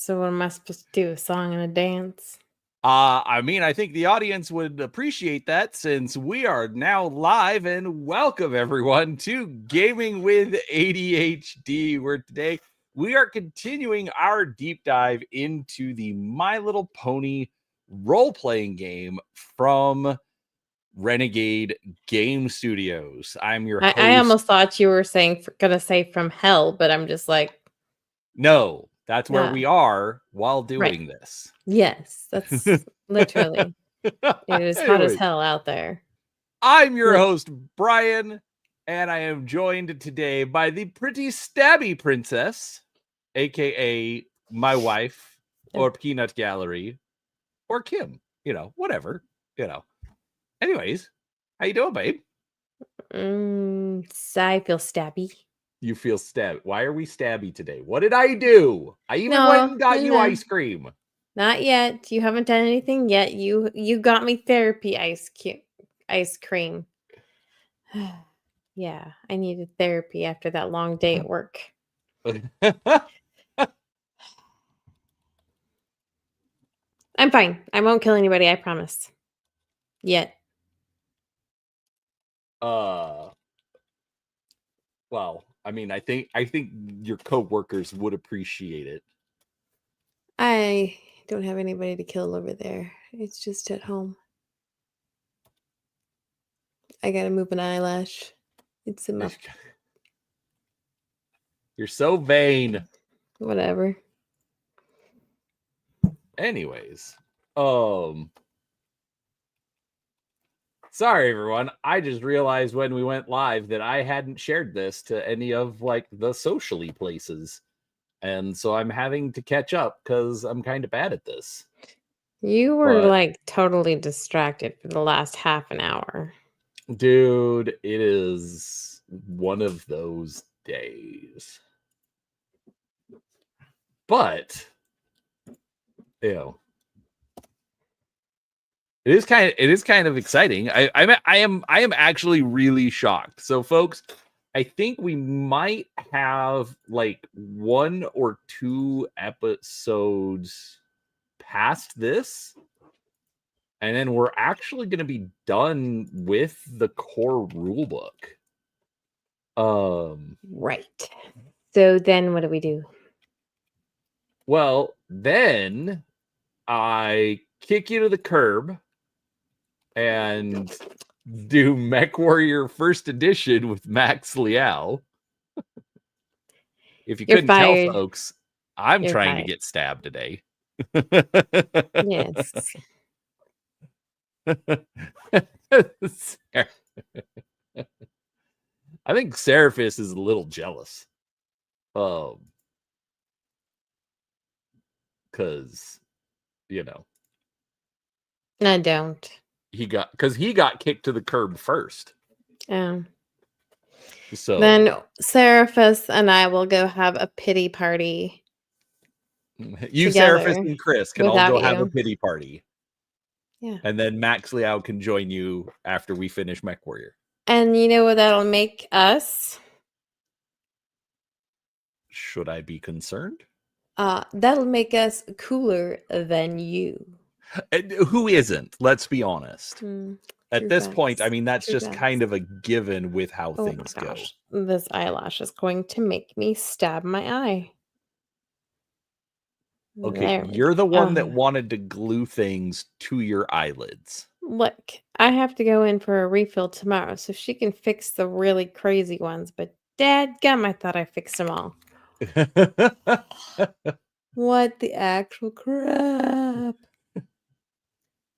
So what am I supposed to do? A song and a dance? I mean, I think the audience would appreciate that since we are now live, and welcome everyone to Gaming with ADHD, where today we are continuing our deep dive into the My Little Pony role-playing game from Renegade Game Studios. I'm your host. I almost thought you were gonna say from hell, but I'm just like, no, that's where we are while doing this. Yes, that's literally. It is hot as hell out there. I'm your host, Brian, and I am joined today by the pretty stabby princess, aka my wife, or Peanut Gallery, or Kim. Whatever. Anyways, how you doing, babe? I feel stabby. You feel stabby. Why are we stabby today? What did I do? I even went and got you ice cream. Not yet. You haven't done anything yet. You got me therapy ice cream. Yeah, I needed therapy after that long day at work. I'm fine. I won't kill anybody, I promise. Yet. Well, I mean, I think your co-workers would appreciate it. I don't have anybody to kill over there. It's just at home. I gotta move an eyelash. It's in my... You're so vain. Whatever. Anyways, sorry everyone. I just realized when we went live that I hadn't shared this to any of the socially places. And so I'm having to catch up because I'm kind of bad at this. You were totally distracted for the last half an hour. Dude, it is one of those days. But it is kind of exciting. I am actually really shocked. So folks, I think we might have one or two episodes past this, and then we're actually going to be done with the core rulebook. Right. So then what do we do? Well, then I kick you to the curb and do Mech Warrior First Edition with Max Liao. If you couldn't tell, folks, I'm trying to get stabbed today. Yes. I think Seraphis is a little jealous. Because, I don't. He got kicked to the curb first. So then Seraphis and I will go have a pity party. You, Seraphis, and Chris can all go have a pity party. Yeah. And then Max Liao can join you after we finish Mech Warrior. And you know what that'll make us? Should I be concerned? That'll make us cooler than you. Who isn't? Let's be honest. At this point, I mean, that's just facts. kind of a given with how things go. This eyelash is going to make me stab my eye. Okay, you're the one that wanted to glue things to your eyelids. Look, I have to go in for a refill tomorrow, so she can fix the really crazy ones, but dadgum, I thought I fixed them all. What the actual crap?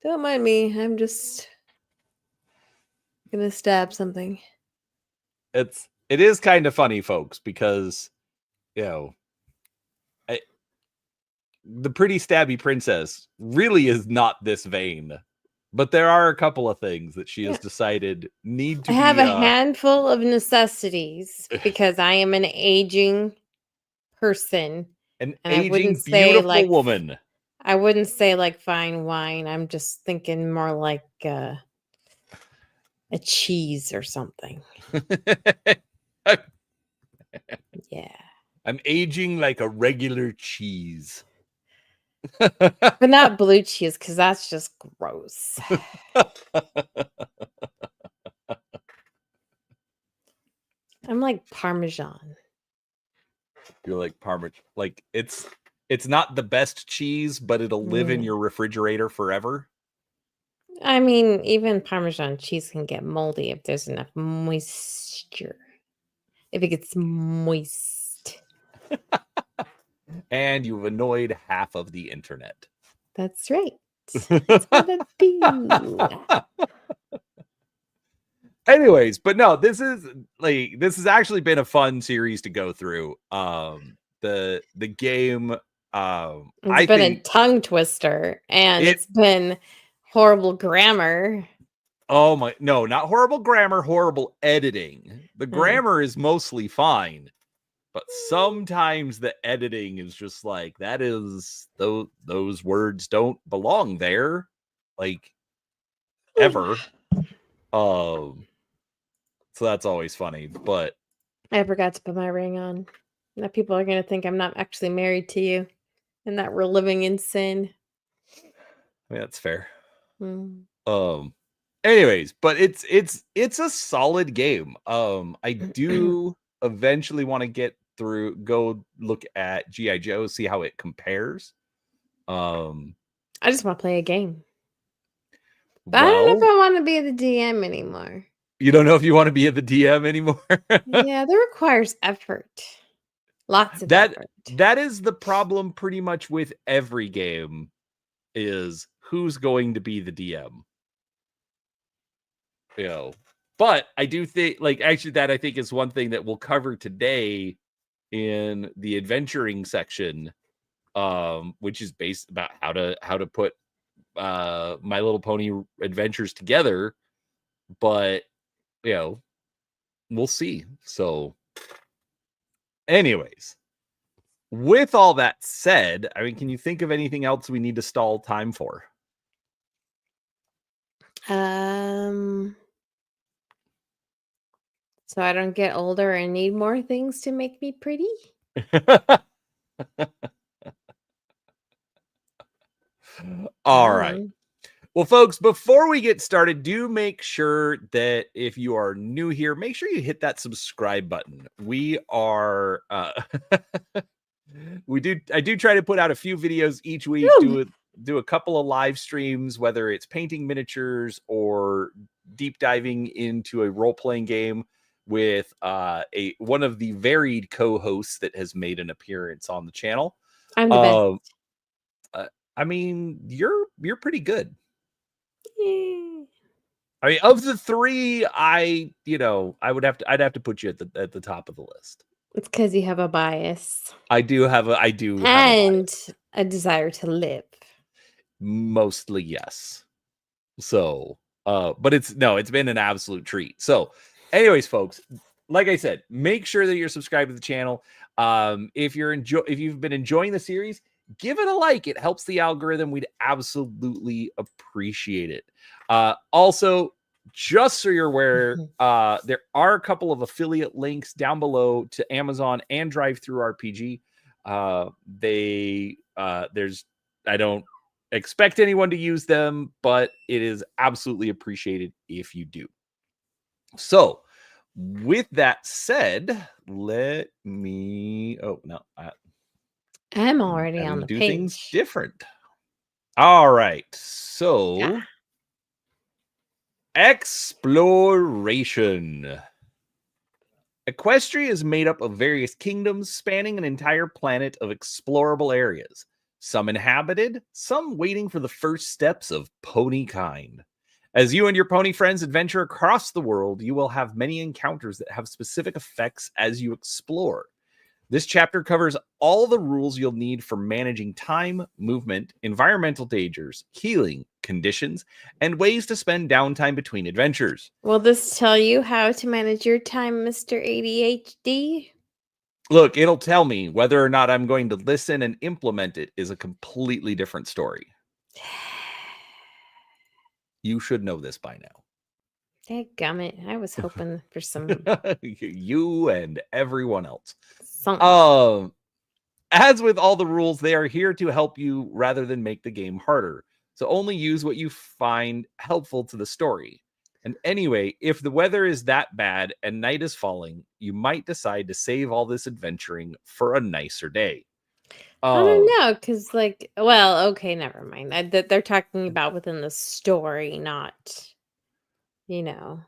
Don't mind me, I'm just gonna stab something. It is kind of funny, folks, because the pretty stabby princess really is not this vain, but there are a couple of things that she has decided need to I have a handful of necessities because I am an aging person. An aging, beautiful woman. I wouldn't say fine wine. I'm just thinking more like a cheese or something. Yeah. I'm aging like a regular cheese. But not blue cheese, because that's just gross. I'm like Parmesan. You're like Parmesan. Like it's not the best cheese, but it'll live in your refrigerator forever. I mean, even Parmesan cheese can get moldy if there's enough moisture. If it gets moist. And you've annoyed half of the internet. That's right. That's what I do. Anyways, but no, this has actually been a fun series to go through. The game, It's been a tongue twister, and it's been horrible grammar. Oh my, no, not horrible grammar, horrible editing. The grammar is mostly fine, but sometimes the editing is just like, that is, those words don't belong there, like, ever. So that's always funny, but I forgot to put my ring on. Now people are going to think I'm not actually married to you and that we're living in sin. I mean, that's fair. Anyways, but it's a solid game. I do eventually want to go look at G.I. Joe, see how it compares. I just want to play a game. But I don't know if I want to be the DM anymore. You don't know if you want to be the DM anymore? Yeah, that requires effort. Lots of effort. That is the problem pretty much with every game, is who's going to be the DM. You know, but I do think, like, actually, that I think is one thing that we'll cover today in the adventuring section, which is based about how to put My Little Pony adventures together. But you know, we'll see. So, anyways, with all that said, I mean, can you think of anything else we need to stall time for? So I don't get older and need more things to make me pretty? All right. Well, folks, before we get started, do make sure that if you are new here, make sure you hit that subscribe button. We are I do try to put out a few videos each week, do a couple of live streams, whether it's painting miniatures or deep diving into a role-playing game with one of the varied co-hosts that has made an appearance on the channel. I'm the best. I mean, you're pretty good. Yeah. I mean, of the three, I'd have to put you at the top of the list. It's because you have a bias. I do have a bias. A desire to live. Mostly, yes. So, but it's been an absolute treat. So, anyways, folks, like I said, make sure that you're subscribed to the channel. If you've been enjoying the series, give it a like. It helps the algorithm. We'd absolutely appreciate it. Also, just so you're aware, there are a couple of affiliate links down below to Amazon and DriveThruRPG. I don't expect anyone to use them, but it is absolutely appreciated if you do. So, with that said, let me. Oh no, I'm already on the do page. Things different. All right, so exploration. Equestria is made up of various kingdoms spanning an entire planet of explorable areas. Some inhabited, some waiting for the first steps of pony kind. As you and your pony friends adventure across the world, you will have many encounters that have specific effects as you explore. This chapter covers all the rules you'll need for managing time, movement, environmental dangers, healing, conditions, and ways to spend downtime between adventures. Will this tell you how to manage your time, Mr. ADHD? Look, it'll tell me. Whether or not I'm going to listen and implement it is a completely different story. You should know this by now. Dadgummit. I was hoping for some. You and everyone else. As with all the rules, they are here to help you rather than make the game harder. So only use what you find helpful to the story. And anyway, if the weather is that bad and night is falling, you might decide to save all this adventuring for a nicer day. I don't know, because well, okay, never mind. That they're talking about within the story, not, you know.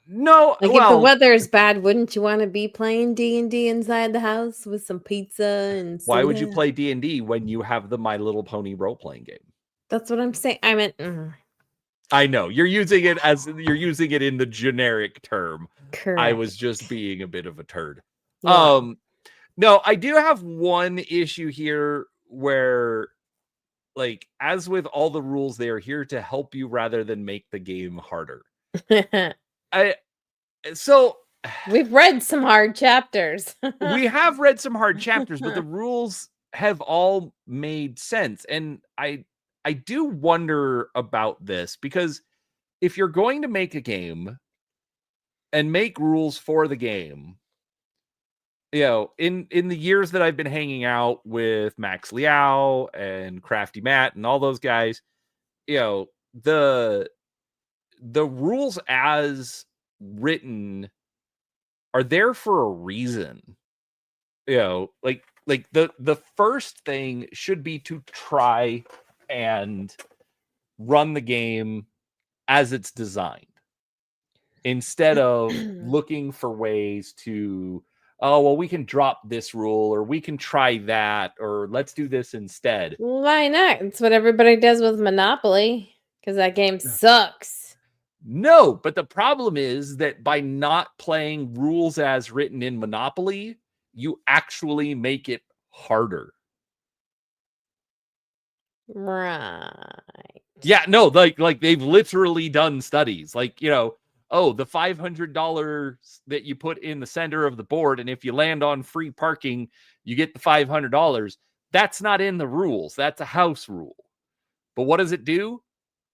No, Like if the well, weather is bad, wouldn't you want to be playing D&D inside the house with some pizza and why would you soda? play D&D when you have the My Little Pony role-playing game? That's what I'm saying. I meant I know you're using it in the generic term. I was correct. just being a bit of a turd. Yeah. No, I do have one issue here where, like, as with all the rules, they are here to help you rather than make the game harder. I so We've read some hard chapters. we have read some hard chapters, but the rules have all made sense. And I do wonder about this because if you're going to make a game and make rules for the game, in the years that I've been hanging out with Max Liao and Crafty Matt and all those guys, the rules as written are there for a reason. Like the first thing should be to try and run the game as it's designed instead of looking for ways to, oh well, we can drop this rule or we can try that or let's do this instead. Why not? It's what everybody does with Monopoly, because that game sucks. No, but the problem is that by not playing rules as written in Monopoly, you actually make it harder. Right. Yeah, no, like they've literally done studies. Like, oh, the $500 that you put in the center of the board, and if you land on free parking, you get the $500. That's not in the rules. That's a house rule. But what does it do?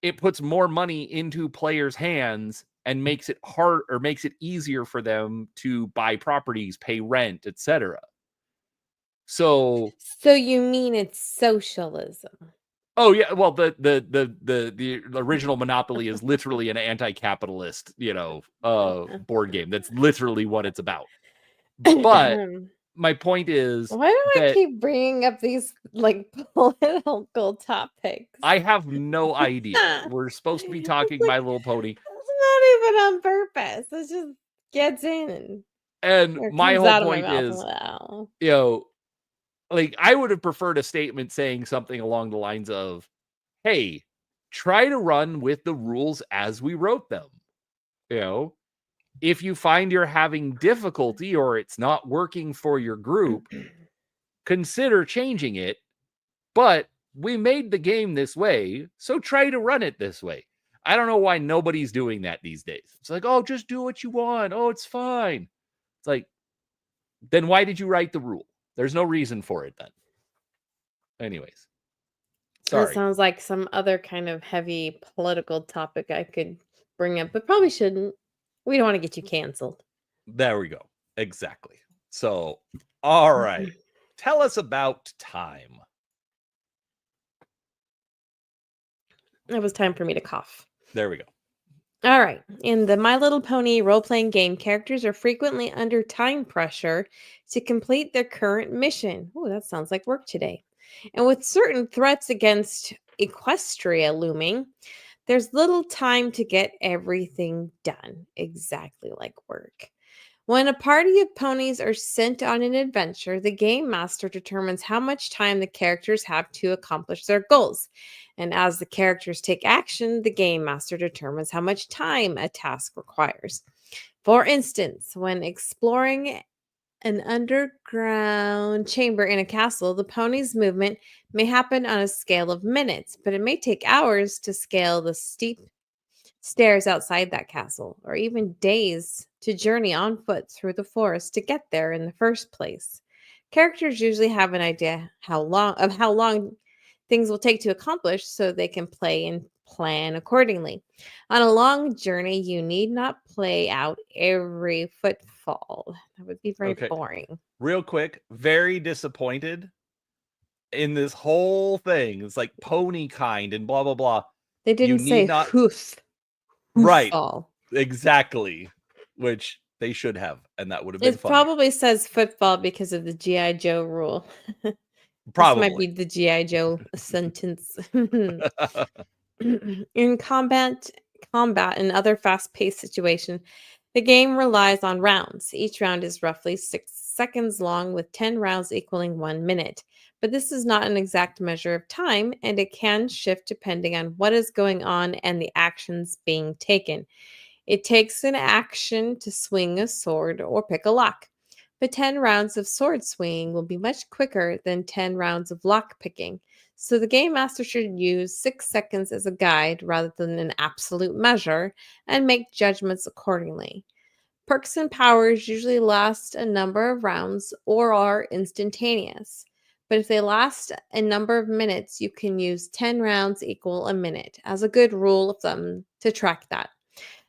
It puts more money into players' hands and makes it hard or makes it easier for them to buy properties, pay rent, etc. So, So you mean it's socialism? oh yeah, well the original Monopoly is literally an anti-capitalist, board game. That's literally what it's about. But my point is Why do I that keep bringing up these political topics? I have no idea. We're supposed to be talking My Little Pony. It's not even on purpose. It just gets in And or my comes whole out of my point mouth. is, Wow. like I would have preferred a statement saying something along the lines of, hey, try to run with the rules as we wrote them. If you find you're having difficulty or it's not working for your group, consider changing it. But we made the game this way, so try to run it this way. I don't know why nobody's doing that these days. It's like, oh, just do what you want. Oh, it's fine. It's like, then why did you write the rule? There's no reason for it then. Anyways, That sorry. sounds like some other kind of heavy political topic I could bring up, but probably shouldn't. We don't want to get you canceled. There we go. Exactly. So, all right. Tell us about time. It was time for me to cough. There we go. All right. In the My Little Pony role playing game, characters are frequently under time pressure to complete their current mission. Oh, that sounds like work today. And with certain threats against Equestria looming, there's little time to get everything done, exactly like work. When a party of ponies are sent on an adventure, the game master determines how much time the characters have to accomplish their goals. And as the characters take action, the game master determines how much time a task requires. For instance, when exploring an underground chamber in a castle, the pony's movement may happen on a scale of minutes, but it may take hours to scale the steep stairs outside that castle, or even days to journey on foot through the forest to get there in the first place. Characters usually have an idea how long things will take to accomplish so they can play and plan accordingly. On a long journey, you need not play out every footfall. That would be very Okay. boring. Real quick, very disappointed in this whole thing. It's like pony kind and blah blah blah. They You didn't need say not right. hoofball. Exactly. Which they should have, and that would have been It funny. probably says football because of the G.I. Joe rule. This might be Probably. the G.I. Joe sentence. In combat and other fast-paced situations, the game relies on rounds. Each round is roughly 6 seconds long, with 10 rounds equaling 1 minute. But this is not an exact measure of time, and it can shift depending on what is going on and the actions being taken. It takes an action to swing a sword or pick a lock. But 10 rounds of sword swinging will be much quicker than 10 rounds of lock picking. So the game master should use 6 seconds as a guide rather than an absolute measure and make judgments accordingly. Perks and powers usually last a number of rounds or are instantaneous. But if they last a number of minutes, you can use 10 rounds equal a minute as a good rule of thumb to track that.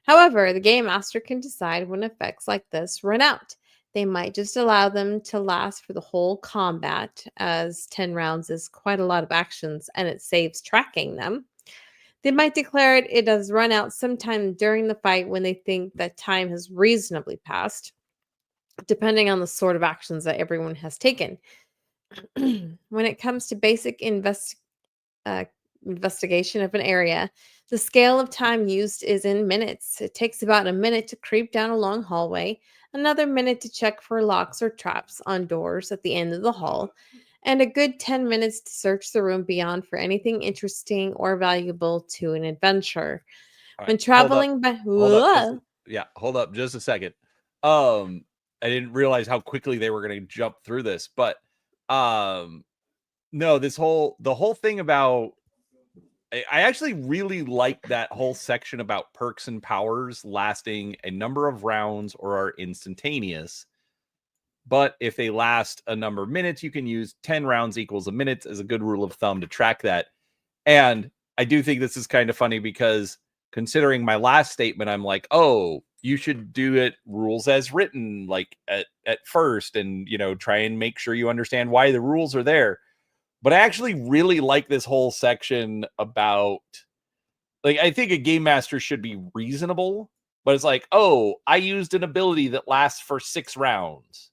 However, the game master can decide when effects like this run out. They might just allow them to last for the whole combat, as 10 rounds is quite a lot of actions and it saves tracking them. They might declare it has run out sometime during the fight when they think that time has reasonably passed, depending on the sort of actions that everyone has taken. When it comes to basic uh, investigation of an area, the scale of time used is in minutes. It takes about a minute to creep down a long hallway, another minute to check for locks or traps on doors at the end of the hall, and a good 10 minutes to search the room beyond for anything interesting or valuable to an adventure. All right. When Hold up. traveling by Hold up. Just yeah, hold up just a second. Um I didn't realize how quickly they were going to jump through this, but um no, the whole thing about I actually really like that whole section about perks and powers lasting a number of rounds or are instantaneous. But if they last a number of minutes, you can use 10 rounds equals a minute as a good rule of thumb to track that. And I do think this is kind of funny because considering my last statement, I'm like, oh, you should do it rules as written, like at first, and try and make sure you understand why the rules are there. But I actually really like this whole section about, like, I think a game master should be reasonable, but it's like, oh, I used an ability that lasts for 6 rounds,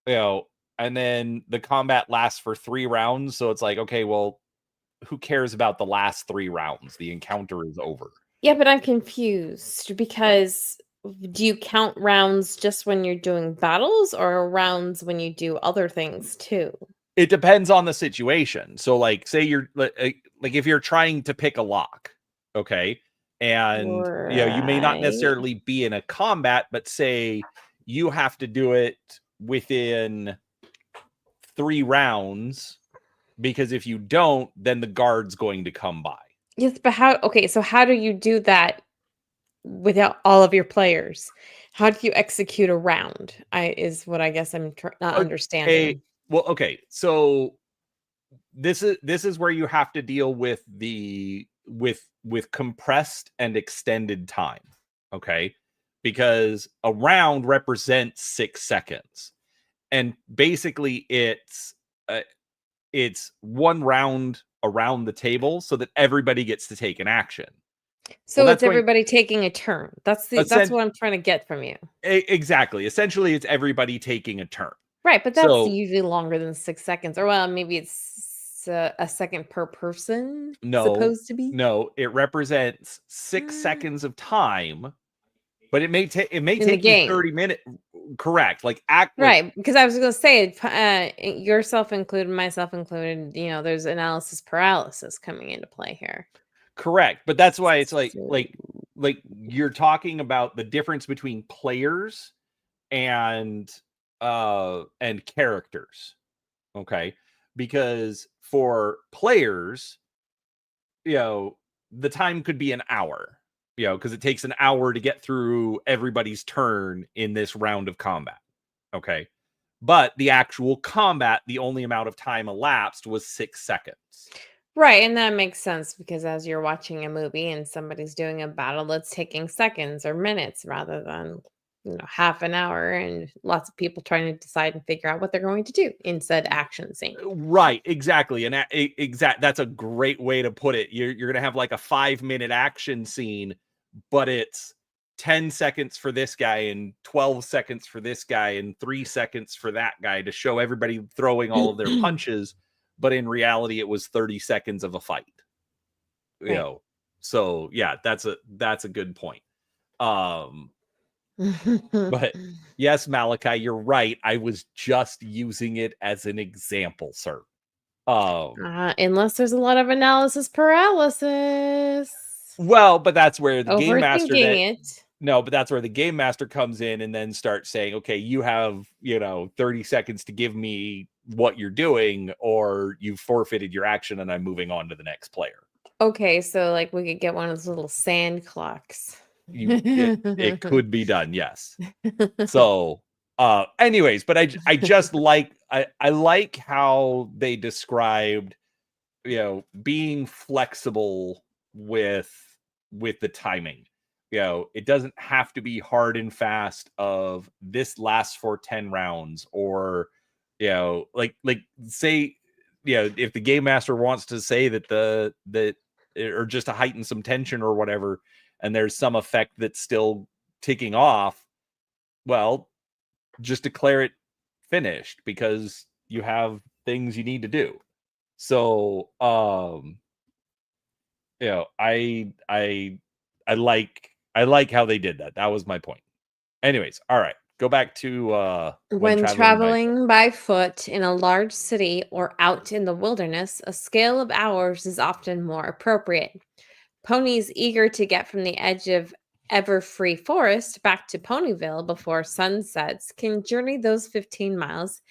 and then the combat lasts for 3 rounds. So it's like, okay, well, who cares about the last 3 rounds? The encounter is over. Yeah, but I'm confused because do you count rounds just when you're doing battles or rounds when you do other things too? It depends on the situation. So, like, say you're like if you're trying to pick a lock, okay, and you may not Right. necessarily be in a combat, but say you have to do it within 3 rounds, because if you don't, then the guard's going to come by. Yes, but how okay, so how do you do that without all of your players? How do you execute a round? I is what I guess I'm not Okay, understanding. well, okay, so this is where you have to deal with with compressed and extended time, okay? Because a round represents 6 seconds, and basically it's one round around the table so that everybody gets to take an action. Well, So that's it's going everybody taking a turn. That's what I'm trying to get from you. exactly. Essentially, it's everybody taking a turn. Right, but that's So usually longer than 6 seconds, or well, maybe it's a second per person, no, supposed to be no, it represents 6 seconds of time, but it may in the take you game. 30 minutes. Correct. Like act like Right, because I was gonna say, yourself included, myself included, there's analysis paralysis coming into play here. correct. But that's why it's So like you're talking about the difference between players and characters. Okay. Because for players, the time could be an hour, because it takes an hour to get through everybody's turn in this round of combat. Okay. But the actual combat, the only amount of time elapsed was 6 seconds. right, and that makes sense because as you're watching a movie and somebody's doing a battle that's taking seconds or minutes rather than, half an hour and lots of people trying to decide and figure out what they're going to do in said action scene. Right, exactly. And that's a great way to put it. You're gonna have like a 5-minute action scene, but it's 10 seconds for this guy and 12 seconds for this guy and 3 seconds for that guy to show everybody throwing all of their punches. But in reality, it was 30 seconds of a fight. Right. So yeah, that's a good point. But yes, Malachi, you're right. I was just using it as an example, sir. Unless there's a lot of analysis paralysis. Well, but that's where the game master Overthinking it. no, but that's where the game master comes in and then starts saying, okay, you have, 30 seconds to give me what you're doing, or you've forfeited your action and I'm moving on to the next player. Okay, so like we could get one of those little sand clocks. It could be done, yes. So anyways, but I just like I like how they described being flexible with the timing. It doesn't have to be hard and fast of this lasts for 10 rounds, or like say if the game master wants to say that or just to heighten some tension or whatever, and there's some effect that's still ticking off, well, just declare it finished because you have things you need to do. So I like how they did that. That was my point. Anyways, all right, go back to When traveling by foot. traveling by foot in a large city or out in the wilderness, a scale of hours is often more appropriate. Ponies eager to get from the edge of ever-free forest back to Ponyville before sun sets can journey those 15 miles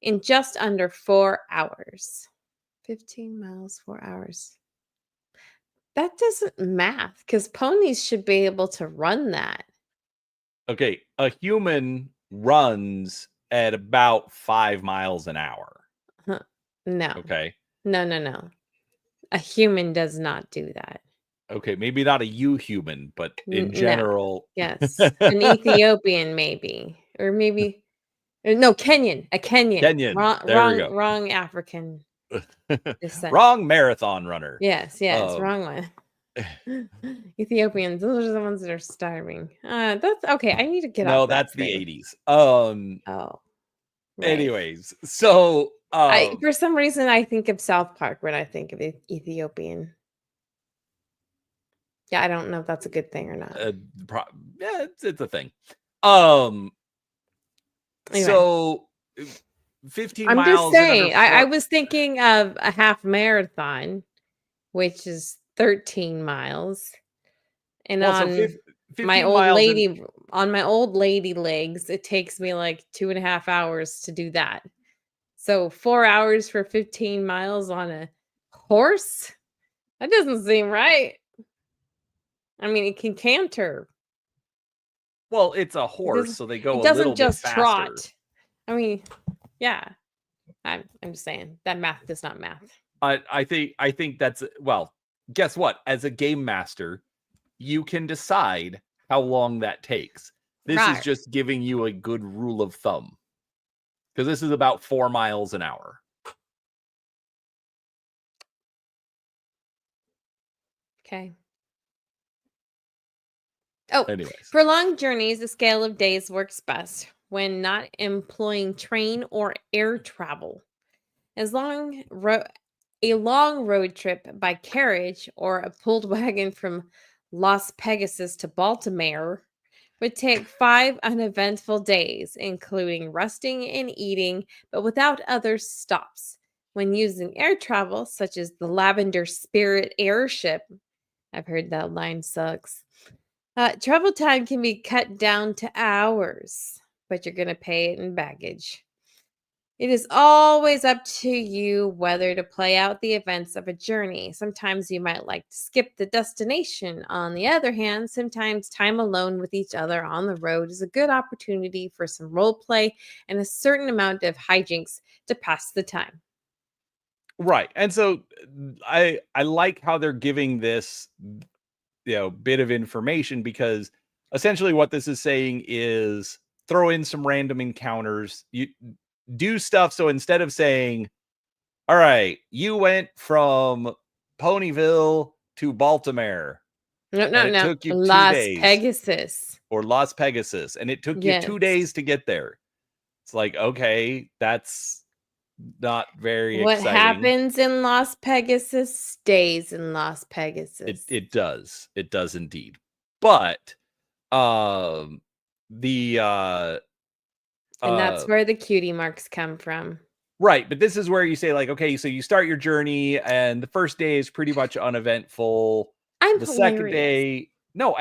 in just under 4 hours. 15 miles, 4 hours. That doesn't math because ponies should be able to run that. Okay, a human runs at about 5 miles an hour. Huh. No. Okay. No. A human does not do that. Okay, maybe not a you human, but in No. general. Yes. An Ethiopian maybe. Or maybe no, Kenyan. A Kenyan. Kenyan. Wrong There we wrong go. wrong African descent. Wrong marathon runner. Yes, wrong one. Ethiopians, those are the ones that are starving. That's okay. I need to get No, off that that's the train. 80s. Oh, right. Anyways, so I for some reason I think of South Park when I think of Ethiopian. Yeah, I don't know if that's a good thing or not. yeah, it's a thing. Um Anyway, so 15 I'm just miles in under saying. I 4. was thinking of a half marathon, which is 13 miles, and Well, so my 15 old miles in lady on my old lady legs, it takes me like 2.5 hours to do that. So 4 hours for 15 miles on a horse? That doesn't seem right. I mean, it can canter. well, it's a It horse, doesn't so they it go a little doesn't bit just faster. trot. I mean, yeah. I'm just saying that math does not math. I think that's, well, guess what? As a game master, you can decide how long that takes. This is Right. just giving you a good rule of thumb, because this is about 4 miles an hour. Okay. Oh, Anyways, for long journeys, a scale of days works best when not employing train or air travel. As a long road trip by carriage or a pulled wagon from Las Pegasus to Baltimore would take 5 uneventful days, including resting and eating, but without other stops. When using air travel, such as the Lavender Spirit airship, I've heard that line sucks. Travel time can be cut down to hours, but you're going to pay it in baggage. It is always up to you whether to play out the events of a journey. Sometimes you might like to skip the destination. On the other hand, sometimes time alone with each other on the road is a good opportunity for some role play and a certain amount of hijinks to pass the time. right. And so I like how they're giving this bit of information, because essentially what this is saying is throw in some random encounters. You do stuff. So instead of saying, all right, you went from Ponyville to Baltimore and it No. took you 2 Las days, Pegasus. or Las Pegasus and it took you 2 Yes. days to get there. It's like, okay, that's not very What exciting. happens in Las Pegasus stays in Las Pegasus. It does. It does indeed. But the And that's where the cutie marks come from. right, but this is where you say, like, okay, so you start your journey and the first day is pretty much uneventful. I'm The second hilarious. day, no,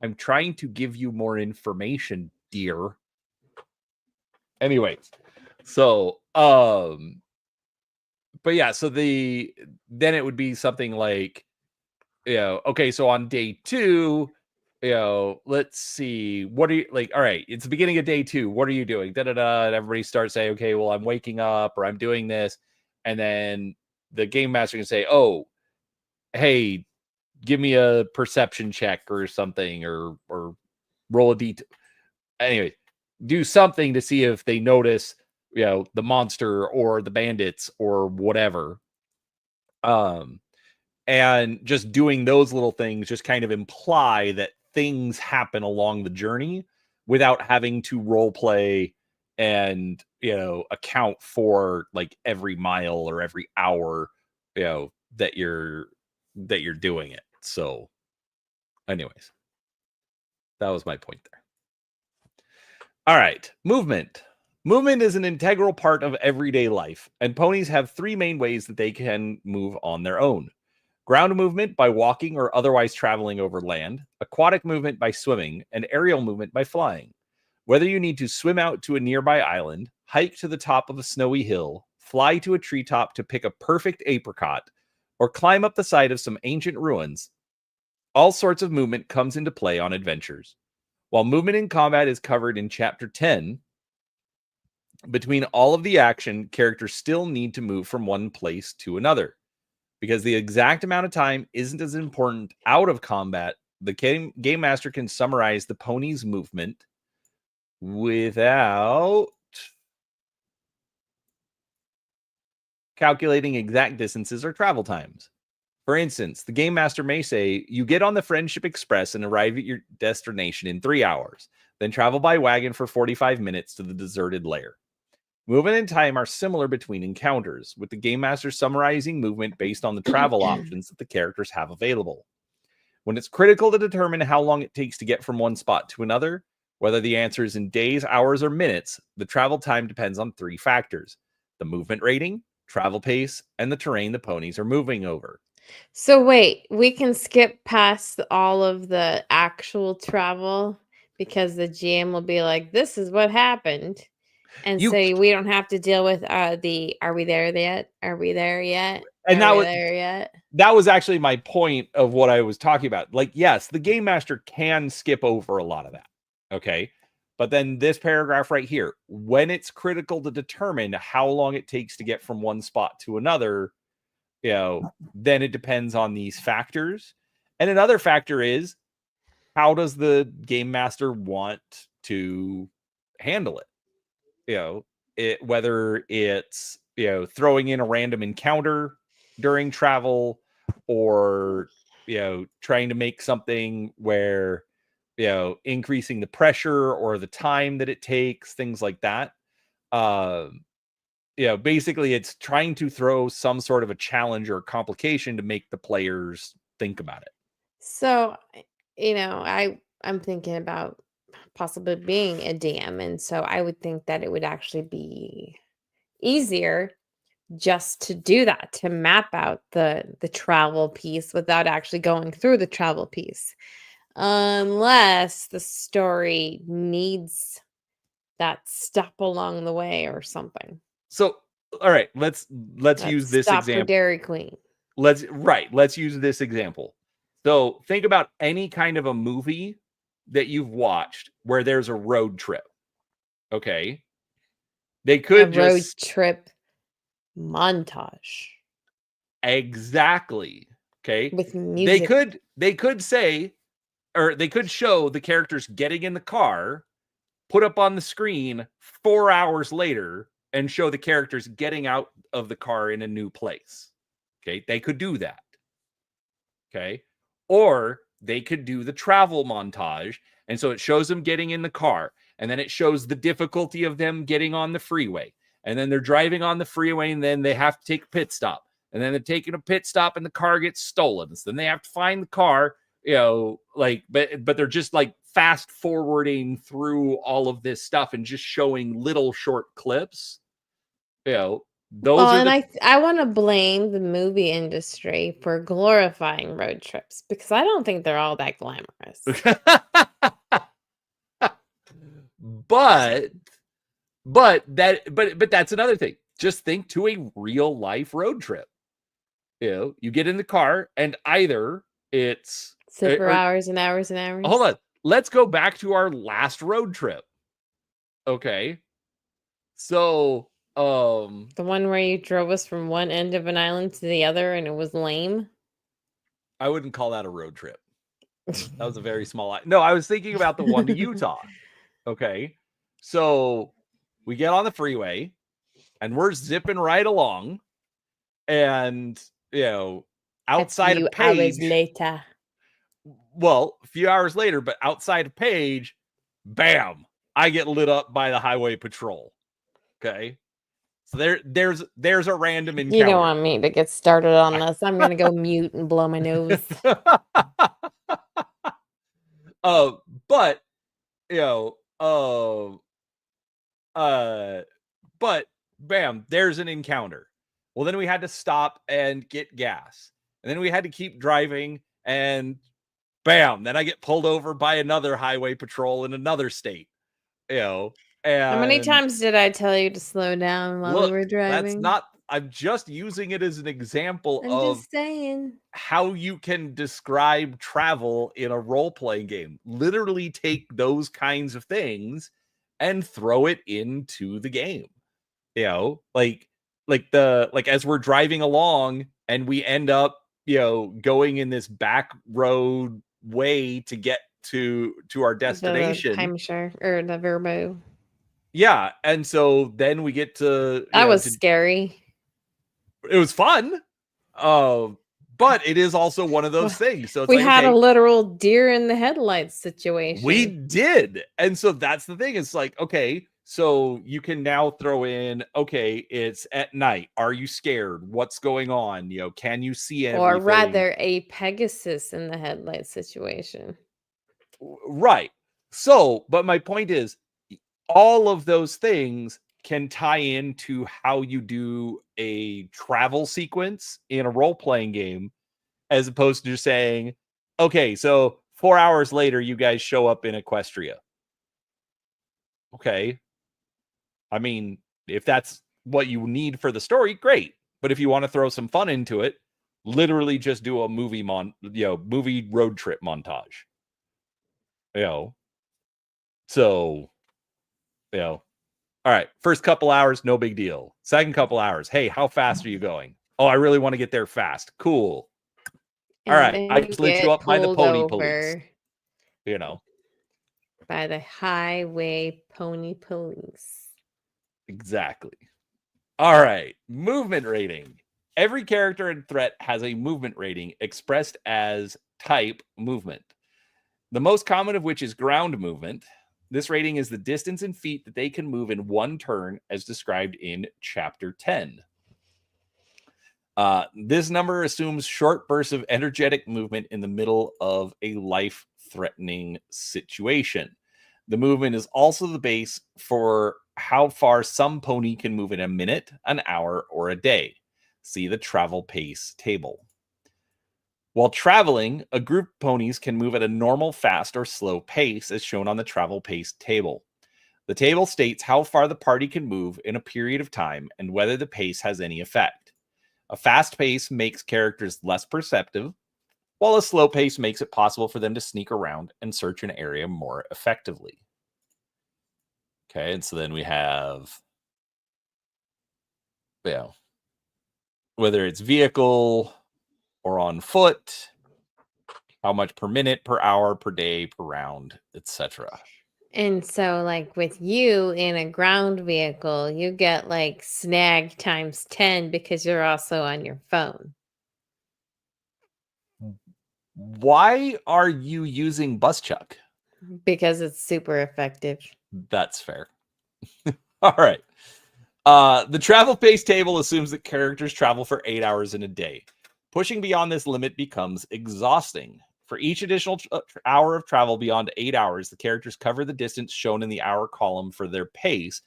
I'm trying to give you more information, dear. Anyways, so but yeah, so then it would be something like, okay, so on day 2, let's see, what are you like? All right, it's the beginning of day 2. What are you doing? Da da da. And everybody starts saying, okay, well, I'm waking up or I'm doing this, and then the game master can say, oh, hey, give me a perception check or something, or roll a d. Anyway, do something to see if they notice, the monster or the bandits or whatever. And just doing those little things just kind of imply that things happen along the journey without having to role play and account for like every mile or every hour that you're doing it. So anyways, that was my point there. All right, movement. Movement is an integral part of everyday life, and ponies have 3 main ways that they can move on their own. Ground movement by walking or otherwise traveling over land, aquatic movement by swimming, and aerial movement by flying. Whether you need to swim out to a nearby island, hike to the top of a snowy hill, fly to a treetop to pick a perfect apricot, or climb up the side of some ancient ruins, all sorts of movement comes into play on adventures. While movement in combat is covered in Chapter 10, between all of the action, characters still need to move from one place to another. Because the exact amount of time isn't as important out of combat, the game master can summarize the pony's movement without calculating exact distances or travel times. For instance, the game master may say, you get on the Friendship Express and arrive at your destination in 3 hours, then travel by wagon for 45 minutes to the deserted lair. Movement and time are similar between encounters, with the game master summarizing movement based on the travel options that the characters have available. When it's critical to determine how long it takes to get from one spot to another, whether the answer is in days, hours, or minutes, the travel time depends on 3 factors: the movement rating, travel pace, and the terrain the ponies are moving over. So wait, we can skip past all of the actual travel because the GM will be like, "This is what happened," and You so we don't have to deal with the "Are we there yet? Are we there yet? and Are we there yet?" that was actually my point of what I was talking about. Like, yes, the game master can skip over a lot of that. Okay. But then this paragraph right here, when it's critical to determine how long it takes to get from one spot to another, then it depends on these factors. And another factor is, how does the game master want to handle it? Whether it's throwing in a random encounter during travel, or trying to make something where increasing the pressure or the time that it takes, things like that. Basically it's trying to throw some sort of a challenge or complication to make the players think about it. So, I'm thinking about possibly being a DM, and so I would think that it would actually be easier just to do that, to map out the travel piece without actually going through the travel piece. Unless the story needs that stop along the way or something. So all right, let's That use this stop for example. Dairy Queen. Let's use this example. So think about any kind of a movie that you've watched where there's a road trip. Okay. They A could road just trip montage. exactly. Okay. With music. They could say, or they could show the characters getting in the car, put up on the screen 4 hours later, and show the characters getting out of the car in a new place. Okay. They could do that. Okay. Or they could do the travel montage. And so it shows them getting in the car. And then it shows the difficulty of them getting on the freeway. And then they're driving on the freeway, and then they have to take a pit stop. And then they're taking a pit stop, and the car gets stolen. So then they have to find the car, but they're just like fast forwarding through all of this stuff and just showing little short clips. Those are And the I want to blame the movie industry for glorifying road trips because I don't think they're all that glamorous. but that's another thing. Just think to a real life road trip. You get in the car, and either it's Sit for hours and hours and hours. Hold on. Let's go back to our last road trip. Okay. So, the one where you drove us from one end of an island to the other and it was lame. I wouldn't call that a road trip. That was a very small. No, I was thinking about the one to Utah. Okay. So we get on the freeway and we're zipping right along. And, outside of Page. Hours later. Well, a few hours later, but outside of Page, bam, I get lit up by the highway patrol. Okay. So there's a random encounter. You don't want me to get started on this. I'm going to go mute and blow my nose. But but bam, there's an encounter. Well, then we had to stop and get gas. And then we had to keep driving, and bam, then I get pulled over by another highway patrol in another state. And how many times did I tell you to slow down while we were driving? I'm just using it as an example just saying how you can describe travel in a role-playing game. Literally take those kinds of things and throw it into the game. Like as we're driving along and we end up, going in this back road way to get to our destination. The timeshare or the Verbo. Yeah, and so then we get to that was scary. It was fun. But it is also one of those things. So it's we had a literal deer in the headlights situation. We did. And so that's the thing. It's like, okay, so you can now throw in, okay, it's at night. Are you scared? What's going on? Can you see everything? Or rather, a Pegasus in the headlight situation. Right. So, but my point is, all of those things can tie into how you do a travel sequence in a role-playing game, as opposed to just saying, okay, so 4 hours later, you guys show up in Equestria. Okay. I mean, if that's what you need for the story, great. But if you want to throw some fun into it, literally just do a movie road trip montage. So, all right, first couple hours, no big deal. Second couple hours, hey, how fast are you going? Oh, I really want to get there fast. Cool. All right, I just lit you up by the pony police. By the highway pony police. Exactly. All right, movement rating. Every character and threat has a movement rating expressed as type movement. The most common of which is ground movement. This rating is the distance in feet that they can move in one turn, as described in Chapter 10. This number assumes short bursts of energetic movement in the middle of a life-threatening situation. The movement is also the base for how far some pony can move in a minute, an hour, or a day. See the travel pace table. While traveling, a group of ponies can move at a normal, fast, or slow pace, as shown on the travel pace table. The table states how far the party can move in a period of time and whether the pace has any effect. A fast pace makes characters less perceptive, while a slow pace makes it possible for them to sneak around and search an area more effectively. Okay, and so then we have, whether it's vehicle or on foot, how much per minute, per hour, per day, per round, etc. And so, like with you in a ground vehicle, you get like snag times 10 because you're also on your phone. Why are you using bus chuck? Because it's super effective. That's fair. All right. The travel pace table assumes that characters travel for 8 hours in a day. Pushing beyond this limit becomes exhausting. For each additional hour of travel beyond 8 hours, the characters cover the distance shown in the hour column for their pace,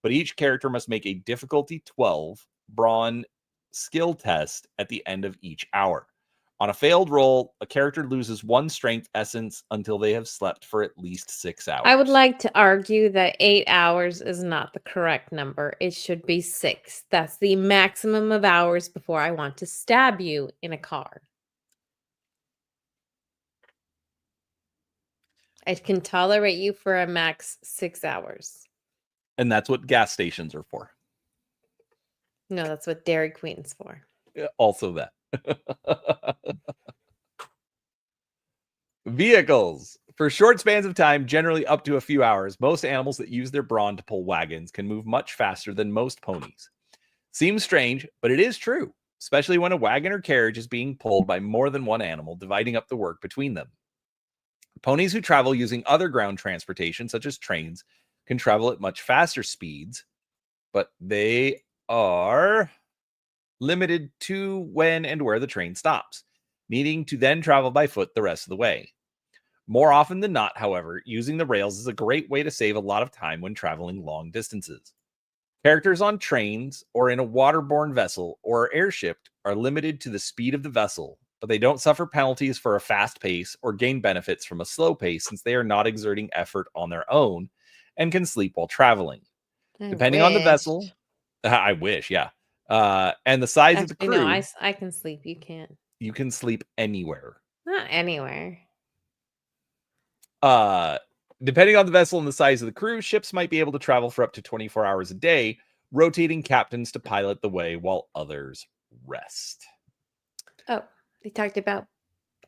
but each character must make a difficulty 12 brawn skill test at the end of each hour. On a failed roll, a character loses 1 strength essence until they have slept for at least 6 hours. I would like to argue that 8 hours is not the correct number. It should be 6. That's the maximum of hours before I want to stab you in a car. I can tolerate you for a max 6 hours. And that's what gas stations are for. No, that's what Dairy Queen's for. Also that. Vehicles. For short spans of time, generally up to a few hours, most animals that use their brawn to pull wagons can move much faster than most ponies. Seems strange, but it is true, especially when a wagon or carriage is being pulled by more than one animal, dividing up the work between them. Ponies who travel using other ground transportation, such as trains, can travel at much faster speeds, but they are limited to when and where the train stops, needing to then travel by foot the rest of the way. More often than not, however, using the rails is a great way to save a lot of time when traveling long distances. Characters on trains or in a waterborne vessel or airship are limited to the speed of the vessel, but they don't suffer penalties for a fast pace or gain benefits from a slow pace since they are not exerting effort on their own and can sleep while traveling. Depending on the vessel, I wish, yeah. And the size of the Actually, no, crew, I can sleep. You can't. you can sleep anywhere. Not anywhere. Depending on the vessel and the size of the crew, ships might be able to travel for up to 24 hours a day, rotating captains to pilot the way while others rest. Oh, they talked about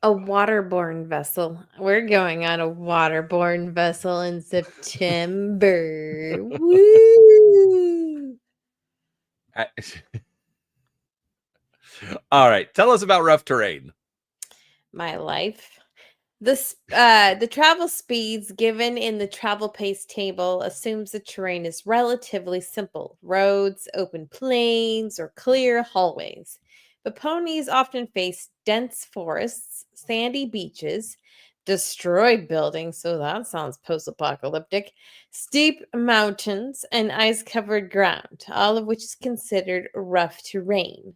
a waterborne vessel. We're going on a waterborne vessel in September. Woo! All right, tell us about rough terrain. My life. The travel speeds given in the travel pace table assumes the terrain is relatively simple: roads, open plains, or clear hallways. But ponies often face dense forests, sandy beaches, destroyed buildings, so that sounds post-apocalyptic, steep mountains, and ice-covered ground, all of which is considered rough terrain.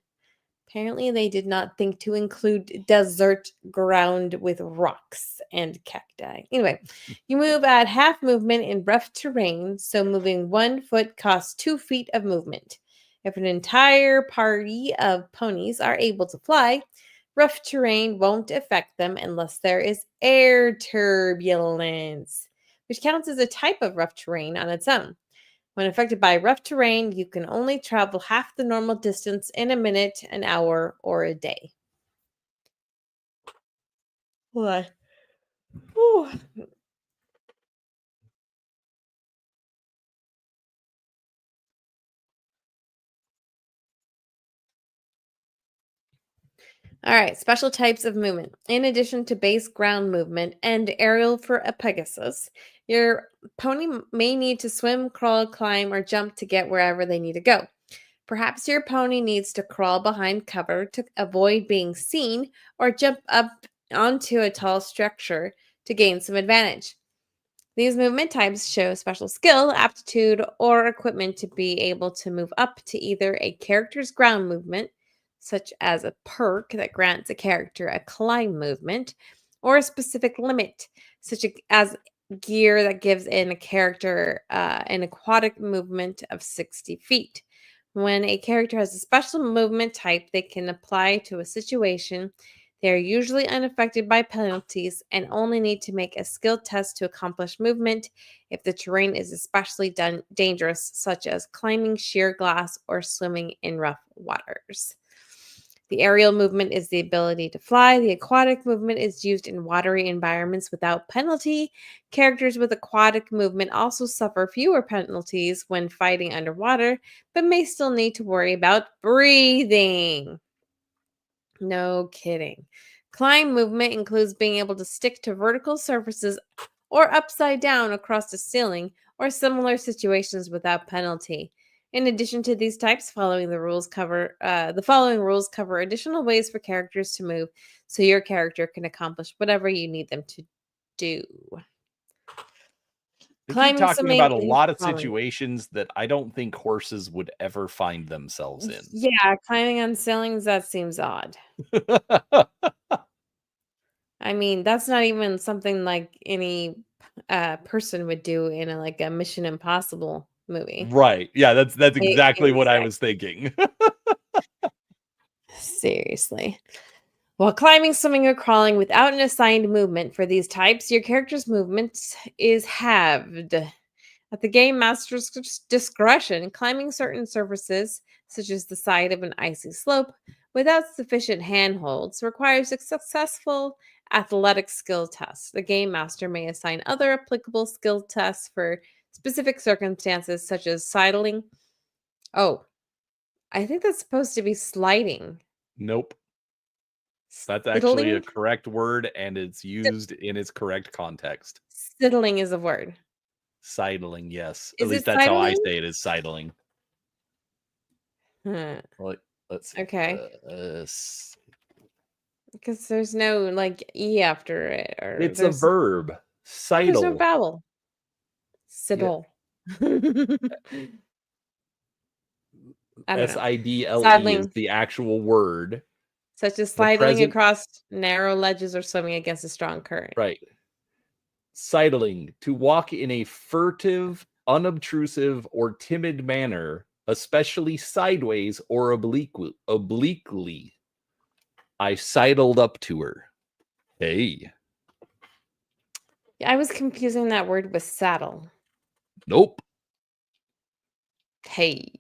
Apparently, they did not think to include desert ground with rocks and cacti. Anyway, you move at half movement in rough terrain, so moving 1 foot costs 2 feet of movement. If an entire party of ponies are able to fly, rough terrain won't affect them unless there is air turbulence, which counts as a type of rough terrain on its own. When affected by rough terrain, you can only travel half the normal distance in a minute, an hour, or a day. What? All right, special types of movement. In addition to base ground movement and aerial for a Pegasus, your pony may need to swim, crawl, climb, or jump to get wherever they need to go. Perhaps your pony needs to crawl behind cover to avoid being seen or jump up onto a tall structure to gain some advantage. These movement types show special skill, aptitude, or equipment to be able to move up to either a character's ground movement, such as a perk that grants a character a climb movement, or a specific limit, such as gear that gives in a character an aquatic movement of 60 feet. When a character has a special movement type they can apply to a situation, they are usually unaffected by penalties and only need to make a skill test to accomplish movement if the terrain is especially dangerous, such as climbing sheer glass or swimming in rough waters. The aerial movement is the ability to fly. The aquatic movement is used in watery environments without penalty. Characters with aquatic movement also suffer fewer penalties when fighting underwater, but may still need to worry about breathing. No kidding. Climb movement includes being able to stick to vertical surfaces or upside down across the ceiling or similar situations without penalty. In addition to these types, the following rules cover additional ways for characters to move, so your character can accomplish whatever you need them to do. They keep Climbing, talking about a swimming, and lot of crawling. situations that I don't think horses would ever find themselves in. Yeah, climbing on ceilings, that seems odd. I mean, that's not even something like any person would do in a Mission Impossible movie. Right. Yeah, that's exactly what I Exactly. was thinking. Seriously. While climbing, swimming, or crawling without an assigned movement for these types, your character's movement is halved. At the game master's discretion, climbing certain surfaces, such as the side of an icy slope, without sufficient handholds requires a successful athletic skill test. The game master may assign other applicable skill tests for specific circumstances, such as sidling. Oh, I think that's supposed to be sliding. Nope. That's actually a Siddling? correct word, and it's used in its correct context. Siddling is a word. Sidling, yes. At Is least it that's how I sidling? say it, is sidling. Hmm. Like, let's see. Okay. Because there's no E after it, or It's a verb. there's no Sidle. vowel. Yeah. Siddle. I don't know. Sidle is Sidling, the actual word. such as The sliding present, across narrow ledges or swimming against a strong current. right. Sidling, to walk in a furtive, unobtrusive, or timid manner, especially sideways or obliquely. I sidled up to her. Hey. I was confusing that word with saddle. Nope. Hey.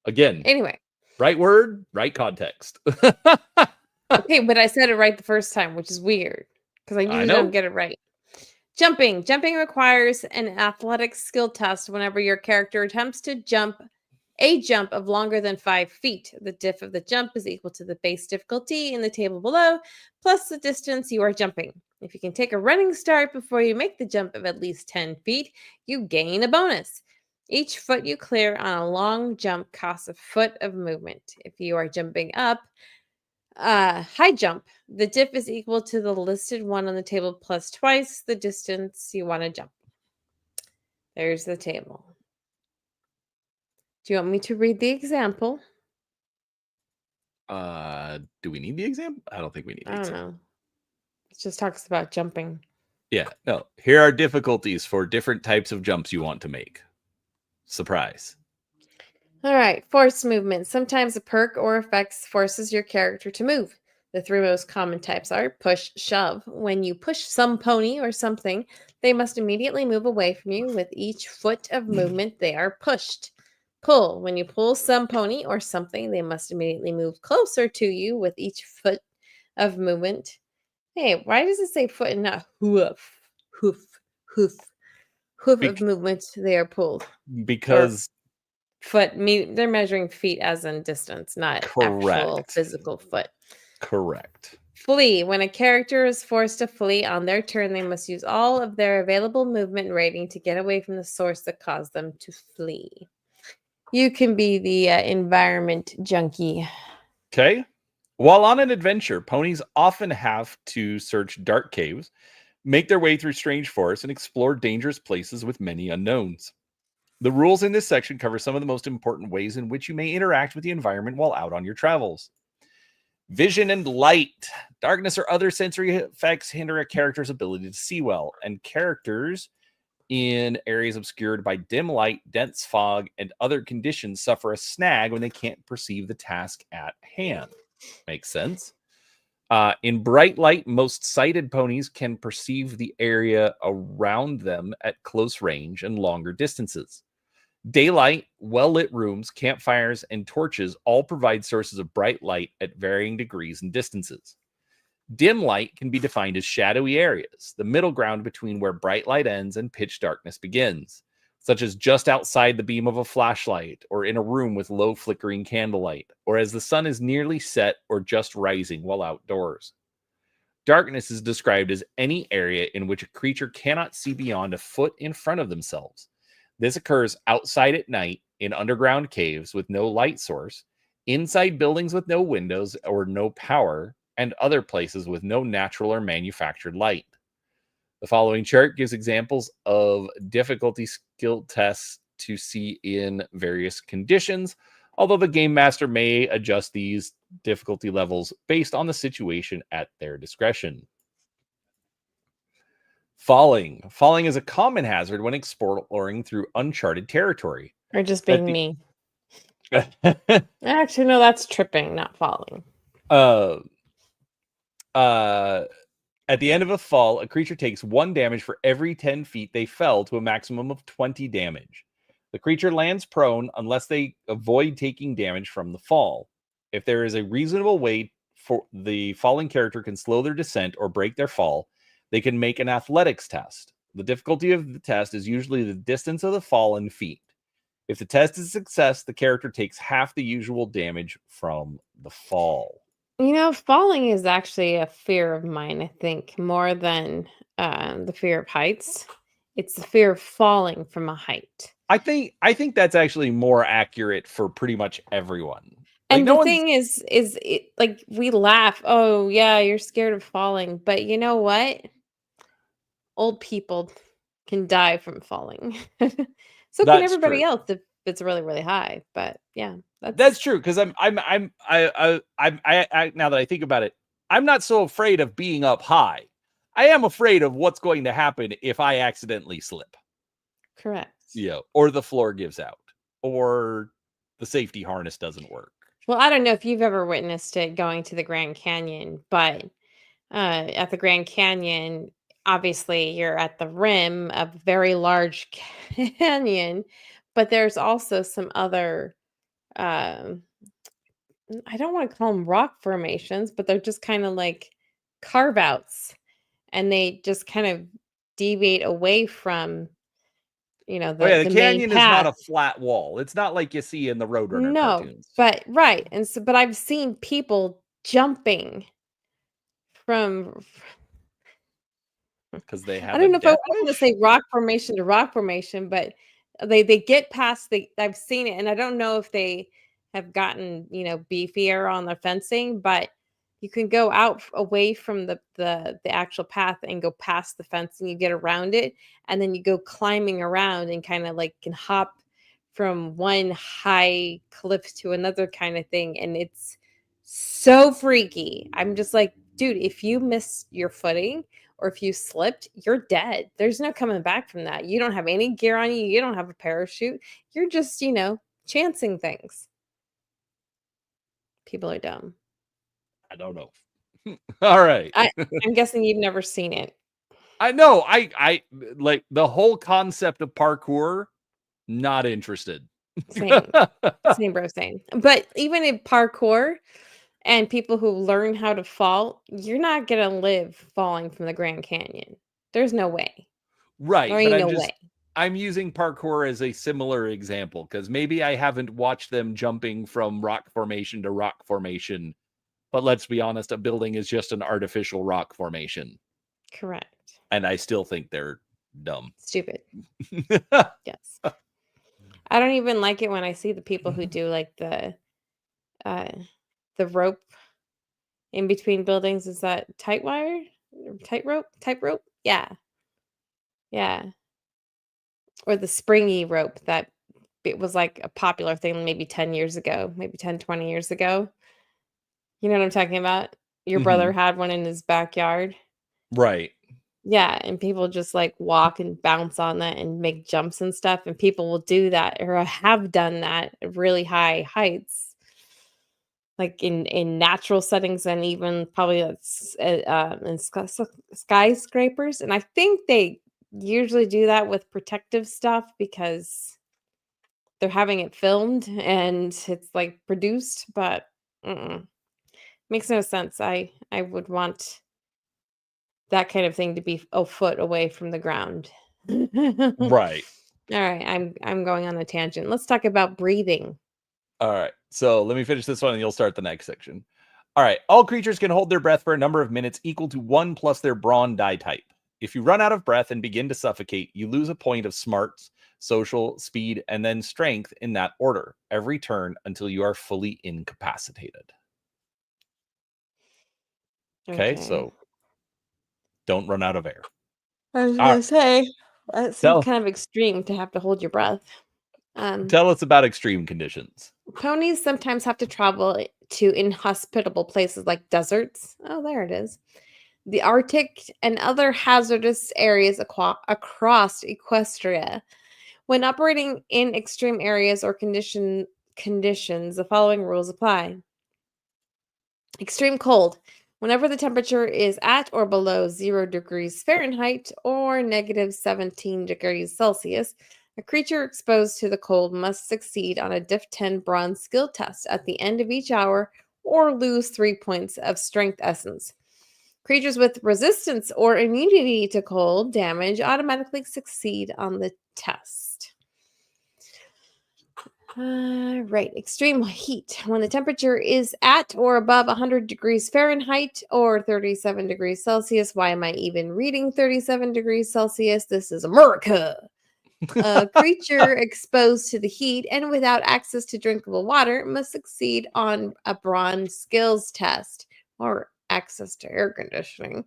Again, Anyway. right word, right context. Okay, but I said it right the first time, which is weird because I I usually don't know. get it right. Jumping. Jumping requires an athletic skill test whenever your character attempts to jump a jump of longer than 5 feet. The diff of the jump is equal to the base difficulty in the table below, plus the distance you are jumping. If you can take a running start before you make the jump of at least 10 feet, you gain a bonus. Each foot you clear on a long jump costs a foot of movement. If you are jumping up, high jump, the diff is equal to the listed one on the table plus twice the distance you want to jump. There's the table. Do you want me to read the example? Do we need the example? I don't think we need the I don't example. know. It just talks about jumping. Yeah, no. Here are difficulties for different types of jumps you want to make. Surprise. All right, force movement. Sometimes a perk or effect forces your character to move. The three most common types are push, shove. When you push some pony or something, they must immediately move away from you. With each foot of movement, they are pushed. Pull. When you pull some pony or something, they must immediately move closer to you with each foot of movement. Hey, why does it say foot and not hoof? Hoof, hoof, hoof of Bec- movement, they are pulled. Or because foot, they're measuring feet as in distance, not actual correct. physical foot. Correct. Flee. When a character is forced to flee on their turn, they must use all of their available movement rating to get away from the source that caused them to flee. You can be the environment junkie. Okay. While on an adventure, ponies often have to search dark caves, make their way through strange forests, and explore dangerous places with many unknowns. The rules in this section cover some of the most important ways in which you may interact with the environment while out on your travels. Vision and light. Darkness or other sensory effects hinder a character's ability to see well, and characters in areas obscured by dim light, dense fog, and other conditions suffer a snag when they can't perceive the task at hand. Makes sense. In bright light, most sighted ponies can perceive the area around them at close range and longer distances. Daylight, well lit rooms, campfires, and torches all provide sources of bright light at varying degrees and distances. Dim light can be defined as shadowy areas, the middle ground between where bright light ends and pitch darkness begins, such as just outside the beam of a flashlight, or in a room with low flickering candlelight, or as the sun is nearly set or just rising while outdoors. Darkness is described as any area in which a creature cannot see beyond a foot in front of themselves. This occurs outside at night, in underground caves with no light source, inside buildings with no windows or no power, and other places with no natural or manufactured light. The following chart gives examples of difficulty skill tests to see in various conditions, although the game master may adjust these difficulty levels based on the situation at their discretion. Falling. Falling is a common hazard when exploring through uncharted territory. Or just At being the me. Actually, no, that's tripping, not falling. uh, uh, at the end of a fall, a creature takes 1 damage for every 10 feet they fell to a maximum of 20 damage. The creature lands prone unless they avoid taking damage from the fall. If there is a reasonable way for the falling character can slow their descent or break their fall, they can make an athletics test. The difficulty of the test is usually the distance of the fall in feet. If the test is a success, the character takes half the usual damage from the fall. Falling is actually a fear of mine, I think, more than the fear of heights. It's the fear of falling from a height. I think that's actually more accurate for pretty much everyone. Like And no the one's thing is it, like we laugh, oh yeah, you're scared of falling, but you know what? Old people can die from falling. So can that's everybody true. else if it's really, really high. But yeah, That's that's true because I now that I think about it, I'm not so afraid of being up high. I am afraid of what's going to happen if I accidentally slip, correct. or the floor gives out, or the safety harness doesn't work. Well, I don't know if you've ever witnessed it going to the Grand Canyon, but at the Grand Canyon, obviously you're at the rim of a very large canyon, but there's also some other, um, I don't want to call them rock formations, but they're just kind of like carve outs, and they just kind of deviate away from, Oh yeah, the the main canyon is not path. a flat wall. It's not like you see in the Roadrunner No, cartoons but right, and so, but I've seen people from because they I have a don't know if I death want to wish. say rock formation to rock formation, but they get past the I've seen it, and I don't know if they have gotten, beefier on the fencing, but you can go out away from the actual path and go past the fence and you get around it, and then you go climbing around and kind of like can hop from one high cliff to another kind of thing, and it's so freaky. I'm just like, dude, if you miss your footing or if you slipped, you're dead. There's no coming back from that. You don't have any gear on you. You don't have a parachute. You're just, chancing things. People are dumb. I don't know. All right. I I'm guessing you've never seen it. I know. I like the whole concept of parkour. Not interested. Same. Same, bro, same. But even in parkour and people who learn how to fall, you're not gonna live falling from the Grand Canyon. There's no way. There Right, but ain't no way. I'm using parkour as a similar example because maybe I haven't watched them jumping from rock formation to rock formation. But let's be honest, a building is just an artificial rock formation. Correct. And I still think they're dumb. Stupid. Yes. I don't even like it when I see the people who do like uh the rope in between buildings. Is that tight wire? Tight rope? Tight rope? Yeah. Yeah. Or the springy rope that it was like a popular thing maybe 10 years ago, maybe 10, 20 years ago. You know what I'm talking about? Your brother Mhm. had one in his backyard. Right. Yeah, and people just like walk and bounce on that and make jumps and stuff, and people will do that or have done that at really high heights, like in natural settings and even probably in skyscrapers. And I think they usually do that with protective stuff because they're having it filmed and it's like produced, but makes no sense. I would want that kind of thing to be a foot away from the ground. Right. All right, I'm going on a tangent. Let's talk about breathing. All right. So let me finish this one and you'll start the next section. All right. All creatures can hold their breath for a number of minutes equal to 1 plus their brawn die type. If you run out of breath and begin to suffocate, you lose a point of smarts, social, speed, and then strength in that order every turn until you are fully incapacitated. Okay. So don't run out of air. I was All gonna right. say that seems Tell, kind of extreme to have to hold your breath. tell us about extreme conditions. Ponies sometimes have to travel to inhospitable places like deserts. Oh, there it is. The Arctic and other hazardous areas across Equestria. When operating in extreme areas or conditions, the following rules apply. Extreme cold. Whenever the temperature is at or below 0 degrees Fahrenheit or negative 17 degrees Celsius, a creature exposed to the cold must succeed on a Diff 10 bronze skill test at the end of each hour or lose 3 points of strength essence. Creatures with resistance or immunity to cold damage automatically succeed on the test. Right. Extreme heat. When the temperature is at or above 100 degrees Fahrenheit or 37 degrees Celsius. Why am I even reading 37 degrees Celsius? This is America. A creature exposed to the heat and without access to drinkable water must succeed on a bronze skills test or access to air conditioning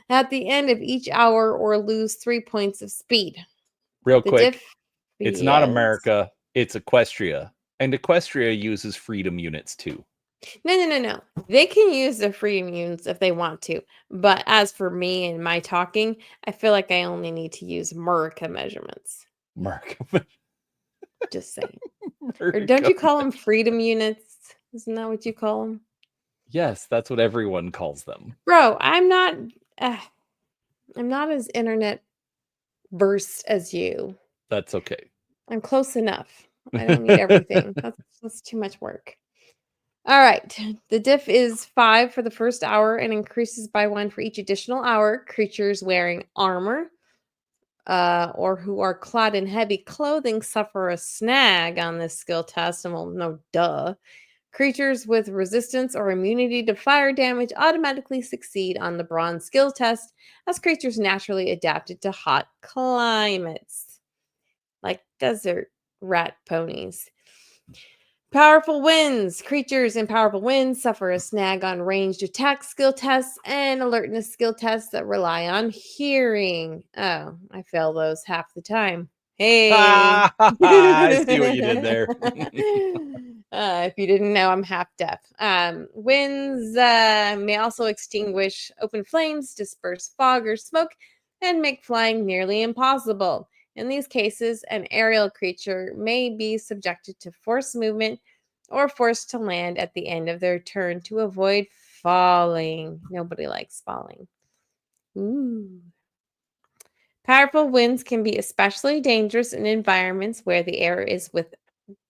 at the end of each hour or lose 3 points of speed. Real The quick, diff it's not Yes. America, it's Equestria. And Equestria uses freedom units too. No. They can use the freedom units if they want to. But as for me and my talking, I feel like I only need to use Murica measurements. Mark. Just saying. Or don't you call them freedom units? Isn't that what you call them? Yes, that's what everyone calls them. Bro, uh, I'm not as internet versed as you. That's okay. I'm close enough. I don't need everything. That's too much work. All right. The diff is 5 for the first hour and increases by 1 for each additional hour. Creatures wearing armor or who are clad in heavy clothing suffer a snag on this skill test. And well, no duh. Creatures with resistance or immunity to fire damage automatically succeed on the bronze skill test as creatures naturally adapted to hot climates, like desert rat ponies. Powerful winds. Creatures in powerful winds suffer a snag on ranged attack skill tests and alertness skill tests that rely on hearing. Oh, I fail those half the time. Hey. I see what you did there. If you didn't know, I'm half deaf. Winds may also extinguish open flames, disperse fog or smoke, and make flying nearly impossible. In these cases, an aerial creature may be subjected to forced movement or forced to land at the end of their turn to avoid falling. Nobody likes falling. Ooh. Powerful winds can be especially dangerous in environments where the air is with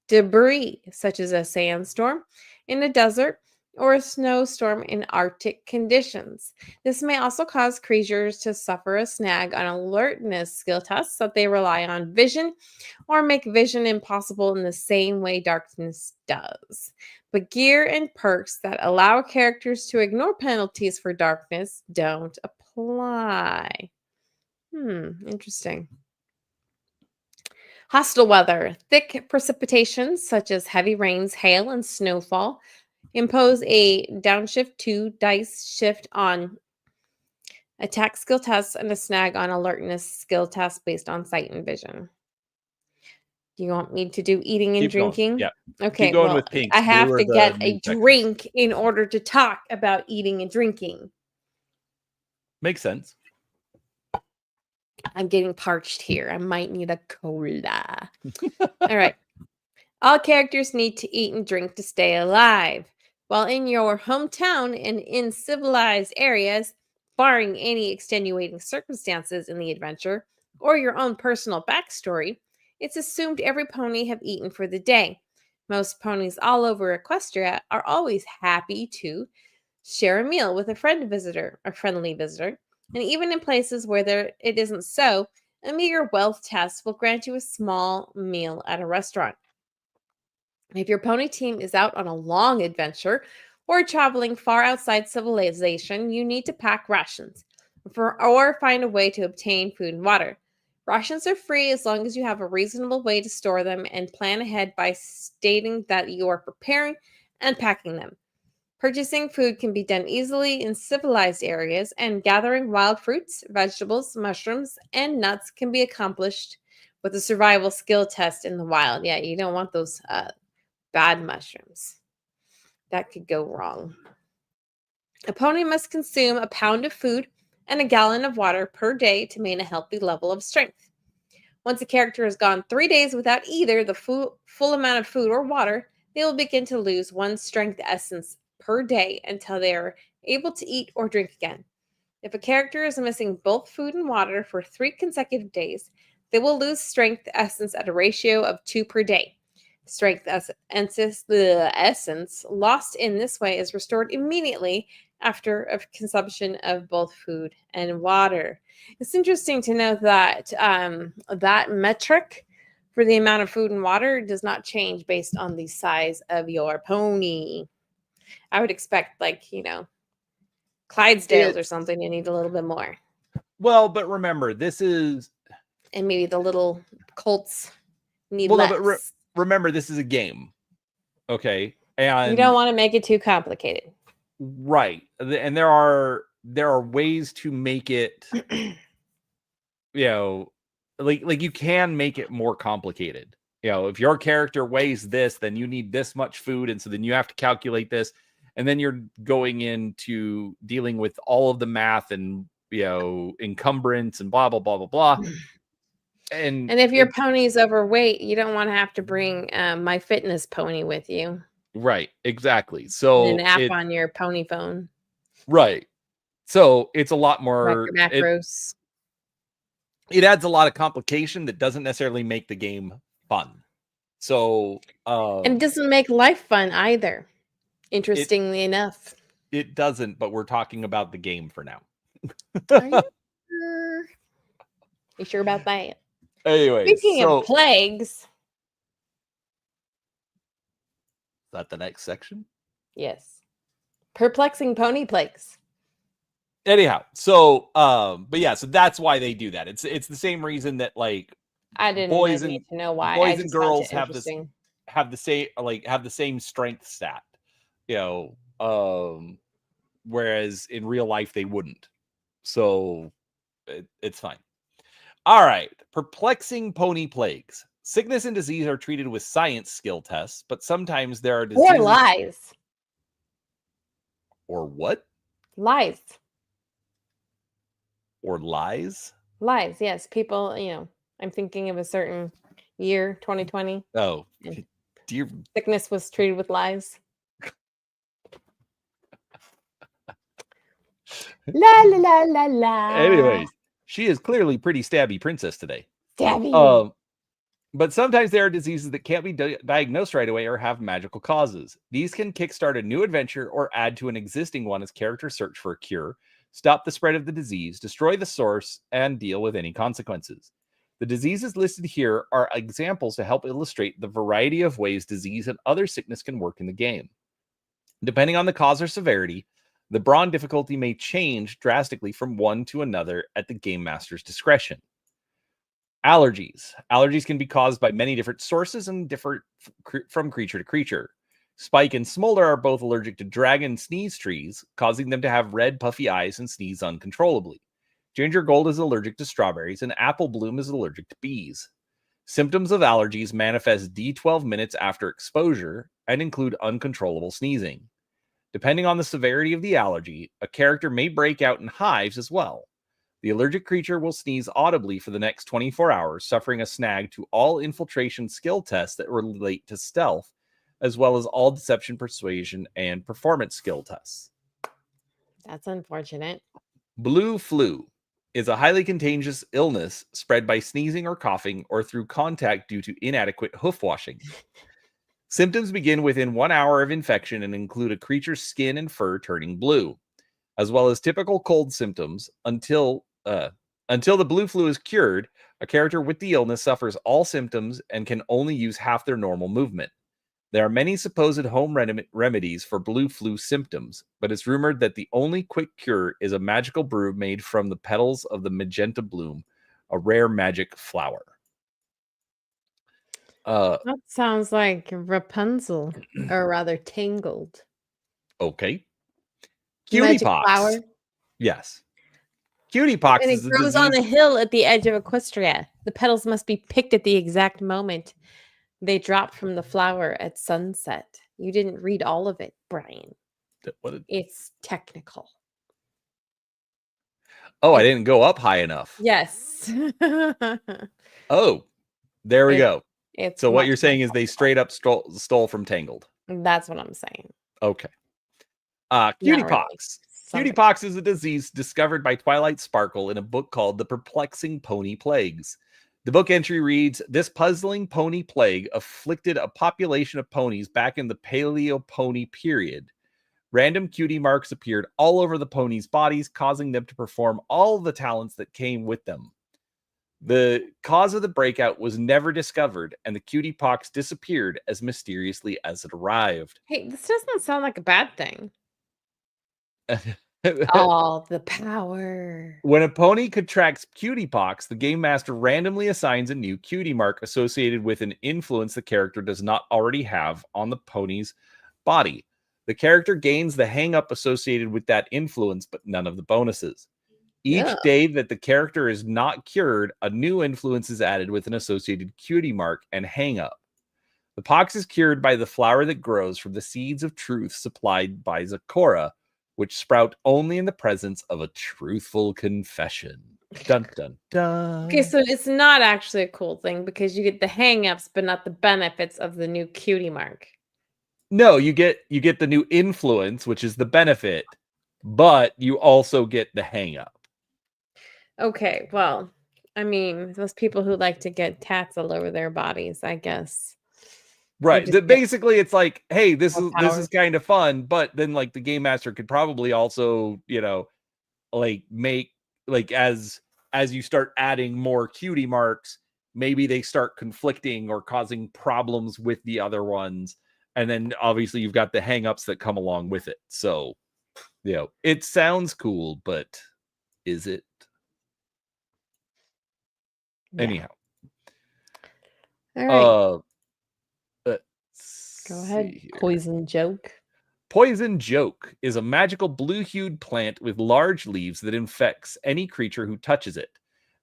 debris, such as a sandstorm in a desert or a snowstorm in Arctic conditions. This may also cause creatures to suffer a snag on alertness skill tests that they rely on vision or make vision impossible in the same way darkness does. But gear and perks that allow characters to ignore penalties for darkness don't apply. Interesting. Hostile weather. Thick precipitation, such as heavy rains, hail, and snowfall, impose a downshift 2 dice shift on attack skill tests and a snag on alertness skill tests based on sight and vision. Do you want me to do eating and Keep going. drinking? Yeah. Okay, Keep going well, with I pinks. Blue have are to the get main a sections. drink in order to talk about eating and drinking. Makes sense. I'm getting parched here. I might need a cola. All right. All characters need to eat and drink to stay alive. While in your hometown and in civilized areas, barring any extenuating circumstances in the adventure or your own personal backstory, it's assumed every pony have eaten for the day. Most ponies all over Equestria are always happy to share a meal with a friendly visitor, and even in places where it isn't so, a meager wealth test will grant you a small meal at a restaurant. If your pony team is out on a long adventure or traveling far outside civilization, you need to pack rations or find a way to obtain food and water. Rations are free as long as you have a reasonable way to store them and plan ahead by stating that you are preparing and packing them. Purchasing food can be done easily in civilized areas, and gathering wild fruits, vegetables, mushrooms, and nuts can be accomplished with a survival skill test in the wild. Yeah, you don't want those bad mushrooms. That could go wrong. A pony must consume a pound of food and a gallon of water per day to maintain a healthy level of strength. Once a character has gone 3 days without either the full amount of food or water, they will begin to lose one strength essence per day until they are able to eat or drink again. If a character is missing both food and water for 3 consecutive days, they will lose strength essence at a ratio of 2 per day. Strength the essence lost in this way is restored immediately after a consumption of both food and water. It's interesting to know that that metric for the amount of food and water does not change based on the size of your pony. I would expect, like, Clydesdales or something, you need a little bit more. Well, but remember, this is... And maybe the little colts need well, less. No, but remember, this is a game. Okay? And you don't want to make it too complicated. Right. And there are ways to make it, like you can make it more complicated. If your character weighs this, then you need this much food. And so then you have to calculate this. And then you're going into dealing with all of the math and, encumbrance and blah, blah, blah, blah, blah. And if your pony's overweight, you don't want to have to bring My Fitness Pony with you. Right. Exactly. So an app on your pony phone. Right. So it's a lot more macros. It adds a lot of complication that doesn't necessarily make the game fun. So and it doesn't make life fun either. Interestingly enough. It doesn't, but we're talking about the game for now. Are you sure? You sure about that? Anyway, speaking of plagues. Is that the next section? Yes. Perplexing pony plagues. Anyhow, so but yeah, so that's why they do that. It's the same reason that, like, I didn't need to know why. Boys and girls have the same strength stat. Whereas in real life they wouldn't. So it's fine. All right. Perplexing pony plagues. Sickness and disease are treated with science skill tests, but sometimes there are diseases... Or lies. Or what? Lies. Or lies? Lies, yes. People, I'm thinking of a certain year, 2020. Oh, dear. Sickness was treated with lies. La la la la la. Anyways, she is clearly pretty stabby princess today. Stabby. But sometimes there are diseases that can't be diagnosed right away or have magical causes. These can kickstart a new adventure or add to an existing one as characters search for a cure, stop the spread of the disease, destroy the source, and deal with any consequences. The diseases listed here are examples to help illustrate the variety of ways disease and other sickness can work in the game. Depending on the cause or severity, the brawn difficulty may change drastically from one to another at the game master's discretion. Allergies. Allergies can be caused by many different sources and differ from creature to creature. Spike and Smolder are both allergic to dragon sneeze trees, causing them to have red, puffy eyes and sneeze uncontrollably. Ginger Gold is allergic to strawberries, and Apple Bloom is allergic to bees. Symptoms of allergies manifest D12 minutes after exposure and include uncontrollable sneezing. Depending on the severity of the allergy, a character may break out in hives as well. The allergic creature will sneeze audibly for the next 24 hours, suffering a snag to all infiltration skill tests that relate to stealth, as well as all deception, persuasion, and performance skill tests. That's unfortunate. Blue flu. is a highly contagious illness spread by sneezing or coughing or through contact due to inadequate hoof washing. Symptoms begin within 1 hour of infection and include a creature's skin and fur turning blue, as well as typical cold symptoms until the blue flu is cured. A character with the illness suffers all symptoms and can only use half their normal movement. There are many supposed home remedies for blue flu symptoms, but it's rumored that the only quick cure is a magical brew made from the petals of the magenta bloom, a rare magic flower. That sounds like Rapunzel, or rather Tangled. Okay. The Cutie magic pox. flower. Yes. Cutie pox And is it a grows on disease. a hill at the edge of Equestria. The petals must be picked at the exact moment they drop from the flower at sunset. You didn't read all of it, Brian. It's technical. Oh, I It didn't go up high enough. yes. Oh, there we It go. it's So what much you're more saying is they technical. straight up stole from Tangled. That's what I'm saying. Okay. Not Cutie really. pox. Cutie Somebody. pox is a disease discovered by Twilight Sparkle in a book called The Perplexing Pony Plagues. The book entry reads, "This puzzling pony plague afflicted a population of ponies back in the Paleo-Pony period. Random cutie marks appeared all over the ponies' bodies, causing them to perform all the talents that came with them. The cause of the breakout was never discovered, and the cutie pox disappeared as mysteriously as it arrived." Hey, this doesn't sound like a bad thing. Oh, the power. When a pony contracts cutie pox, the game master randomly assigns a new cutie mark associated with an influence the character does not already have on the pony's body. The character gains the hang up associated with that influence, but none of the bonuses. Yeah. Each day that the character is not cured, a new influence is added with an associated cutie mark and hang up. The pox is cured by the flower that grows from the seeds of truth supplied by Zakora, which sprout only in the presence of a truthful confession. Dun dun Okay, dun. so it's not actually a cool thing because you get the hang-ups, but not the benefits of the new cutie mark. No, you get the new influence, which is the benefit, but you also get the hang up. Okay, well, I mean, those people who like to get tats all over their bodies, I guess. They Right. just get Basically, it's like, hey, this more is power. kind of fun, but then like the game master could probably also, like make like as you start adding more cutie marks, maybe they start conflicting or causing problems with the other ones. And then obviously you've got the hangups that come along with it. So, it sounds cool, but is it? Yeah. Anyhow. All right. Uh let's Go ahead. see here. Poison joke. Poison Joke is a magical blue-hued plant with large leaves that infects any creature who touches it.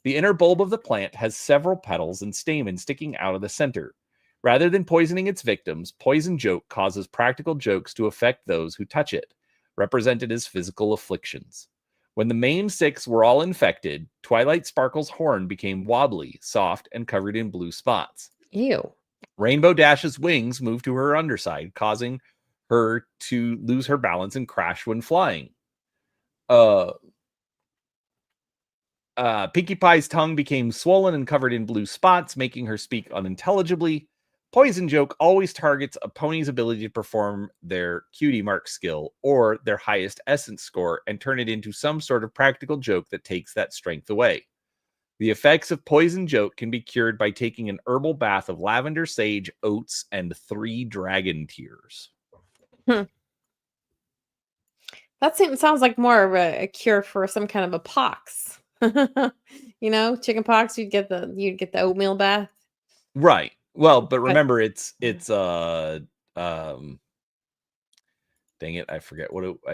The inner bulb of the plant has several petals and stamens sticking out of the center. Rather than poisoning its victims, Poison Joke causes practical jokes to affect those who touch it, represented as physical afflictions. When the main six were all infected, Twilight Sparkle's horn became wobbly, soft, and covered in blue spots. Ew. Rainbow Dash's wings moved to her underside, causing her to lose her balance and crash when flying. Uh, Pinkie Pie's tongue became swollen and covered in blue spots, making her speak unintelligibly. Poison Joke always targets a pony's ability to perform their cutie mark skill or their highest essence score and turn it into some sort of practical joke that takes that strength away. The effects of Poison Joke can be cured by taking an herbal bath of lavender, sage, oats, and 3 dragon tears. Hmm. Sounds like more of a cure for some kind of a pox. Chicken pox, you'd get the oatmeal bath. Right. Well, but But remember it's um dang it, I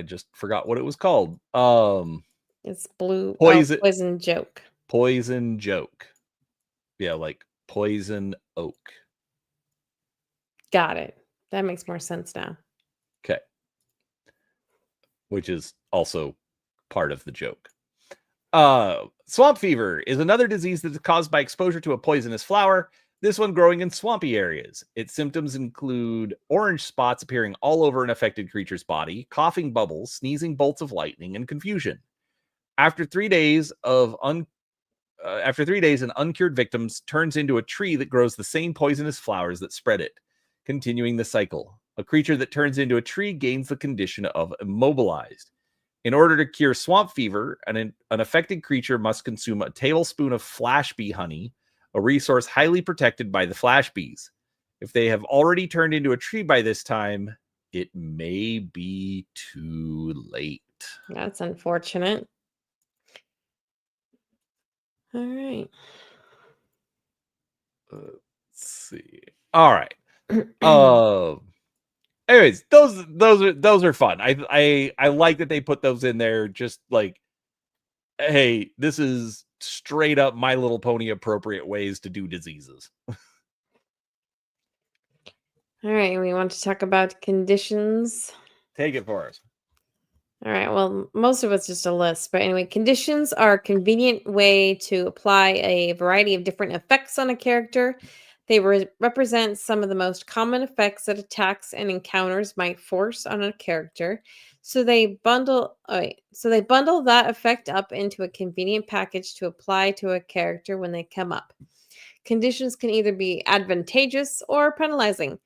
just forgot what it was called. it's blue. Oh, Poison poison joke. Poison Joke. Yeah, like poison oak. Got it. That makes more sense now. Okay. Which is also part of the joke. Swamp fever is another disease that is caused by exposure to a poisonous flower, this one growing in swampy areas. Its symptoms include orange spots appearing all over an affected creature's body, coughing bubbles, sneezing bolts of lightning, and confusion. After 3 days of after 3 days, an uncured victim turns into a tree that grows the same poisonous flowers that spread it, continuing the cycle. A creature that turns into a tree gains the condition of immobilized. In order to cure swamp fever, an affected creature must consume a tablespoon of flash bee honey, a resource highly protected by the flash bees. If they have already turned into a tree by this time, it may be too late. That's unfortunate. All right. Let's see. All right. Anyways, those are fun. I like that they put those in there. Just like, hey, this is straight up My Little Pony appropriate ways to do diseases. All right, we want to talk about conditions. Take it for us. All right, well, most of it's just a list, but anyway, conditions are a convenient way to apply a variety of different effects on a character. They represent some of the most common effects that attacks and encounters might force on a character. So they bundle that effect up into a convenient package to apply to a character when they come up. Conditions can either be advantageous or penalizing.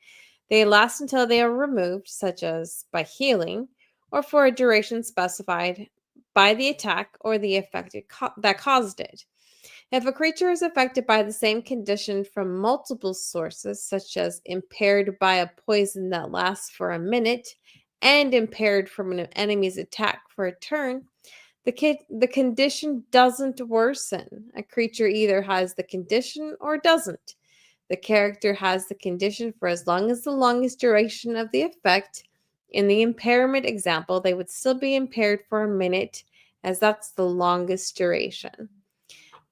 They last until they are removed, such as by healing, or for a duration specified by the attack or the effect that caused it. If a creature is affected by the same condition from multiple sources, such as impaired by a poison that lasts for a minute and impaired from an enemy's attack for a turn, the condition doesn't worsen. A creature either has the condition or doesn't. The character has the condition for as long as the longest duration of the effect. In the impairment example, they would still be impaired for a minute, as that's the longest duration.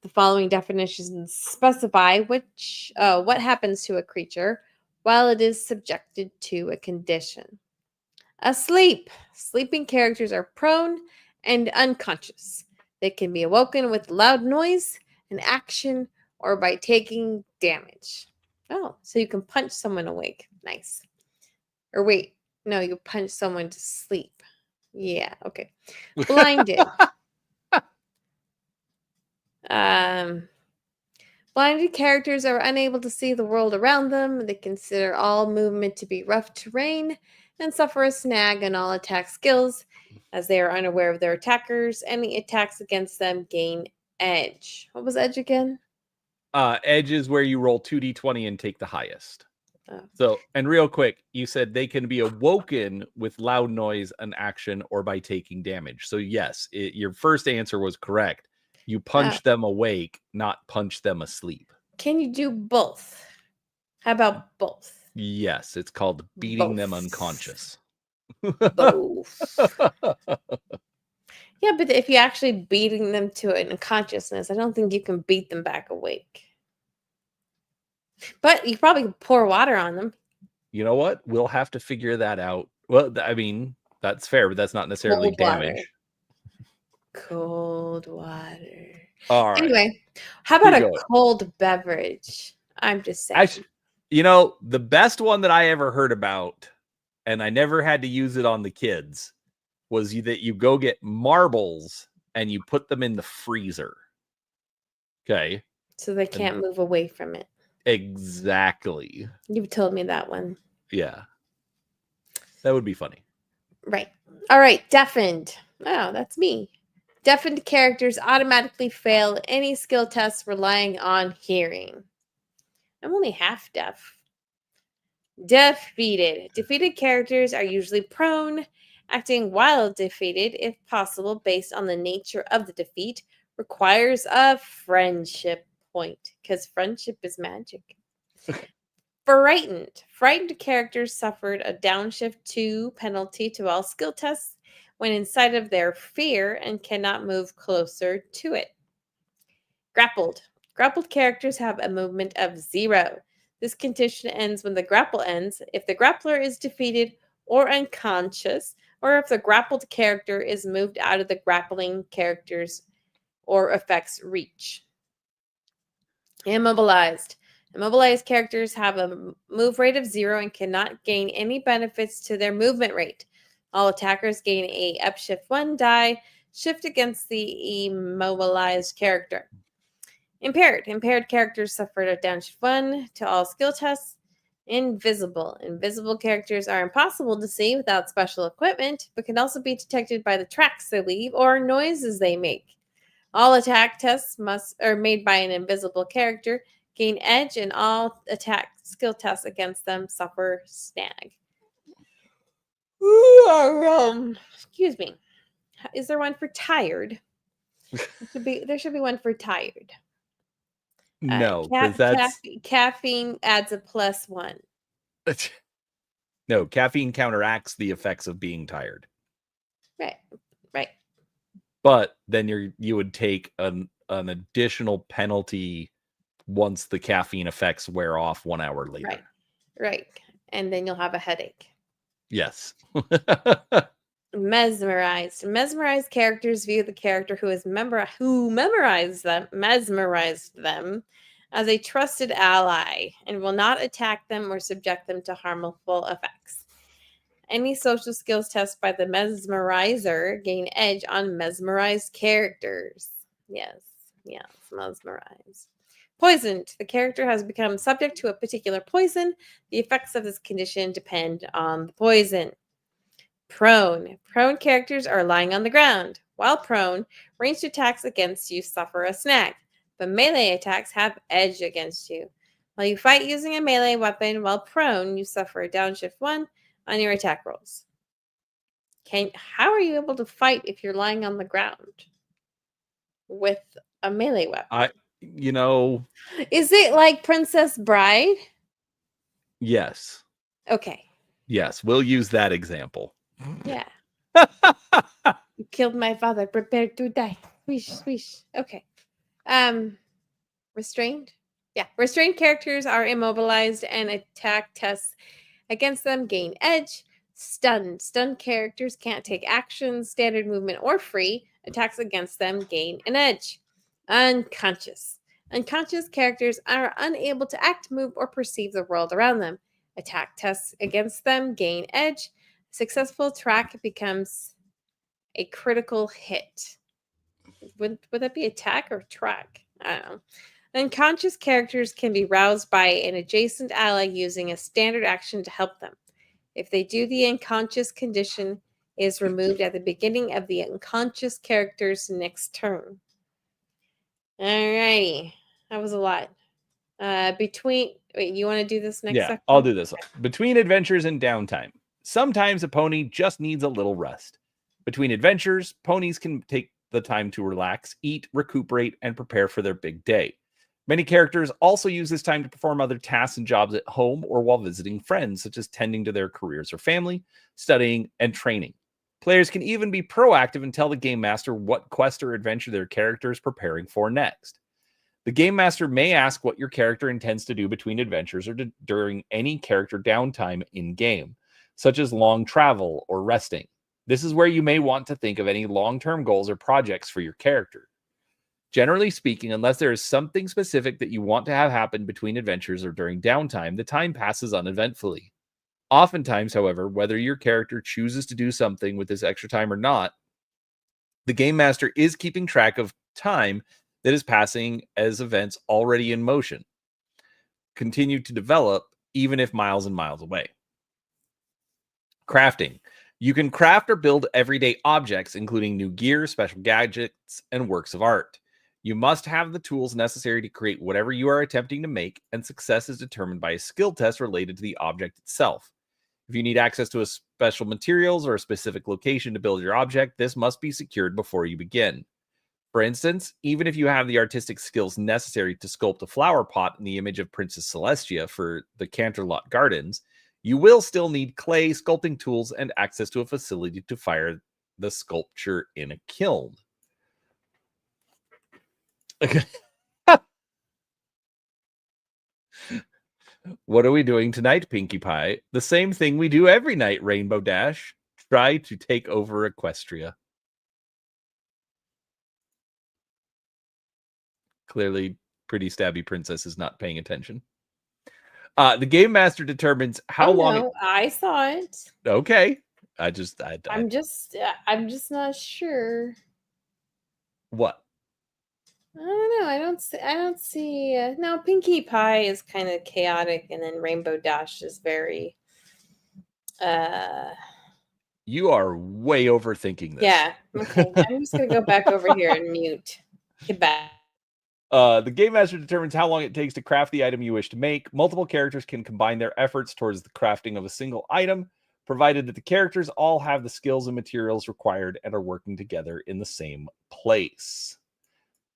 The following definitions specify what happens to a creature while it is subjected to a condition. Asleep. Sleeping characters are prone and unconscious. They can be awoken with loud noise, an action, or by taking damage. Oh, so you can punch someone awake. Nice. Or wait, no, you punch someone to sleep. Yeah, okay. Blinded. Blinded characters are unable to see the world around them. They consider all movement to be rough terrain and suffer a snag on all attack skills. As they are unaware of their attackers, any attacks against them gain edge. What was edge again? Edge is where you roll 2d20 and take the highest. Oh. So, and real quick, you said they can be awoken with loud noise, an action, or by taking damage. So, yes, your first answer was correct. You punch them awake, not punch them asleep. Can you do both? How about both? Yes, it's called beating them unconscious. Both. Yeah, but if you're actually beating them to an unconsciousness, I don't think you can beat them back awake. But you probably pour water on them. You know what? We'll have to figure that out. Well, I mean, that's fair, but that's not necessarily Cold damage. Water. Cold water. All right. Anyway, how about a cold beverage? I'm just saying. Actually, you know, the best one that I ever heard about, and I never had to use it on the kids, was that you go get marbles and you put them in the freezer. Okay. So they can't move away from it. Exactly. You've told me that one. Yeah. That would be funny. Right. All right. Deafened. Oh, that's me. Deafened characters automatically fail any skill tests relying on hearing. I'm only half deaf. Defeated. Defeated characters are usually prone, acting while defeated, if possible, based on the nature of the defeat, requires a friendship point, because friendship is magic. Frightened. Frightened characters suffered a downshift 2 penalty to all skill tests when inside of their fear and cannot move closer to it. Grappled. Grappled characters have a movement of 0. This condition ends when the grapple ends, if the grappler is defeated or unconscious, or if the grappled character is moved out of the grappling character's or effect's reach. Immobilized. Immobilized characters have a move rate of 0 and cannot gain any benefits to their movement rate. All attackers gain a upshift 1 die shift against the immobilized character. Impaired characters suffer a downshift 1 to all skill tests. Invisible characters are impossible to see without special equipment, but can also be detected by the tracks they leave or noises they make. All attack tests are made by an invisible character gain edge, and all attack skill tests against them suffer snag. Excuse me. Is there one for tired? There should be one for tired. No, because that's caffeine adds a +1. no, caffeine counteracts the effects of being tired. Right. But then you would take an additional penalty once the caffeine effects wear off 1 hour later. Right. And then you'll have a headache. Yes. Mesmerized characters view the character who mesmerized them as a trusted ally and will not attack them or subject them to harmful effects. Any social skills test by the mesmerizer gain edge on mesmerized characters. Yes, mesmerized. Poisoned. The character has become subject to a particular poison. The effects of this condition depend on the poison. Prone characters are lying on the ground. While prone, ranged attacks against you suffer a snag, but melee attacks have edge against you. While you fight using a melee weapon while prone, you suffer a downshift 1 on your attack rolls. How are you able to fight if you're lying on the ground with a melee weapon? Is it like Princess Bride? Yes. Okay. Yes, we'll use that example. Yeah. You killed my father. Prepare to die. Swish. Okay. Restrained? Yeah. Restrained characters are immobilized and attack tests against them gain edge. Stunned characters can't take action, standard movement, or free. Attacks against them gain an edge. Unconscious characters are unable to act, move, or perceive the world around them. Attack tests against them gain edge. Successful track becomes a critical hit. Would that be attack or track? I don't know. Unconscious characters can be roused by an adjacent ally using a standard action to help them. If they do, the unconscious condition is removed at the beginning of the unconscious character's next turn. Alrighty. That was a lot. You want to do this next section? I'll do this. Between adventures and downtime. Sometimes a pony just needs a little rest. Between adventures, ponies can take the time to relax, eat, recuperate, and prepare for their big day. Many characters also use this time to perform other tasks and jobs at home or while visiting friends, such as tending to their careers or family, studying, and training. Players can even be proactive and tell the game master what quest or adventure their character is preparing for next. The game master may ask what your character intends to do between adventures or during any character downtime in-game, such as long travel or resting. This is where you may want to think of any long-term goals or projects for your character. Generally speaking, unless there is something specific that you want to have happen between adventures or during downtime, the time passes uneventfully. Oftentimes, however, whether your character chooses to do something with this extra time or not, the game master is keeping track of time that is passing as events already in motion continue to develop, even if miles and miles away. Crafting. You can craft or build everyday objects, including new gear, special gadgets, and works of art. You must have the tools necessary to create whatever you are attempting to make, and success is determined by a skill test related to the object itself. If you need access to special materials or a specific location to build your object, this must be secured before you begin. For instance, even if you have the artistic skills necessary to sculpt a flower pot in the image of Princess Celestia for the Canterlot Gardens, you will still need clay, sculpting tools, and access to a facility to fire the sculpture in a kiln. What are we doing tonight, Pinkie Pie? The same thing we do every night, Rainbow Dash. Try to take over Equestria. Clearly, Pretty Stabby Princess is not paying attention. The game master determines how long. No, I saw it. Okay, I'm just not sure. What? I don't know. I don't see. No, Pinkie Pie is kind of chaotic, and then Rainbow Dash is very. You are way overthinking this. Yeah. Okay. I'm just gonna go back over here and mute. Get back. The game master determines how long it takes to craft the item you wish to make. Multiple characters can combine their efforts towards the crafting of a single item, provided that the characters all have the skills and materials required and are working together in the same place.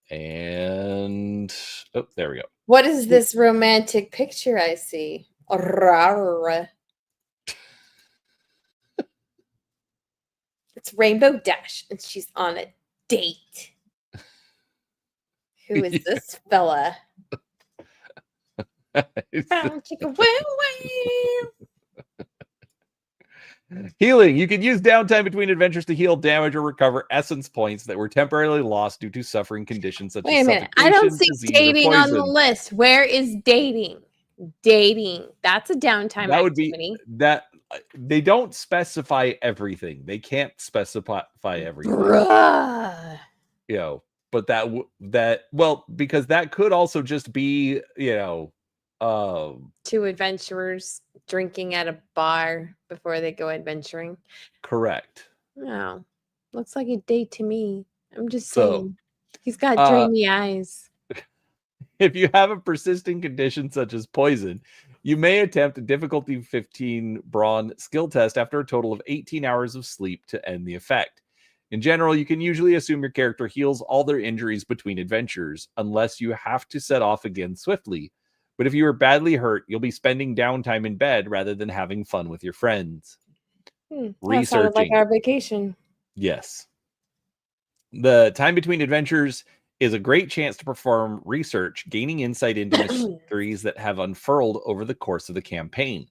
And oh, there we go. What is this romantic picture I see? Rawr. It's Rainbow Dash, and she's on a date. Who is this fella? Bow, chicka, wow, wow. Healing. You can use downtime between adventures to heal damage or recover essence points that were temporarily lost due to suffering conditions such Wait a as minute. I don't suffocation, see disease, dating or on the poison. list. Where is dating? Dating. That's a downtime That would activity. be that they don't specify everything. They can't specify everything. Bruh. You know, but because that could also just be, Two adventurers drinking at a bar before they go adventuring. correct. No. Looks like a date to me. I'm just So, saying. He's got dreamy eyes. if you have a persisting condition such as poison, you may attempt a difficulty 15 brawn skill test after a total of 18 hours of sleep to end the effect. In general, you can usually assume your character heals all their injuries between adventures, unless you have to set off again swiftly. But if you are badly hurt, you'll be spending downtime in bed rather than having fun with your friends. That sounded like Researching. our vacation. Yes. The time between adventures is a great chance to perform research, gaining insight into mysteries that have unfurled over the course of the campaign.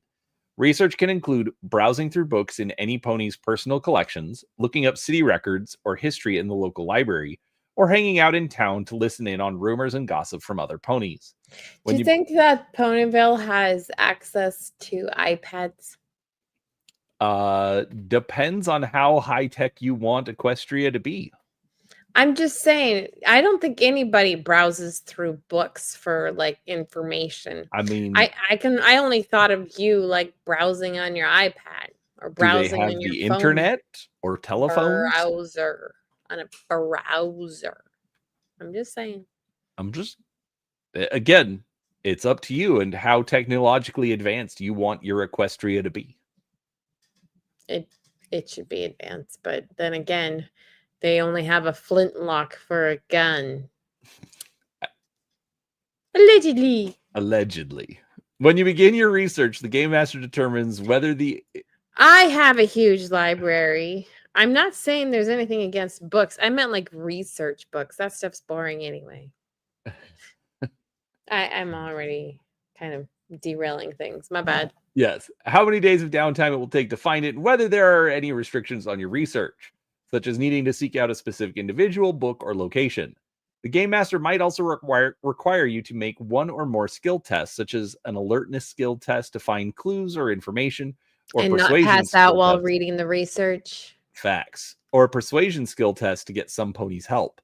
Research can include browsing through books in any pony's personal collections, looking up city records or history in the local library, or hanging out in town to listen in on rumors and gossip from other ponies. Do you think that Ponyville has access to iPads? Depends on how high tech you want Equestria to be. I'm just saying, I don't think anybody browses through books for like information. I mean, I only thought of you like browsing on your iPad or browsing do they have on your the phone. internet or telephones? Browser. On a browser. I'm just saying. Again, it's up to you and how technologically advanced you want your Equestria to be. It should be advanced, but then again, they only have a flintlock for a gun. Allegedly. When you begin your research, the game master determines whether I have a huge library. I'm not saying there's anything against books. I meant like research books. That stuff's boring anyway. I'm already kind of derailing things. My bad. Yes. How many days of downtime it will take to find it, and whether there are any restrictions on your research, such as needing to seek out a specific individual, book, or location. The game master might also require you to make one or more skill tests, such as an alertness skill test to find clues or information, or and not persuasion pass out skill while test. reading the research. Facts. Or a persuasion skill test to get some ponies help.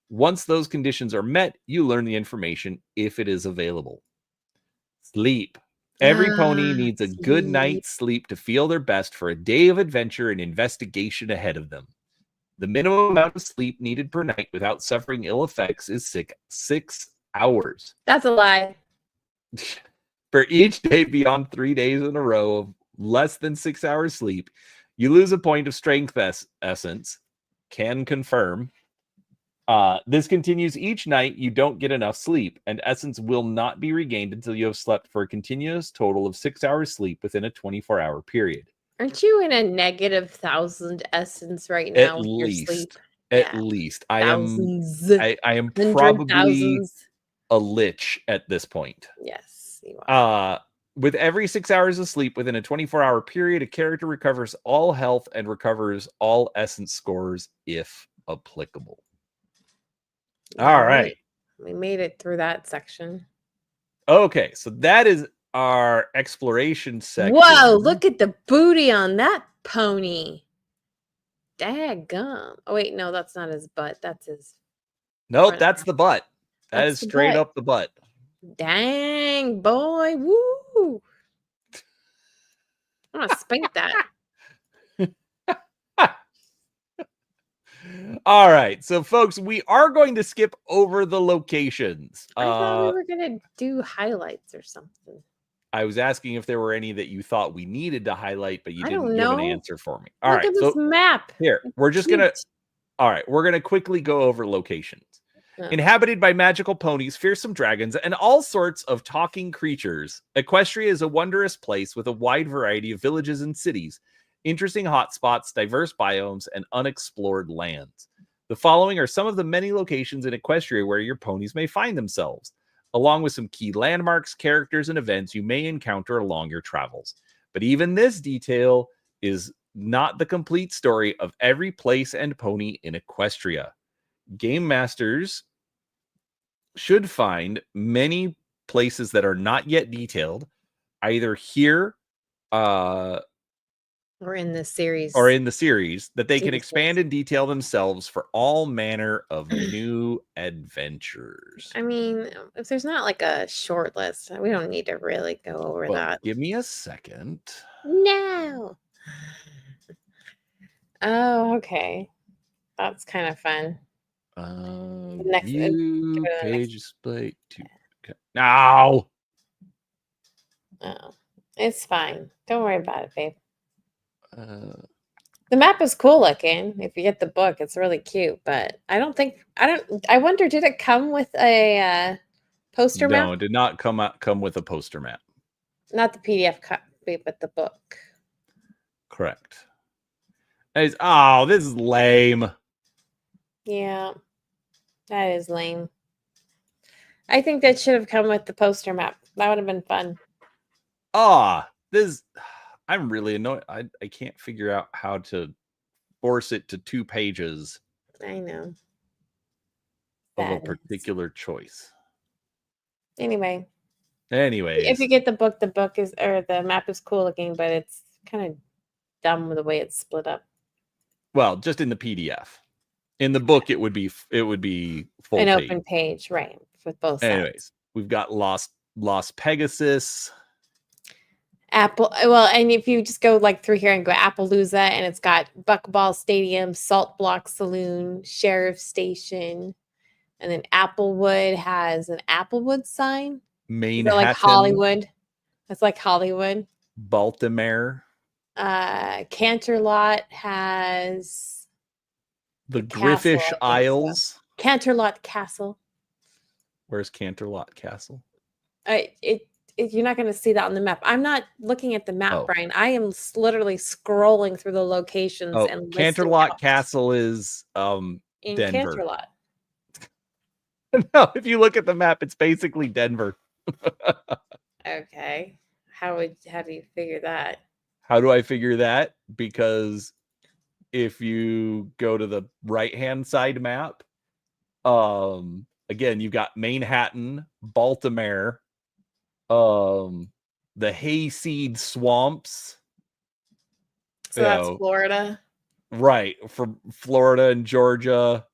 Once those conditions are met, you learn the information if it is available. Sleep. Every pony needs a good night's sleep to feel their best for a day of adventure and investigation ahead of them. The minimum amount of sleep needed per night without suffering ill effects is 6 hours. That's a lie. For each day beyond 3 days in a row of less than 6 hours sleep, you lose a point of strength essence. Can confirm. This continues each night you don't get enough sleep, and essence will not be regained until you have slept for a continuous total of 6 hours sleep within a 24-hour period. Aren't you in a negative 1,000 essence right now with your sleep? At least. I am probably thousands. A lich at this point. Yes, you are. With every 6 hours of sleep within a 24-hour period, a character recovers all health and recovers all essence scores if applicable. All right. We made it through that section. Okay, so that is our exploration section. Whoa, look at the booty on that pony. Daggum. Oh, wait, no, that's not his butt. That's his Nope, that's the butt. That is That's the straight butt. up the butt. Dang, boy. Woo. I'm going to spank that. All right, so folks, we are going to skip over the locations. I thought we were going to do highlights or something. I was asking if there were any that you thought we needed to highlight, but you I didn't don't give an know. answer for me. All Look right, at this so map. here, we're just Cute. we're gonna quickly go over locations. Oh. Inhabited by magical ponies, fearsome dragons, and all sorts of talking creatures, Equestria is a wondrous place with a wide variety of villages and cities, interesting hotspots, diverse biomes, and unexplored lands. The following are some of the many locations in Equestria where your ponies may find themselves, along with some key landmarks, characters, and events you may encounter along your travels. But even this detail is not the complete story of every place and pony in Equestria. Game masters should find many places that are not yet detailed, either here or in the series, that they can expand and detail themselves for all manner of new adventures. I mean, if there's not like a short list, we don't need to really go over that. Give me a second. No. Oh, okay. That's kind of fun. Next view page display to now. Oh, it's fine. Don't worry about it, babe. The map is cool looking. If you get the book, it's really cute. But I wonder, did it come with a poster map? No, it did not come with a poster map. Not the PDF copy, but the book. Correct. This is lame. Yeah, that is lame. I think that should have come with the poster map. That would have been fun. I'm really annoyed. I can't figure out how to force it to 2 pages. I know. Of a particular choice. Anyways, if you get the book the map is cool looking, but it's kind of dumb with the way it's split up. Well, just in the PDF. In the book, it would be full an page. Open page, right? With both sides. We've got Lost Pegasus, Apple. Well, and if you just go like through here and go Appaloosa, and it's got Buckball Stadium, Salt Block Saloon, Sheriff Station, and then Applewood has an Applewood sign. Manhattan, like Hollywood. That's like Hollywood. Baltimore. Canterlot has the Griffish Isles. So. Canterlot Castle. Where's Canterlot Castle? You're not going to see that on the map. I'm not looking at the map, Brian. I am literally scrolling through the locations and Canterlot Castle is in Denver. Canterlot. No, if you look at the map, it's basically Denver. Okay. How do you figure that? How do I figure that? Because if you go to the right-hand side map, again, you've got Manhattan, Baltimore, the Hayseed Swamps. So that's Florida. Right. For Florida and Georgia.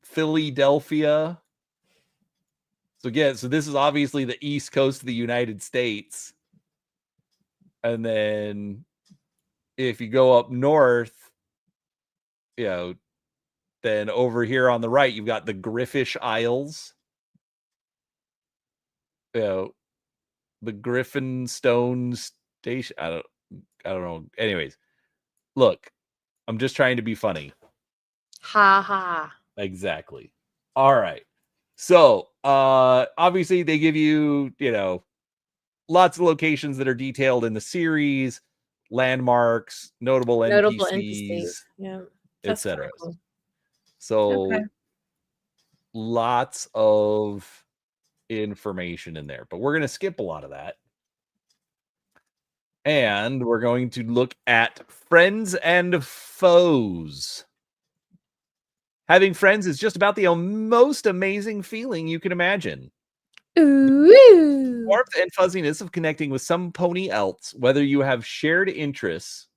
Philadelphia. So this is obviously the East Coast of the United States. And then if you go up north, then over here on the right, you've got the Griffish Isles. The Griffinstone Station. I don't know. Anyways, look, I'm just trying to be funny. Ha ha. Exactly. All right. So, obviously they give you, lots of locations that are detailed in the series, landmarks, notable NPCs, yeah, etc. Cool. So, lots of information in there, but we're going to skip a lot of that. And we're going to look at friends and foes. Having friends is just about the most amazing feeling you can imagine. Ooh. Warmth and fuzziness of connecting with some pony else, whether you have shared interests,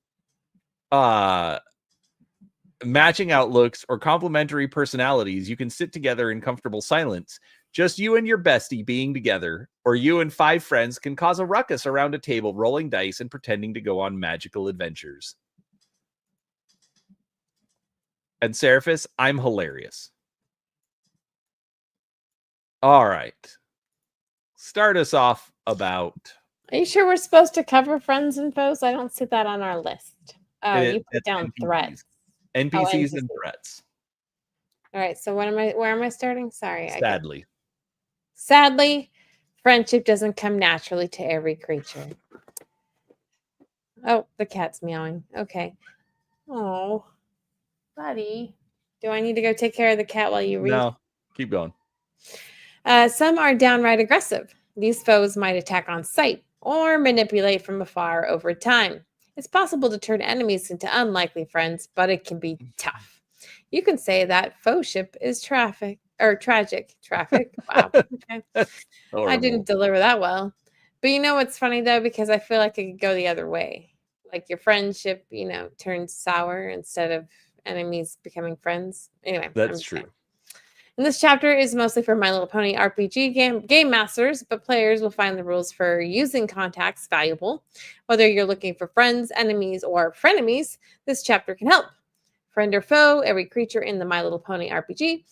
matching outlooks, or complementary personalities, you can sit together in comfortable silence. Just you and your bestie being together, or you and 5 friends can cause a ruckus around a table, rolling dice and pretending to go on magical adventures. And Seraphis, I'm hilarious. All right. Start us off about... Are you sure we're supposed to cover friends and foes? I don't see that on our list. Oh, you put down NPCs. threats. NPCs and threats. All right, so where am I starting? Sorry. Sadly, friendship doesn't come naturally to every creature. Oh, the cat's meowing. Okay. Oh, buddy. Do I need to go take care of the cat while you read? No, keep going. Some are downright aggressive. These foes might attack on sight or manipulate from afar over time. It's possible to turn enemies into unlikely friends, but it can be tough. You can say that foeship is tragic. Traffic. Wow. Okay. I didn't deliver that well. But you know what's funny though? Because I feel like it could go the other way. Like your friendship, turns sour instead of enemies becoming friends. Anyway, that's true. And this chapter is mostly for My Little Pony RPG game masters, but players will find the rules for using contacts valuable. Whether you're looking for friends, enemies, or frenemies, this chapter can help. Friend or foe, every creature in the My Little Pony RPG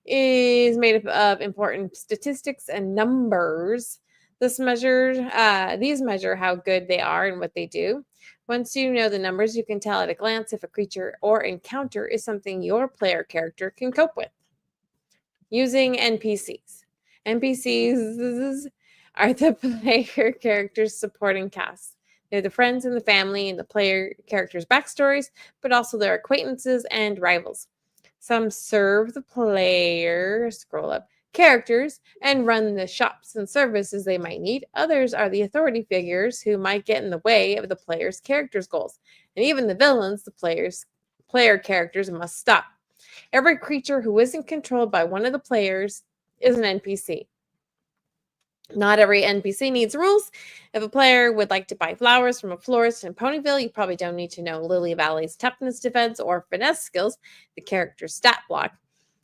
is made up of important statistics and numbers. These measure how good they are and what they do. Once you know the numbers, you can tell at a glance if a creature or encounter is something your player character can cope with. Using NPCs. NPCs are the player character's supporting cast. They're the friends and the family and the player character's backstories, but also their acquaintances and rivals. Some serve the player, characters and run the shops and services they might need. Others are the authority figures who might get in the way of the player's character's goals. And even the villains, the player characters must stop. Every creature who isn't controlled by one of the players is an NPC. Not every NPC needs rules. If a player would like to buy flowers from a florist in Ponyville, you probably don't need to know Lily Valley's toughness defense or finesse skills, the character's stat block.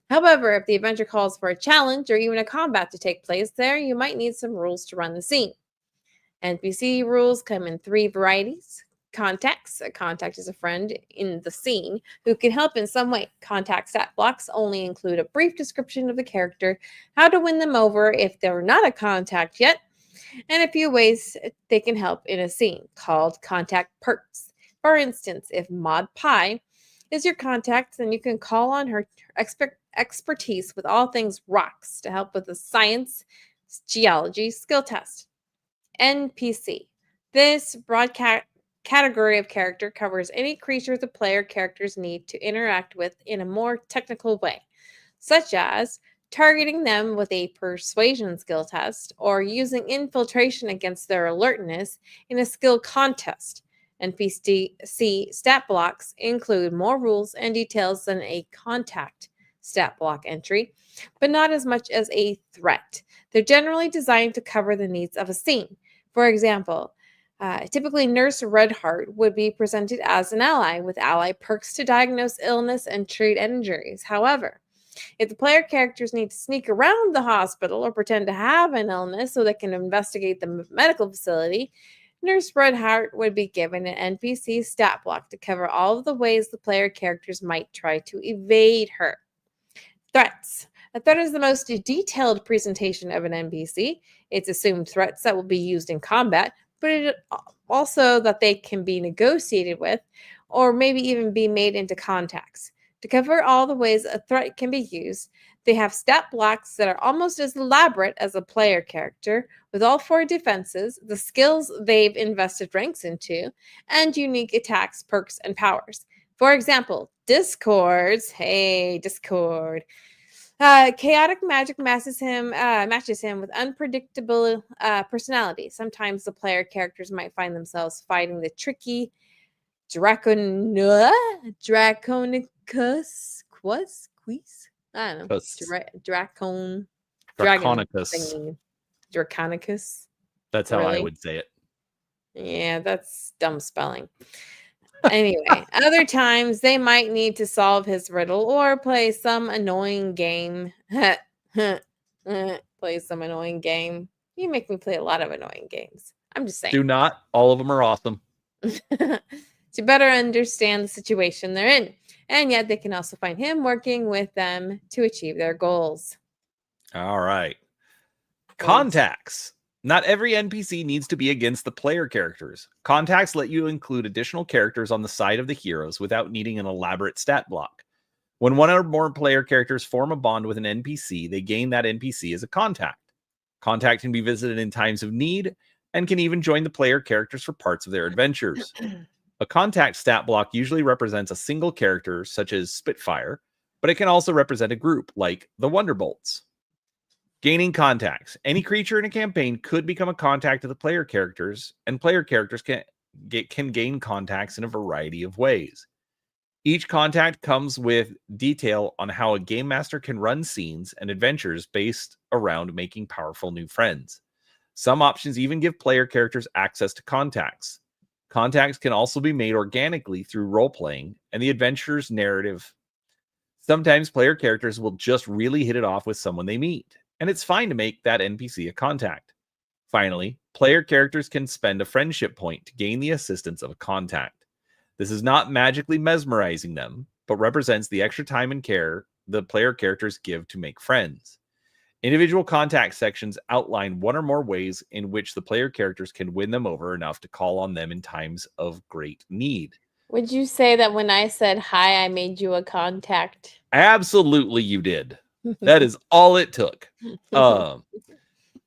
However, if the adventure calls for a challenge or even a combat to take place there, you might need some rules to run the scene. NPC rules come in 3 varieties. Contacts. A contact is a friend in the scene who can help in some way. Contact stat blocks only include a brief description of the character, how to win them over if they're not a contact yet, and a few ways they can help in a scene, called contact perks. For instance, if Maud Pie is your contact, then you can call on her expertise with all things rocks to help with the science geology skill test. NPC. This broad category of character covers any creature the player characters need to interact with in a more technical way, such as targeting them with a persuasion skill test or using infiltration against their alertness in a skill contest. NPC stat blocks include more rules and details than a contact stat block entry, but not as much as a threat. They're generally designed to cover the needs of a scene. For example, typically Nurse Redheart would be presented as an ally with ally perks to diagnose illness and treat injuries. However, if the player characters need to sneak around the hospital or pretend to have an illness so they can investigate the medical facility, Nurse Redheart would be given an NPC stat block to cover all of the ways the player characters might try to evade her. Threats. A threat is the most detailed presentation of an NPC. It's assumed threats that will be used in combat, but it also that they can be negotiated with or maybe even be made into contacts. To cover all the ways a threat can be used, they have stat blocks that are almost as elaborate as a player character, with all 4 defenses, the skills they've invested ranks into, and unique attacks, perks, and powers. For example, Discords. Hey, Discord. Chaotic magic matches him with unpredictable personality. Sometimes the player characters might find themselves fighting the tricky Draconicus? I don't know. Draconicus. Draconicus. That's how I would say it. Yeah, that's dumb spelling. Anyway, other times they might need to solve his riddle or play some annoying game. Play some annoying game. You make me play a lot of annoying games. I'm just saying. Do not. All of them are awesome. To better understand the situation they're in. And yet they can also find him working with them to achieve their goals. All right. Goals. Contacts. Not every NPC needs to be against the player characters. Contacts let you include additional characters on the side of the heroes without needing an elaborate stat block. When one or more player characters form a bond with an NPC, they gain that NPC as a contact. Contact can be visited in times of need and can even join the player characters for parts of their adventures. A contact stat block usually represents a single character, such as Spitfire, but it can also represent a group, like the Wonderbolts. Gaining contacts. Any creature in a campaign could become a contact of the player characters, and player characters can gain contacts in a variety of ways. Each contact comes with detail on how a game master can run scenes and adventures based around making powerful new friends. Some options even give player characters access to contacts. Contacts can also be made organically through role-playing and the adventure's narrative. Sometimes player characters will just really hit it off with someone they meet, and it's fine to make that NPC a contact. Finally, player characters can spend a friendship point to gain the assistance of a contact. This is not magically mesmerizing them, but represents the extra time and care the player characters give to make friends. Individual contact sections outline one or more ways in which the player characters can win them over enough to call on them in times of great need. Would you say that when I said hi, I made you a contact? Absolutely, you did. That is all it took.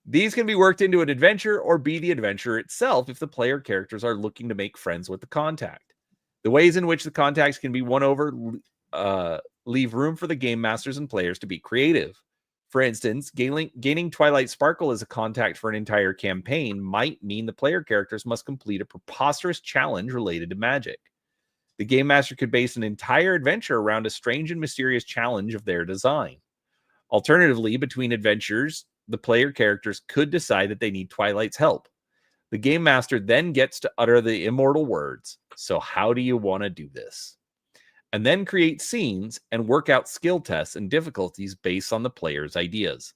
These can be worked into an adventure or be the adventure itself if the player characters are looking to make friends with the contact. The ways in which the contacts can be won over leave room for the game masters and players to be creative. For instance, gaining Twilight Sparkle as a contact for an entire campaign might mean the player characters must complete a preposterous challenge related to magic. The game master could base an entire adventure around a strange and mysterious challenge of their design. Alternatively, between adventures, the player characters could decide that they need Twilight's help. The game master then gets to utter the immortal words, "So how do you want to do this?" and then create scenes and work out skill tests and difficulties based on the player's ideas.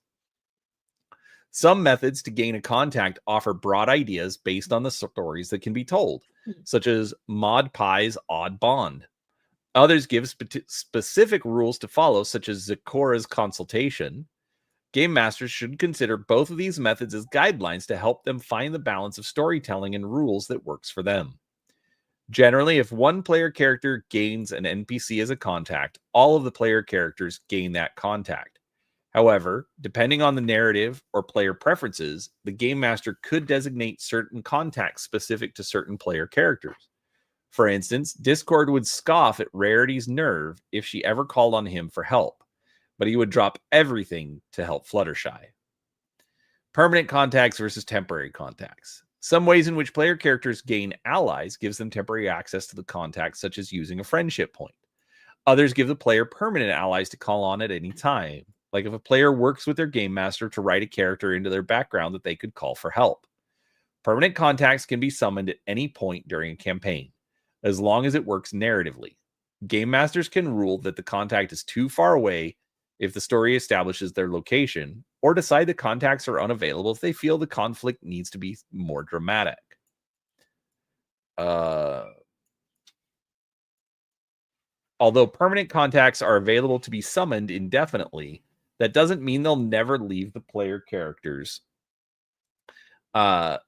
Some methods to gain a contact offer broad ideas based on the stories that can be told, such as Maud Pie's Odd Bond. Others give specific rules to follow, such as Zikora's Consultation. Game masters should consider both of these methods as guidelines to help them find the balance of storytelling and rules that works for them. Generally, if one player character gains an NPC as a contact, all of the player characters gain that contact. However, depending on the narrative or player preferences, the game master could designate certain contacts specific to certain player characters. For instance, Discord would scoff at Rarity's Nerve if she ever called on him for help, but he would drop everything to help Fluttershy. Permanent contacts versus temporary contacts. Some ways in which player characters gain allies gives them temporary access to the contacts, such as using a friendship point. Others give the player permanent allies to call on at any time, like if a player works with their game master to write a character into their background that they could call for help. Permanent contacts can be summoned at any point during a campaign, as long as it works narratively. Game masters can rule that the contact is too far away if the story establishes their location, or decide the contacts are unavailable if they feel the conflict needs to be more dramatic. Although permanent contacts are available to be summoned indefinitely, that doesn't mean they'll never leave the player characters. If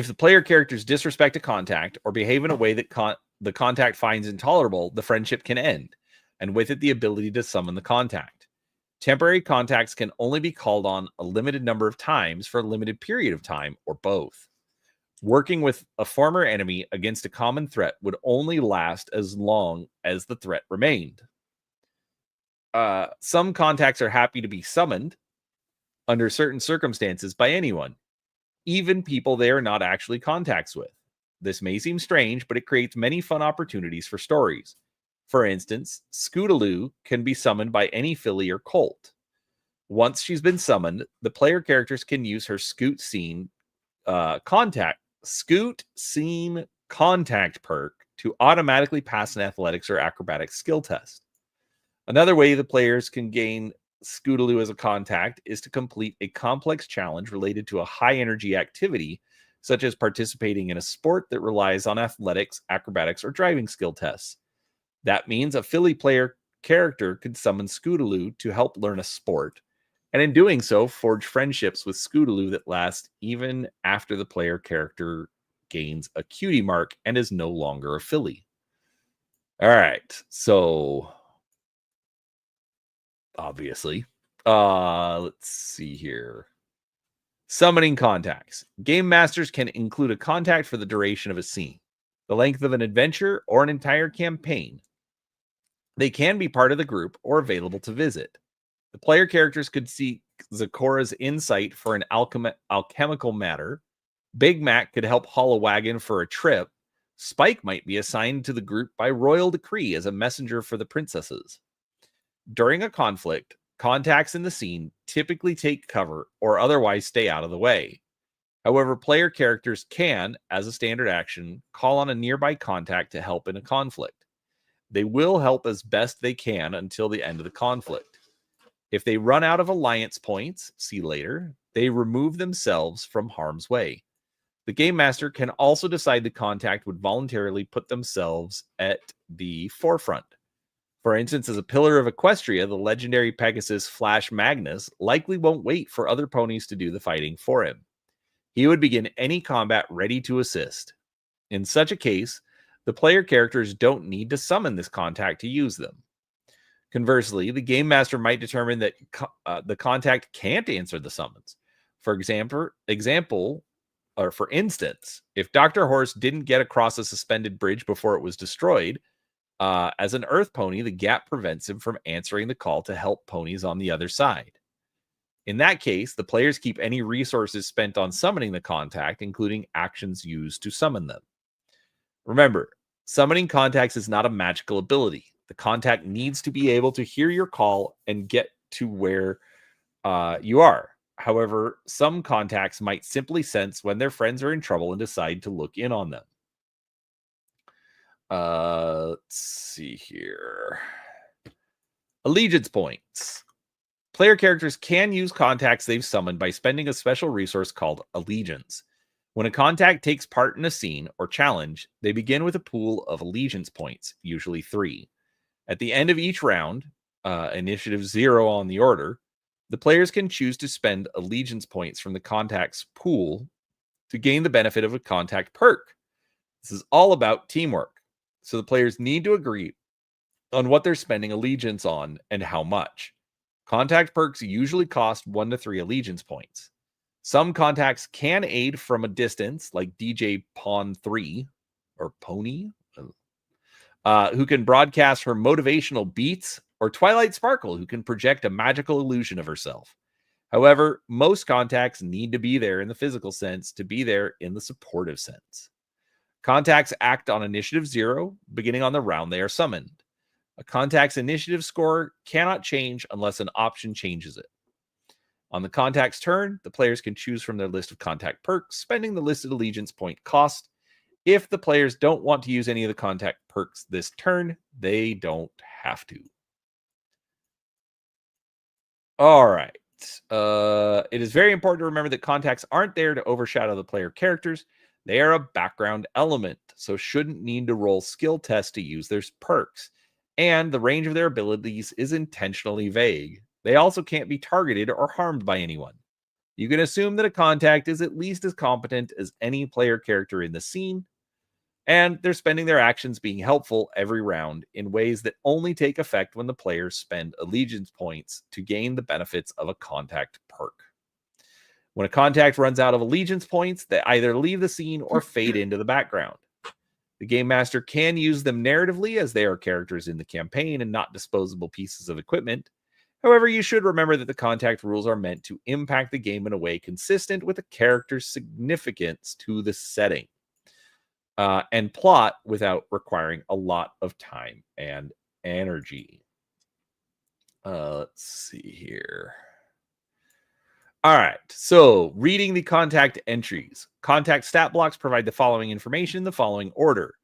the player characters disrespect a contact or behave in a way that the contact finds intolerable, the friendship can end, and with it the ability to summon the contact. Temporary contacts can only be called on a limited number of times for a limited period of time, or both. Working with a former enemy against a common threat would only last as long as the threat remained. Some contacts are happy to be summoned under certain circumstances by anyone, even people they are not actually contacts with. This may seem strange, but it creates many fun opportunities for stories. For instance, Scootaloo can be summoned by any filly or colt. Once she's been summoned, the player characters can use her Scoot Scene contact perk to automatically pass an athletics or acrobatics skill test. Another way the players can gain Scootaloo as a contact is to complete a complex challenge related to a high energy activity, such as participating in a sport that relies on athletics, acrobatics, or driving skill tests. That means a Philly player character could summon Scootaloo to help learn a sport, and in doing so, forge friendships with Scootaloo that last even after the player character gains a cutie mark and is no longer a Philly. All right, so obviously, let's see here. Summoning contacts. Game masters can include a contact for the duration of a scene, the length of an adventure, or an entire campaign. They can be part of the group or available to visit. The player characters could seek Zakora's insight for an alchemical matter. Big Mac could help haul a wagon for a trip. Spike might be assigned to the group by royal decree as a messenger for the princesses. During a conflict, contacts in the scene typically take cover or otherwise stay out of the way. However, player characters can, as a standard action, call on a nearby contact to help in a conflict. They will help as best they can until the end of the conflict. If they run out of alliance points, see later, they remove themselves from harm's way. The game master can also decide the contact would voluntarily put themselves at the forefront. For instance, as a pillar of Equestria, the legendary Pegasus Flash Magnus likely won't wait for other ponies to do the fighting for him. He would begin any combat ready to assist. In such a case, the player characters don't need to summon this contact to use them. Conversely, the game master might determine that the contact can't answer the summons. For instance, if Dr. Horse didn't get across a suspended bridge before it was destroyed, as an Earth pony, the gap prevents him from answering the call to help ponies on the other side. In that case, the players keep any resources spent on summoning the contact, including actions used to summon them. Remember, summoning contacts is not a magical ability. The contact needs to be able to hear your call and get to where you are. However, some contacts might simply sense when their friends are in trouble and decide to look in on them. Let's see here. Allegiance points. Player characters can use contacts they've summoned by spending a special resource called Allegiance. When a contact takes part in a scene or challenge, they begin with a pool of allegiance points, usually 3. At the end of each round, initiative 0 on the order, the players can choose to spend allegiance points from the contact's pool to gain the benefit of a contact perk. This is all about teamwork. So the players need to agree on what they're spending allegiance on and how much. Contact perks usually cost 1 to 3 allegiance points. Some contacts can aid from a distance, like DJ Pawn 3 or Pony, who can broadcast her motivational beats, or Twilight Sparkle, who can project a magical illusion of herself. However, most contacts need to be there in the physical sense to be there in the supportive sense. Contacts act on initiative 0, beginning on the round they are summoned. A contact's initiative score cannot change unless an option changes it. On the contact's turn, the players can choose from their list of contact perks, spending the listed allegiance point cost. If the players don't want to use any of the contact perks this turn, they don't have to. All right. It is very important to remember that contacts aren't there to overshadow the player characters. They are a background element, so shouldn't need to roll skill tests to use their perks. And the range of their abilities is intentionally vague. They also can't be targeted or harmed by anyone. You can assume that a contact is at least as competent as any player character in the scene, and they're spending their actions being helpful every round in ways that only take effect when the players spend allegiance points to gain the benefits of a contact perk. When a contact runs out of allegiance points, they either leave the scene or fade into the background. The game master can use them narratively as they are characters in the campaign and not disposable pieces of equipment. However, you should remember that the contact rules are meant to impact the game in a way consistent with the character's significance to the setting. And plot without requiring a lot of time and energy. Let's see here. All right. So, reading the contact entries. Contact stat blocks provide the following information in the following order: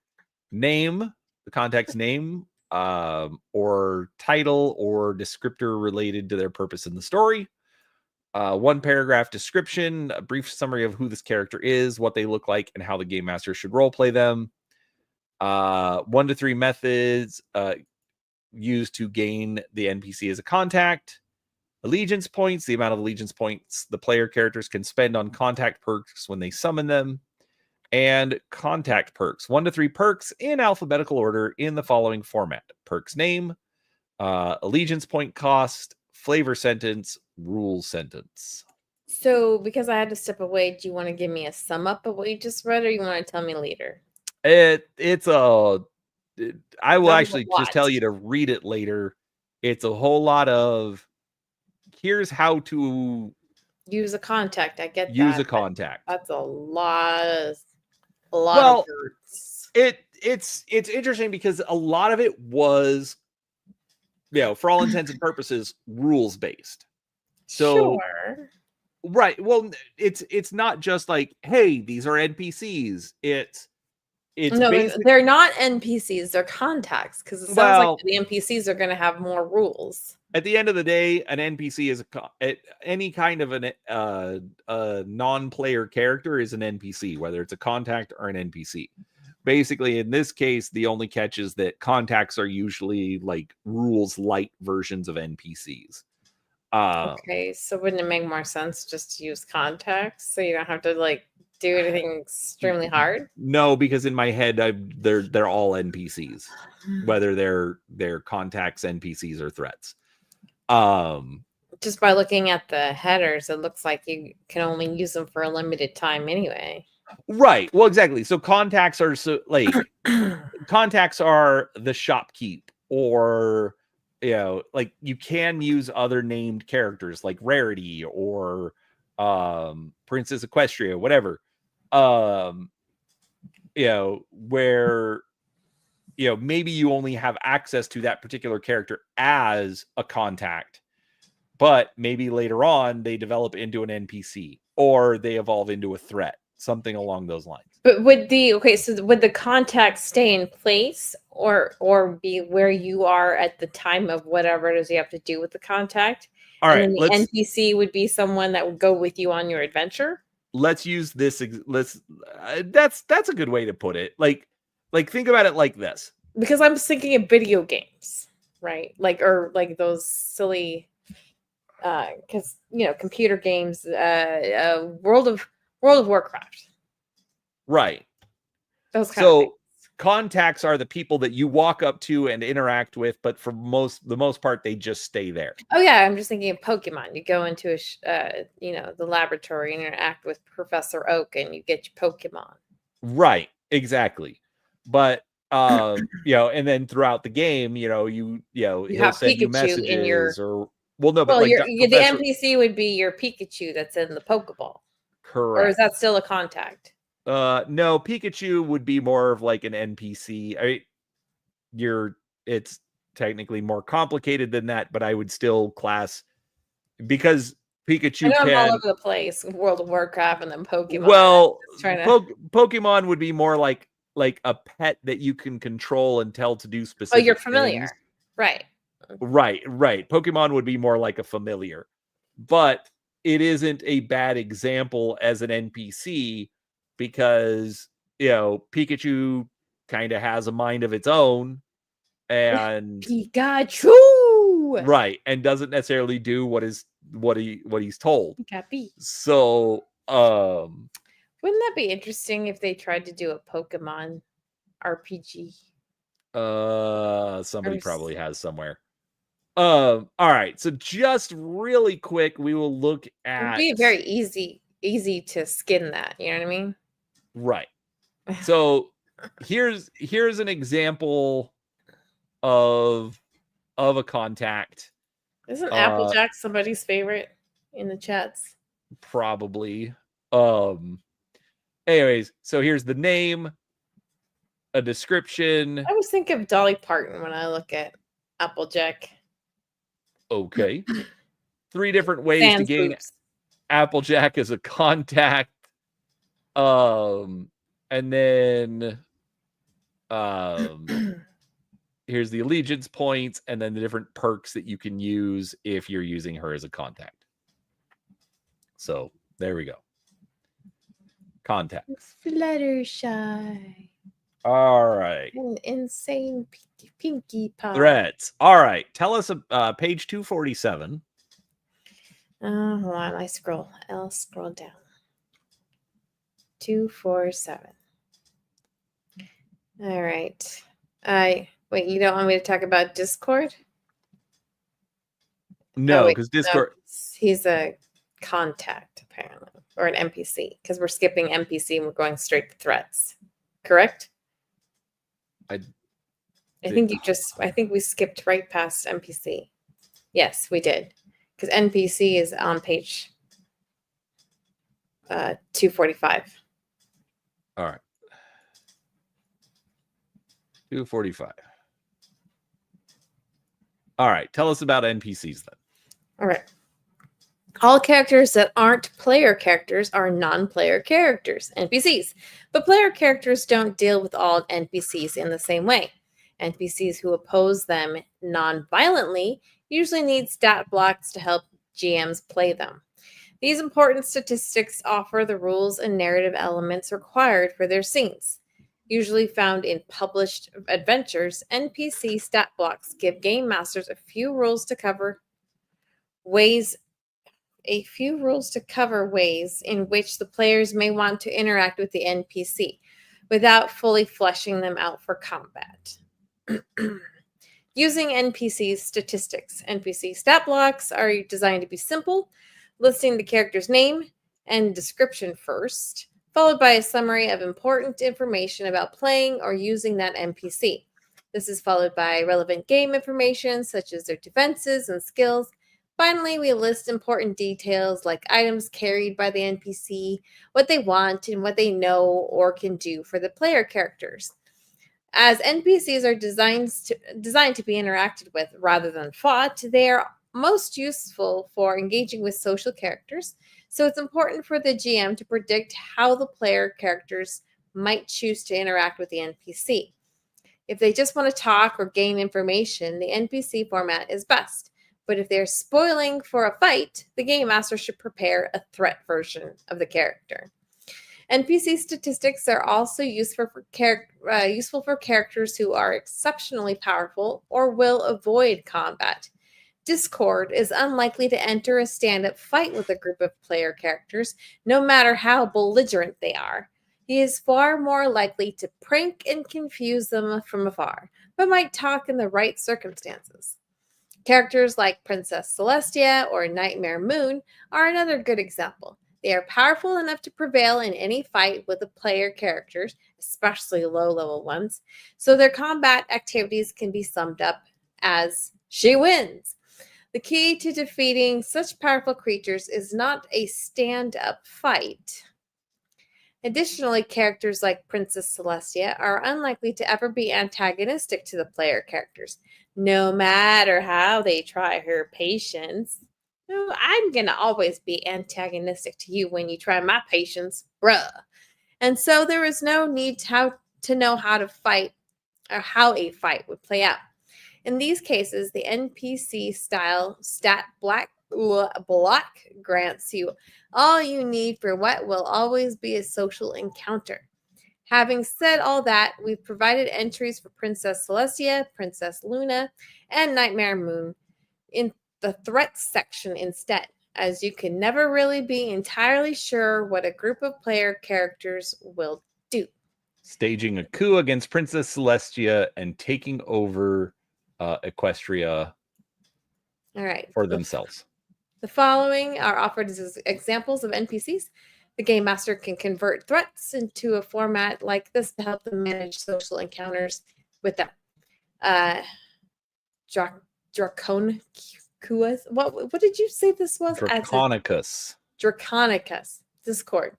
name, the contact's name, or title or descriptor related to their purpose in the story. One paragraph description, a brief summary of who this character is, what they look like, and how the game master should roleplay them. 1 to 3 methods used to gain the NPC as a contact. Allegiance points, the amount of allegiance points the player characters can spend on contact perks when they summon them. And contact perks, 1 to 3 perks in alphabetical order in the following format: perks name, allegiance point cost, flavor sentence, rule sentence. So, because I had to step away, do you want to give me a sum up of what you just read, or you want to tell me later? It's a I will That was a actually just lot. tell you to read it later. It's a whole lot of here's how to Use a contact. I get use that, a but contact. that's a lot of Well, words. it's interesting because a lot of it was, for all intents and purposes, rules based. So, Sure. right, well, it's not just like, hey, these are NPCs. It's No, basic. they're not NPCs, they're contacts, because it sounds like Well, the NPCs are gonna have more rules. at the end of the day, an NPC is any kind of a non-player character is an NPC, whether it's a contact or an NPC. Basically, in this case, the only catch is that contacts are usually like rules light versions of NPCs. Okay, so wouldn't it make more sense just to use contacts so you don't have to like do anything extremely hard? No, because in my head, they're all NPCs, whether they're contacts, NPCs, or threats. Just by looking at the headers, it looks like you can only use them for a limited time anyway. Right. Well, exactly. So contacts are contacts are the shopkeep, or like you can use other named characters like Rarity or Princess Equestria, whatever. Where maybe you only have access to that particular character as a contact, but maybe later on they develop into an NPC or they evolve into a threat, something along those lines. But would the contact stay in place or be where you are at the time of whatever it is you have to do with the contact? All And right, then the NPC would be someone that would go with you on your adventure? let's use this. That's a good way to put it. Like think about it like this. Because I'm thinking of video games, right? Or like those silly because computer games, World of Warcraft, Right. those kind of things. Contacts are the people that you walk up to and interact with, but for the most part, they just stay there. Oh yeah, I'm just thinking of Pokemon. You go into the laboratory and interact with Professor Oak, and you get your Pokemon. Right. Exactly. But and then throughout the game, he'll send you Pikachu messages in your. or but Well, like the NPC would be your Pikachu that's in the Pokeball. Correct. Or is that still a contact? No, Pikachu would be more of like an NPC. It's technically more complicated than that, but I would still class, because Pikachu I'm all over the place. World of Warcraft and then Pokemon. Well, Pokemon would be more like a pet that you can control and tell to do specific. Oh, you're familiar, things. Right. Pokemon would be more like a familiar, but it isn't a bad example as an NPC because Pikachu kind of has a mind of its own, and Pikachu, right, and doesn't necessarily do what he's told. Pikachu. So wouldn't that be interesting if they tried to do a Pokemon RPG? Somebody probably has somewhere. All right, so just really quick, we will look at. It'd be very easy to skin that. You know what I mean? Right. So here's an example of a contact. Isn't Applejack somebody's favorite in the chats? Probably. Anyways, so here's the name, a description. I always think of Dolly Parton when I look at Applejack. Okay. 3 different ways to gain. Applejack as a contact. And then here's the allegiance points, and then the different perks that you can use if you're using her as a contact. So there we go. Contacts. Fluttershy. All right. An insane Pinkie Pie. Threads. All right. Tell us page 247. Hold on. I'll scroll down. 247. All right. Wait, you don't want me to talk about Discord? No, because Discord. No, he's a contact, apparently, or an NPC, because we're skipping NPC and we're going straight to threats. Correct? I think we skipped right past NPC. Yes, we did. Because NPC is on page 245. All right. 245. All right. Tell us about NPCs then. All right. All characters that aren't player characters are non-player characters, NPCs. But player characters don't deal with all NPCs in the same way. NPCs who oppose them non-violently usually need stat blocks to help GMs play them. These important statistics offer the rules and narrative elements required for their scenes. Usually found in published adventures, NPC stat blocks give game masters a few rules to cover ways in which the players may want to interact with the NPC without fully fleshing them out for combat. Using NPC statistics. NPC stat blocks are designed to be simple, listing the character's name and description first, followed by a summary of important information about playing or using that NPC. This is followed by relevant game information such as their defenses and skills. Finally, we list important details like items carried by the NPC, what they want, and what they know or can do for the player characters. As NPCs are designed to be interacted with rather than fought, they are most useful for engaging with social characters, so it's important for the GM to predict how the player characters might choose to interact with the NPC. If they just want to talk or gain information, the NPC format is best. But if they're spoiling for a fight, the game master should prepare a threat version of the character. NPC statistics are also useful for characters who are exceptionally powerful or will avoid combat. Discord is unlikely to enter a stand-up fight with a group of player characters, no matter how belligerent they are. He is far more likely to prank and confuse them from afar, but might talk in the right circumstances. Characters like Princess Celestia or Nightmare Moon are another good example. They are powerful enough to prevail in any fight with the player characters, especially low-level ones, so their combat activities can be summed up as she wins. The key to defeating such powerful creatures is not a stand-up fight. Additionally, characters like Princess Celestia are unlikely to ever be antagonistic to the player characters, no matter how they try her patience. No, I'm going to always be antagonistic to you when you try my patience, bruh. And so there is no need to know how to fight or how a fight would play out. In these cases, the NPC style stat block grants you all you need for what will always be a social encounter. Having said all that, we've provided entries for Princess Celestia, Princess Luna, and Nightmare Moon in the threats section instead, as you can never really be entirely sure what a group of player characters will do. Staging a coup against Princess Celestia and taking over Equestria for themselves. The following are offered as examples of NPCs. The game master can convert threats into a format like this to help them manage social encounters with them. Draconicus. What did you say this was? Draconicus. Draconicus. Discord.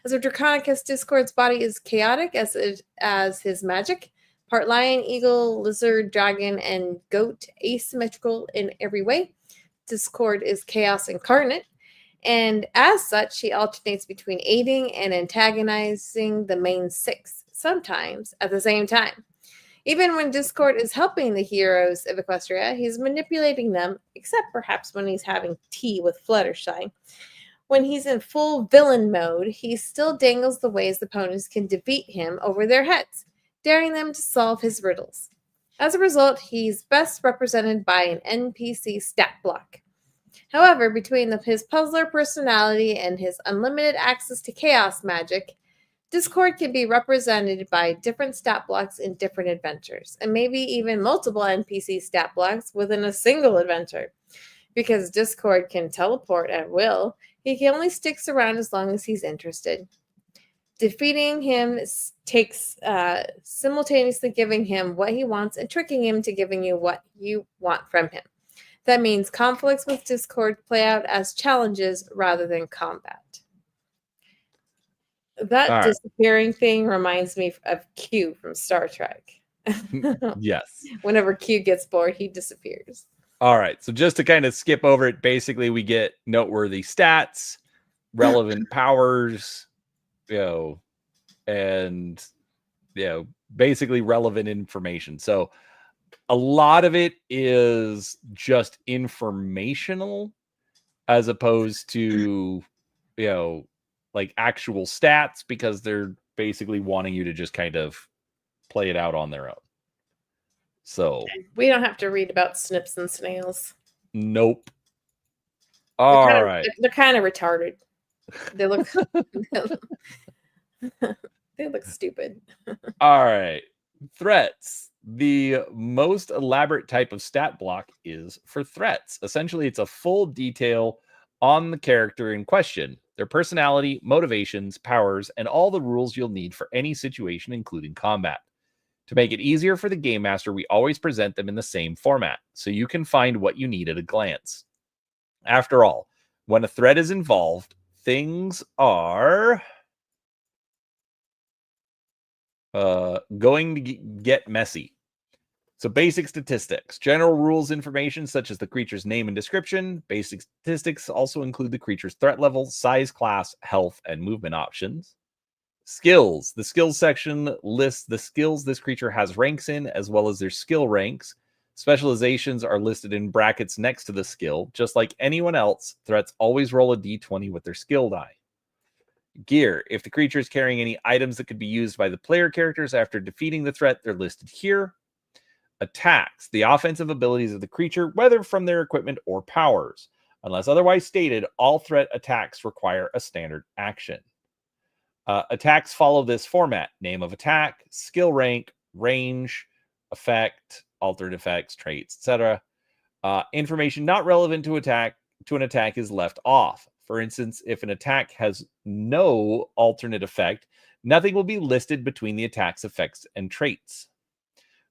As a Draconicus, Discord's body is chaotic as his magic. Part lion, eagle, lizard, dragon, and goat, asymmetrical in every way. Discord is chaos incarnate, And as such, he alternates between aiding and antagonizing the main 6, sometimes at the same time. Even when Discord is helping the heroes of Equestria, he's manipulating them, except perhaps when he's having tea with Fluttershy. When he's in full villain mode, he still dangles the ways the opponents can defeat him over their heads, daring them to solve his riddles. As a result, he's best represented by an NPC stat block. However, between his puzzler personality and his unlimited access to chaos magic, Discord can be represented by different stat blocks in different adventures, and maybe even multiple NPC stat blocks within a single adventure. Because Discord can teleport at will, he only sticks around as long as he's interested. Defeating him takes simultaneously giving him what he wants and tricking him to giving you what you want from him. That means conflicts with Discord play out as challenges rather than combat. That disappearing thing reminds me of Q from Star Trek. Yes. Whenever Q gets bored, he disappears. All right. So just to kind of skip over it, basically we get noteworthy stats, relevant powers, and basically relevant information. So a lot of it is just informational as opposed to, like actual stats, because they're basically wanting you to just kind of play it out on their own. So we don't have to read about snips and snails. Nope. All right. They're kind of retarded. They look they look stupid. All right. Threats. The most elaborate type of stat block is for threats. Essentially, it's a full detail on the character in question, their personality, motivations, powers, and all the rules you'll need for any situation, including combat. To make it easier for the Game Master, we always present them in the same format, so you can find what you need at a glance. After all, when a threat is involved, things are going to get messy. So basic statistics, general rules information such as the creature's name and description. Basic statistics also include the creature's threat level, size, class, health, and movement options. Skills. The skills section lists the skills this creature has ranks in, as well as their skill ranks. Specializations are listed in brackets next to the skill. Just like anyone else, threats always roll a d20 with their skill die. Gear. If the creature is carrying any items that could be used by the player characters after defeating the threat, they're listed here. Attacks. The offensive abilities of the creature, whether from their equipment or powers. Unless otherwise stated, all threat attacks require a standard action. Attacks follow this format: name of attack, skill rank, range, effect, altered effects, traits, etc. Information not relevant to an attack is left off. For instance, if an attack has no alternate effect, nothing will be listed between the attack's effects and traits.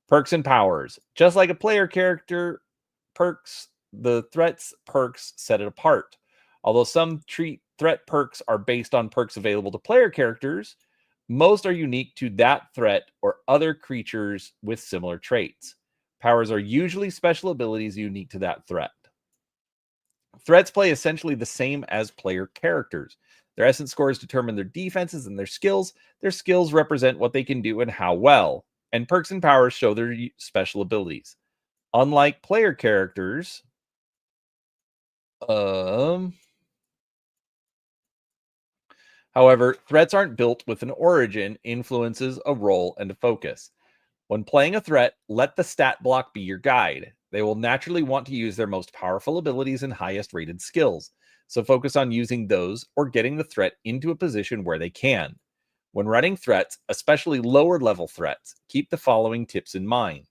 Perks and powers. Just like a player character perks, the threat's perks set it apart. Although some threat perks are based on perks available to player characters, most are unique to that threat or other creatures with similar traits. Powers are usually special abilities unique to that threat. Threats play essentially the same as player characters. Their essence scores determine their defenses and their skills. Their skills represent what they can do and how well. And perks and powers show their special abilities. Unlike player characters, however, threats aren't built with an origin, influences, a role, and a focus. When playing a threat, let the stat block be your guide. They will naturally want to use their most powerful abilities and highest rated skills, so focus on using those or getting the threat into a position where they can. When running threats, especially lower level threats, keep the following tips in mind.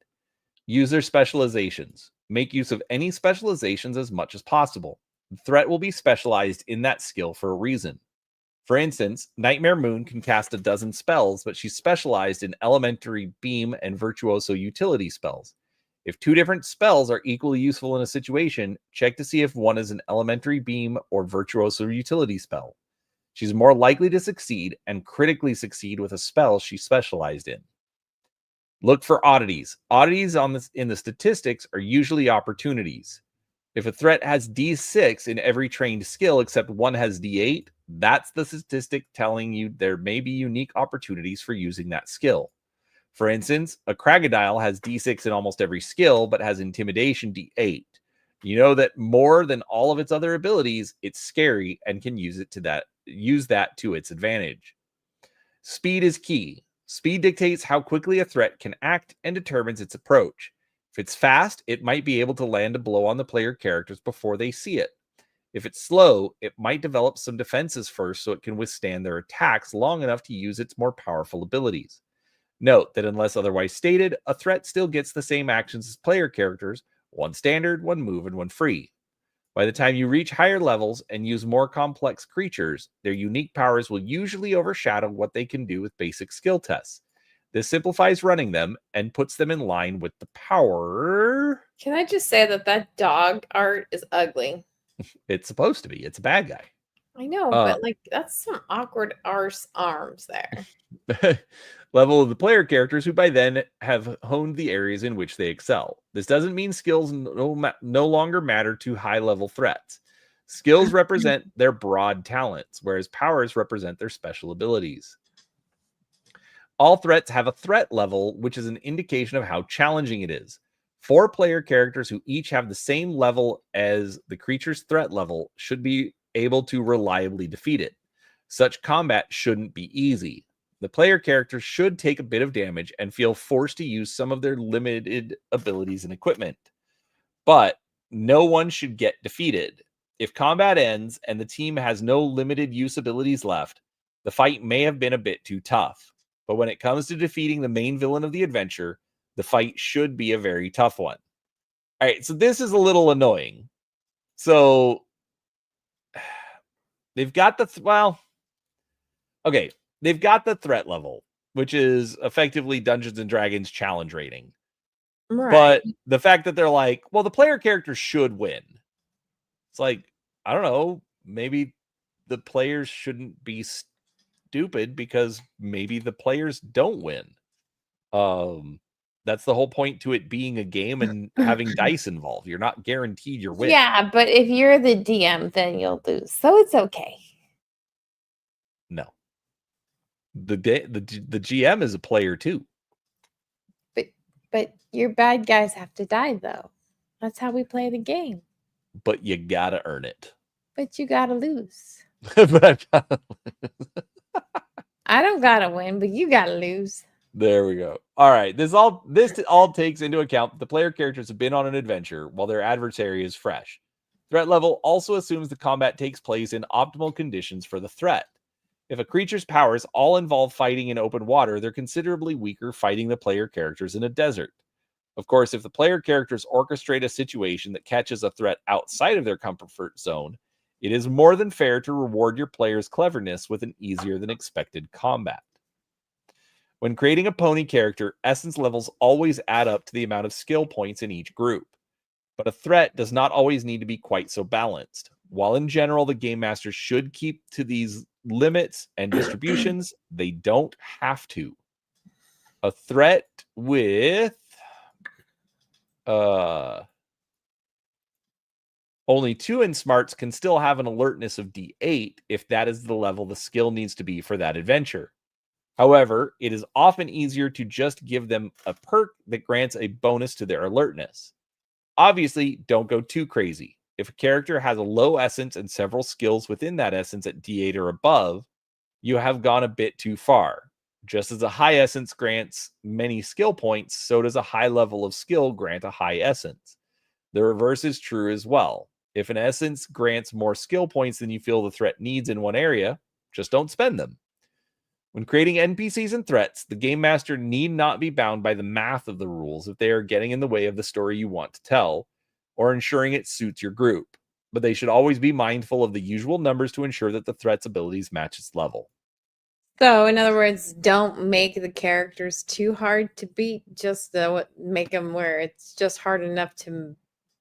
Use their specializations. Make use of any specializations as much as possible. The threat will be specialized in that skill for a reason. For instance, Nightmare Moon can cast a dozen spells, but she's specialized in Elementary Beam and Virtuoso utility spells. If two different spells are equally useful in a situation, check to see if one is an Elementary Beam or Virtuoso utility spell. She's more likely to succeed and critically succeed with a spell she's specialized in. Look for oddities. Oddities in the statistics are usually opportunities. If a threat has D6 in every trained skill except one has D8, that's the statistic telling you there may be unique opportunities for using that skill. For instance, a crocodile has D6 in almost every skill, but has intimidation D8. You know that more than all of its other abilities, it's scary and can use that to its advantage. Speed is key. Speed dictates how quickly a threat can act and determines its approach. If it's fast, it might be able to land a blow on the player characters before they see it. If it's slow, it might develop some defenses first so it can withstand their attacks long enough to use its more powerful abilities. Note that unless otherwise stated, a threat still gets the same actions as player characters, one standard, one move, and one free. By the time you reach higher levels and use more complex creatures, their unique powers will usually overshadow what they can do with basic skill tests. This simplifies running them and puts them in line with the power. Can I just say that dog art is ugly? It's supposed to be. It's a bad guy. I know, but like that's some awkward arse arms there. Level of the player characters who by then have honed the areas in which they excel. This doesn't mean skills no longer matter to high level threats. Skills represent their broad talents, whereas powers represent their special abilities. All threats have a threat level, which is an indication of how challenging it is. 4 player characters who each have the same level as the creature's threat level should be able to reliably defeat it. Such combat shouldn't be easy. The player characters should take a bit of damage and feel forced to use some of their limited abilities and equipment. But no one should get defeated. If combat ends and the team has no limited use abilities left, the fight may have been a bit too tough. But when it comes to defeating the main villain of the adventure, the fight should be a very tough one. All right, so this is a little annoying. So they've got they've got the threat level, which is effectively Dungeons and Dragons challenge rating. Right. But the fact that they're like, well, the player character should win. It's like, I don't know, maybe the players shouldn't be stupid because maybe the players don't win. That's the whole point to it being a game and having dice involved. You're not guaranteed your win. Yeah, but if you're the DM, then you'll lose. So it's okay. No. The GM is a player too. But your bad guys have to die though. That's how we play the game. But you gotta earn it. But you gotta lose. But I don't gotta win, but you gotta lose. There we go. All right. This all takes into account that the player characters have been on an adventure while their adversary is fresh. Threat level also assumes the combat takes place in optimal conditions for the threat. If a creature's powers all involve fighting in open water, they're considerably weaker fighting the player characters in a desert. Of course, if the player characters orchestrate a situation that catches a threat outside of their comfort zone, it is more than fair to reward your player's cleverness with an easier than expected combat. When creating a pony character, essence levels always add up to the amount of skill points in each group. But a threat does not always need to be quite so balanced. While in general, the game master should keep to these limits and distributions, they don't have to. A threat with only 2 in smarts can still have an alertness of D8 if that is the level the skill needs to be for that adventure. However, it is often easier to just give them a perk that grants a bonus to their alertness. Obviously, don't go too crazy. If a character has a low essence and several skills within that essence at D8 or above, you have gone a bit too far. Just as a high essence grants many skill points, so does a high level of skill grant a high essence. The reverse is true as well. If an essence grants more skill points than you feel the threat needs in one area, just don't spend them. When creating NPCs and threats, the game master need not be bound by the math of the rules if they are getting in the way of the story you want to tell, or ensuring it suits your group. But they should always be mindful of the usual numbers to ensure that the threat's abilities match its level. So, in other words, don't make the characters too hard to beat, just make them where it's just hard enough to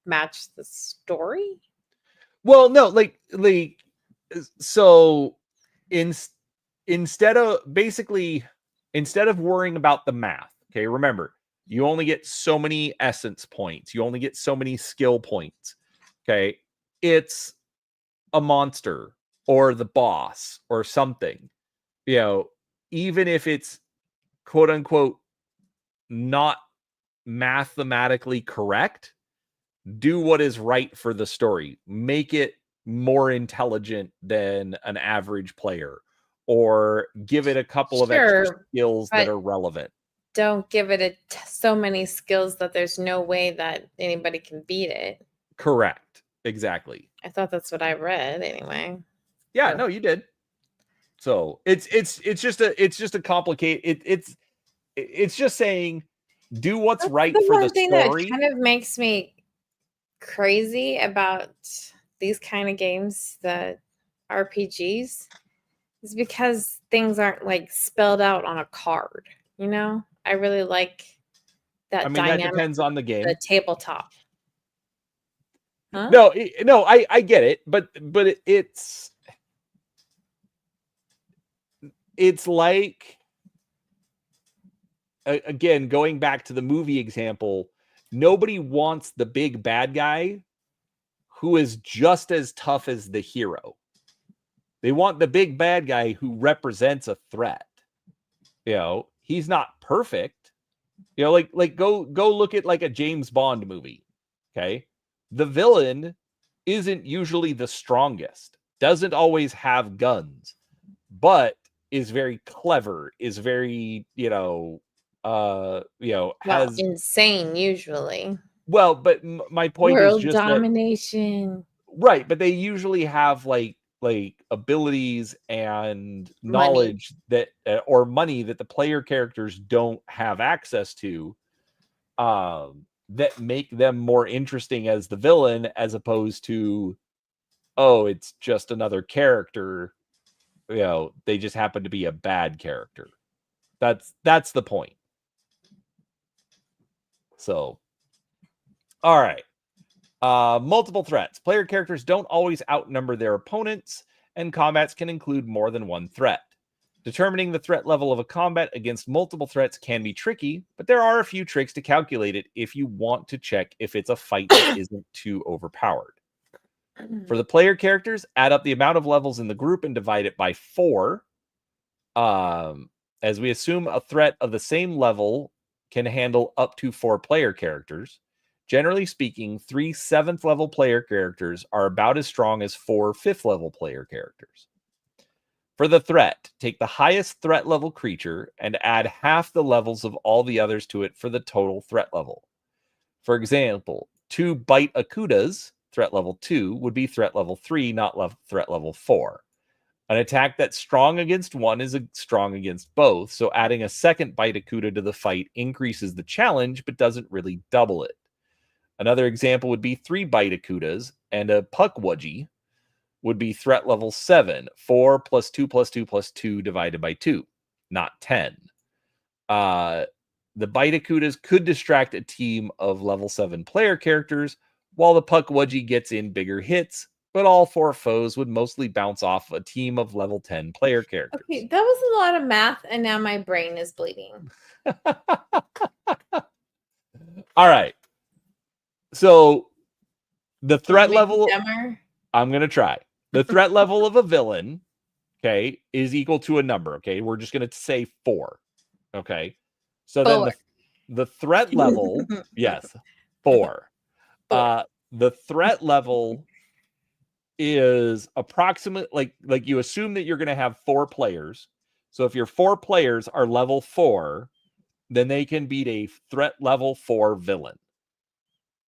match the story? Well, no, so instead of worrying about the math, okay, remember, you only get so many essence points, you only get so many skill points. Okay. It's a monster or the boss or something. Even if it's quote unquote not mathematically correct, do what is right for the story. Make it more intelligent than an average player, or give it a couple of extra Sure, skills that but are relevant. don't give it so many skills that there's no way that anybody can beat it. Correct. Exactly. I thought that's what I read anyway. Yeah, Ugh. no, you did. So it's just a complicated it's just saying do what's That's right the for the one thing that story. kind of makes me crazy about these kind of games, the RPGs, is because things aren't like spelled out on a card. I really like I that mean, that dynamic depends of on the the game. tabletop. Huh? No, I get it, but it's like, again, going back to the movie example, nobody wants the big bad guy who is just as tough as the hero. They want the big bad guy who represents a threat. He's not perfect. Like go look at like a James Bond movie. Okay? The villain isn't usually the strongest. Doesn't always have guns, but is very clever, is very, Well, has, insane usually. well, but my point is World just that, domination. right, but they usually have like abilities and Money. knowledge that or money that the player characters don't have access to, that make them more interesting as the villain, as opposed to, oh, it's just another character, they just happen to be a bad character. That's the point. So, all right. Multiple threats. Player characters don't always outnumber their opponents, and combats can include more than one threat. Determining the threat level of a combat against multiple threats can be tricky, but there are a few tricks to calculate it if you want to check if it's a fight that isn't too overpowered. For the player characters, add up the amount of levels in the group and divide it by 4. As we assume a threat of the same level can handle up to 4 player characters. Generally speaking, 3 7th level player characters are about as strong as 4 5th level player characters. For the threat, take the highest threat level creature and add half the levels of all the others to it for the total threat level. For example, 2 bite akudas, threat level 2, would be threat level 3, not threat level 4. An attack that's strong against one is strong against both, so adding a second bite akuda to the fight increases the challenge, but doesn't really double it. Another example would be 3 bite akudas, and a puckwudgie would be threat level 7, 4 plus 2 plus 2 plus 2 divided by 2, not 10. The bite akudas could distract a team of level 7 player characters, while the puckwudgie gets in bigger hits, but all 4 foes would mostly bounce off a team of level 10 player characters. Okay, that was a lot of math, and now my brain is bleeding. All right. So the threat Make me level, dumber. I'm going to try. The threat level of a villain, okay, is equal to a number, okay? We're just going to say 4. Okay? So then 4. the threat level, yes, 4. 4. The threat level is approximate, like you assume that you're going to have 4 players. So if your 4 players are level 4, then they can beat a threat level 4 villain.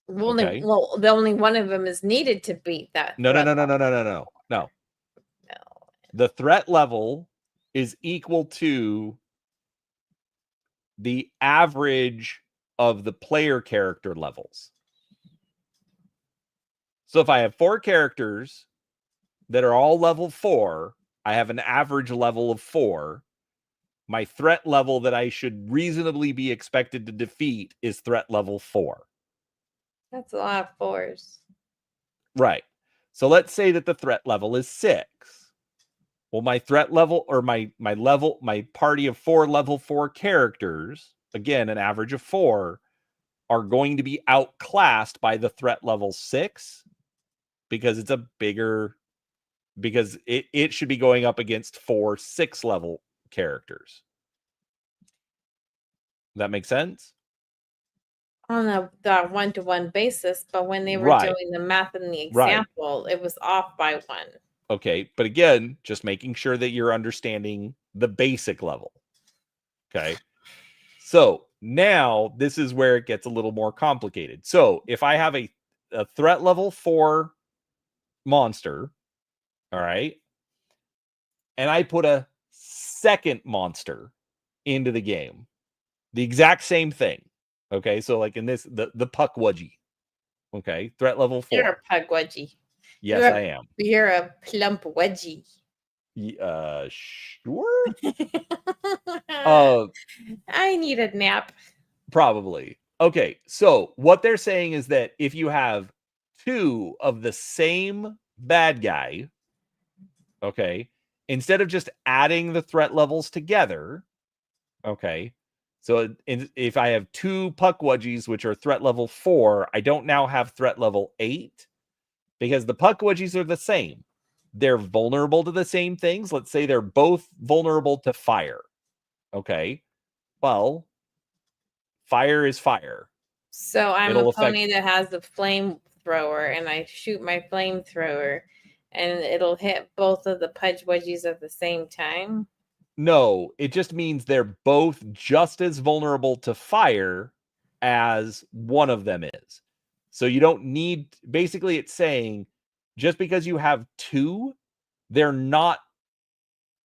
Okay? The only one of them is needed to beat that No. threat level. No. No. The threat level is equal to the average of the player character levels. So if I have 4 characters that are all level 4, I have an average level of 4. My threat level that I should reasonably be expected to defeat is threat level 4. That's a lot of 4s. Right. So let's say that the threat level is 6. Well, my threat level, or my party of 4 level 4 characters, again, an average of 4, are going to be outclassed by the threat level 6. because it's a bigger, because it should be going up against 4 6 level characters. That make sense? On the one-to-one basis, but when they were Right. doing the math in the Right. example, it was off by 1. Okay, but again, just making sure that you're understanding the basic level. Okay. So now this is where it gets a little more complicated. So if I have a threat level 4 monster, all right, and I put a second monster into the game, the exact same thing. Okay, so like in this, the Puckwudgie. Okay, threat level You're a 4. pugwudgie. Yes, I am. You're a plump wedgie. Sure. Uh, I need a nap. Probably. Okay, so what they're saying is that if you have 2 of the same bad guy, okay, instead of just adding the threat levels together, okay, so if I have 2 Puckwudgies, which are threat level 4, I don't now have threat level 8 because the Puckwudgies are the same. They're vulnerable to the same things. Let's say they're both vulnerable to fire. Okay, well, fire is fire. So I'm It'll a affect. pony that has the flamethrower, and I shoot my flamethrower, and it'll hit both of the pudgewudgies at the same time. No, it just means they're both just as vulnerable to fire as one of them is. So you don't need, basically, it's saying just because you have 2, they're not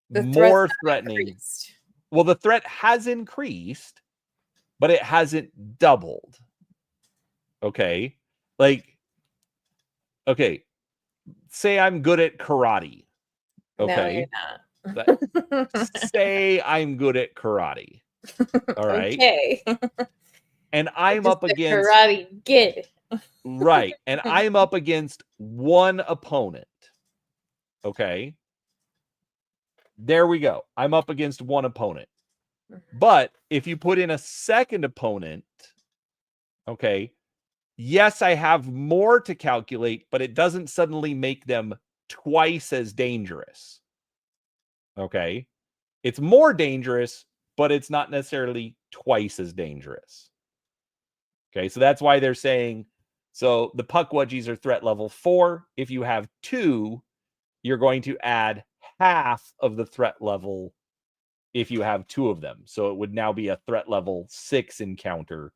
The threat's more not threatening. increased. Well, the threat has increased, but it hasn't doubled. Okay. Like, okay, say I'm good at karate. No, you're Okay. not. Say I'm good at karate. All right. Okay. And You're I'm just up a against, karate kid. right. And I'm up against one opponent. Okay. There we go. I'm up against one opponent. But if you put in a second opponent, okay, yes, I have more to calculate, but it doesn't suddenly make them twice as dangerous. Okay. It's more dangerous, but it's not necessarily twice as dangerous. Okay. So that's why they're saying, so the Puckwudgies are threat level 4. If you have 2, you're going to add half of the threat level if you have 2 of them. So it would now be a threat level 6 encounter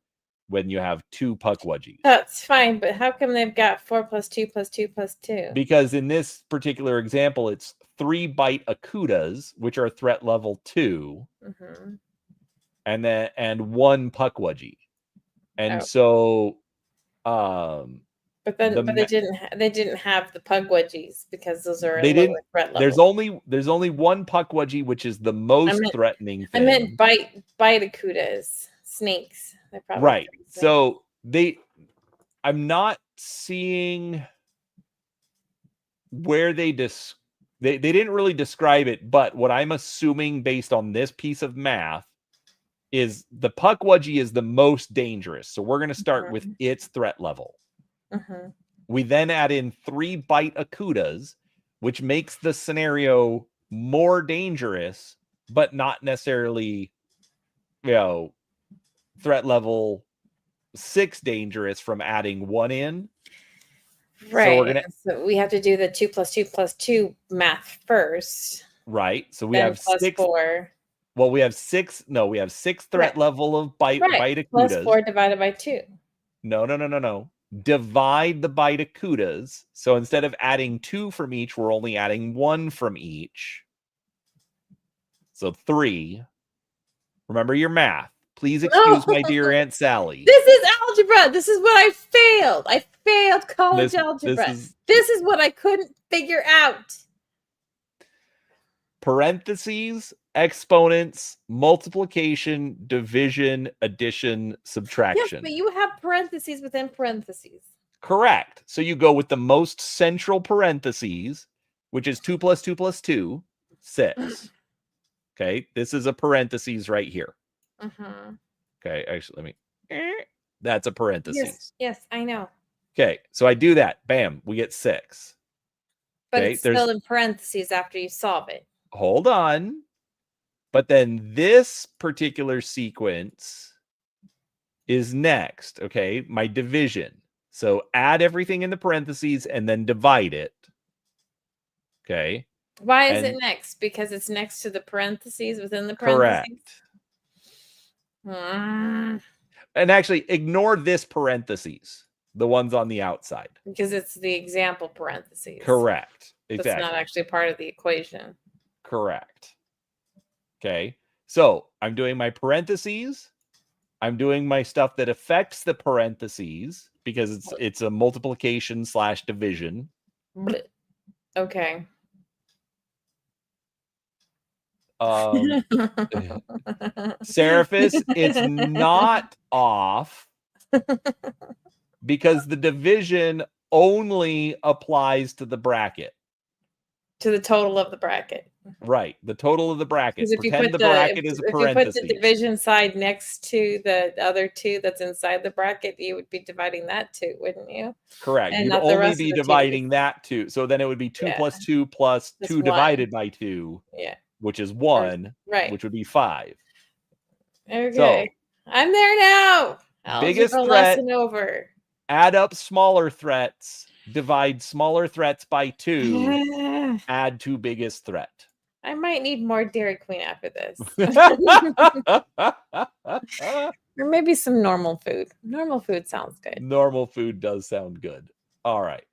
when you have 2 Puckwudgies. That's fine, but how come they've got 4 plus 2 plus 2 plus 2? Because in this particular example, it's 3 bite Akudas, which are threat level 2, and 1 Puckwudgie. And so but they didn't have the pugwudgies because those are a they lower didn't. threat There's level. only 1 Puckwudgie, which is the most threatening I thing. meant bite snakes. They're probably Right. So I'm not seeing where they didn't really describe it, but what I'm assuming based on this piece of math is the Puckwudgie is the most dangerous. So we're going to start with its threat level. We then add in 3 bite Akudas, which makes the scenario more dangerous, but not necessarily, threat level 6 dangerous from adding 1 in. Right. So we have to do the 2 plus 2 plus 2 math first. Right. So we then have plus 6. 4. Well, we have 6. No, we have 6 threat level of bite Akudas. Plus 4 divided by 2. No. Divide the bite Akudas. So instead of adding 2 from each, we're only adding 1 from each. So 3. Remember your math. Please excuse my dear Aunt Sally. This is algebra. This is what I failed. I failed college algebra. This is what I couldn't figure out. Parentheses, exponents, multiplication, division, addition, subtraction. Yes, but you have parentheses within parentheses. Correct. So you go with the most central parentheses, which is 2 plus 2 plus 2, 6. Okay, this is a parentheses right here. Okay, actually, let me. That's a parentheses. Yes, I know. Okay, so I do that. Bam, we get 6. But Okay, it's still in parentheses after you solve it. hold on. But then this particular sequence is next, okay? My division. So add everything in the parentheses and then divide it. Okay. Why is it next? Because it's next to the parentheses within the parentheses? Correct. Mm. And actually, ignore this parentheses, the ones on the outside. Because it's the example parentheses. Correct. That's Exactly. not actually part of the equation. Correct. Okay. So I'm doing my parentheses. I'm doing my stuff that affects the parentheses because it's a multiplication / division. Okay. Seraphis, it's not off because the division only applies to the bracket. To the total of the bracket. Right, the total of the bracket. If Pretend the bracket is a parenthesis. If you put the division side next to the other 2 that's inside the bracket, you would be dividing that 2, wouldn't you? Correct. And You'd not the only rest be of the dividing 2s. that 2. So then it would be 2 plus 2 plus 2 1. divided by 2. Yeah. Which is 1, right. which would be 5. Okay. So, I'm there now. biggest Algebra threat, lesson over. Add up smaller threats, divide smaller threats by 2, add to biggest threat. I might need more Dairy Queen after this. Or maybe some normal food. Normal food sounds good. Normal food does sound good. All right.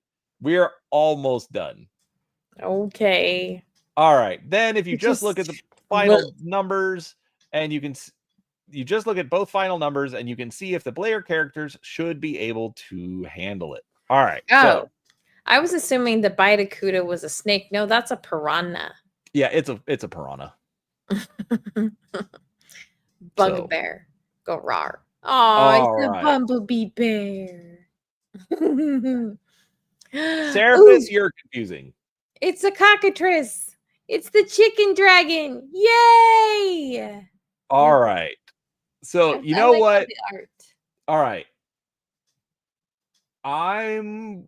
We are almost done. Okay. All right. Then if you just look at the final numbers and you just look at both final numbers and you can see if the player characters should be able to handle it. All right. Oh, so I was assuming the Bitacuda was a snake. No, that's a piranha. Yeah, it's a piranha. Bugbear. Go rawr. Oh, it's a bumblebee bear. Seraphis, you're confusing. It's a cockatrice. It's the chicken dragon. Yay! All right. So you know what? All right. I'm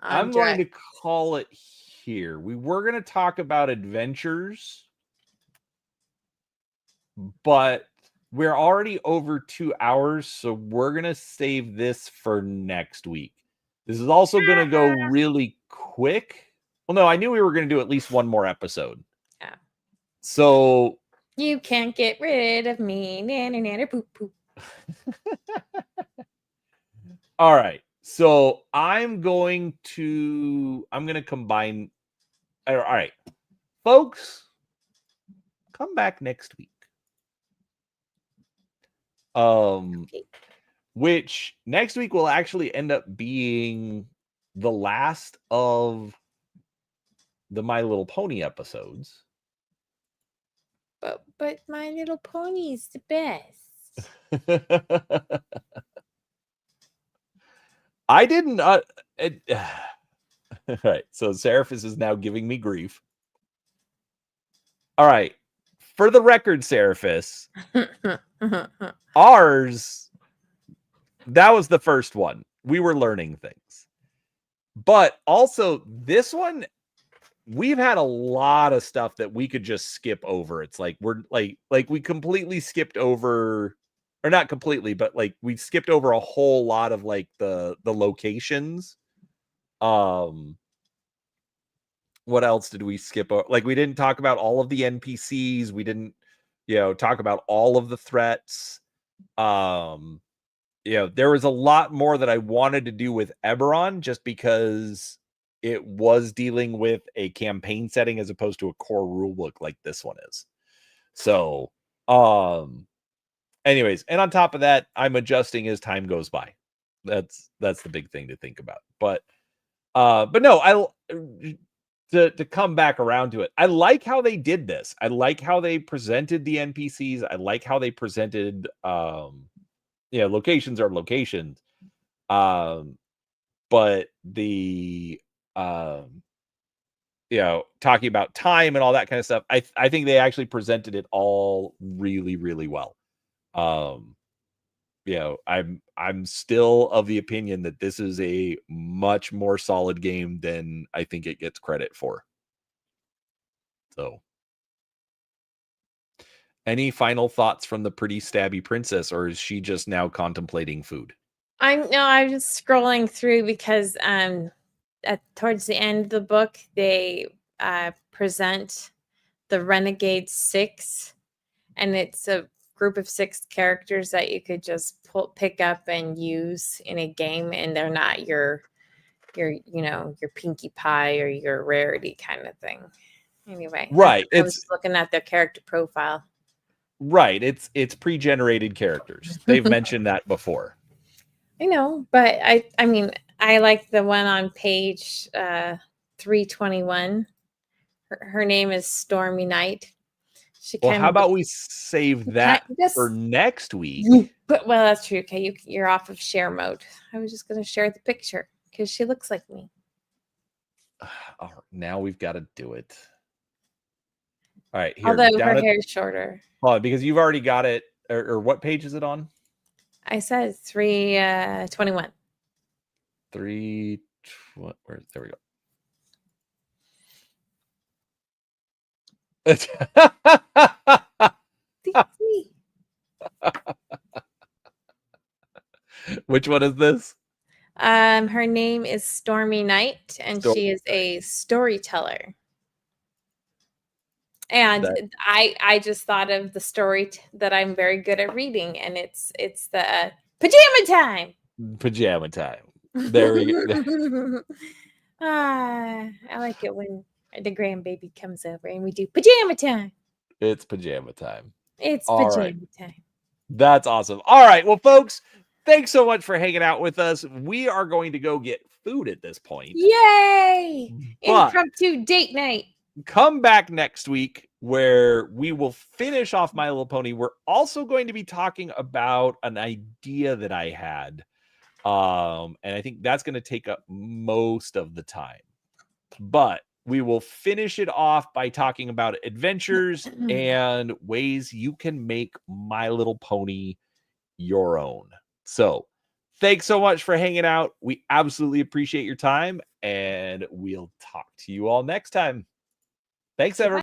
going to call it here. We were going to talk about adventures, but we're already over 2 hours, so we're going to save this for next week. This is also going to go really quick. Well, no, I knew we were going to do at least one more episode. Yeah. So you can't get rid of me. Nanny, nanny, poop, poop. All right. So I'm going to combine. All right, folks, come back next week. Okay. Which next week will actually end up being the last of the My Little Pony episodes. But My Little Pony is the best. I didn't. All right. So Seraphis is now giving me grief. All right. For the record, Seraphis, ours, that was the first one. We were learning things. But also, this one, we've had a lot of stuff that we could just skip over. It's like we're like we completely skipped over, or not completely, but like we skipped over a whole lot of like the locations. What else did we skip? Like we didn't talk about all of the NPCs. We didn't, talk about all of the threats. There was a lot more that I wanted to do with Eberron just because it was dealing with a campaign setting as opposed to a core rulebook like this one is. So, anyways, and on top of that, I'm adjusting as time goes by. That's the big thing to think about. But no, to come back around to it, I like how they did this. I like how they presented the NPCs. I like how they presented locations are locations. But the talking about time and all that kind of stuff, I think they actually presented it all really, really well. I'm still of the opinion that this is a much more solid game than I think it gets credit for. So, any final thoughts from the pretty stabby princess, or is she just now contemplating food? I'm just scrolling through because towards the end of the book they present the Renegade 6, and it's a group of 6 characters that you could just pick up and use in a game, and they're not your your Pinkie Pie or your Rarity kind of thing. Anyway, Right. I was just looking at their character profile. Right. It's pre-generated characters. They've mentioned that before. I know, but I mean, I like the one on page 321. Her name is Stormy Night. She Well, kind how of about we save that for next week? But well, that's true. Okay, you're off of share mode. I was just gonna share the picture because she looks like me. Oh, now we've got to do it. All right, here. Although her hair is shorter. Oh, because you've already got it. Or what page is it on? I said 321. There we go. Which one is this? Her name is Stormy Night, and she is a storyteller. And I just thought of the story that I'm very good at reading, and it's the pajama time. Pajama time. There we go. I like it when the grandbaby comes over and we do pajama time. It's pajama time. It's pajama time. That's awesome. All right. Well, folks, thanks so much for hanging out with us. We are going to go get food at this point. Yay! Impromptu date night. Come back next week where we will finish off My Little Pony. We're also going to be talking about an idea that I had. And I think that's going to take up most of the time. But we will finish it off by talking about adventures and ways you can make My Little Pony your own. So thanks so much for hanging out. We absolutely appreciate your time, and we'll talk to you all next time. Thanks, everyone.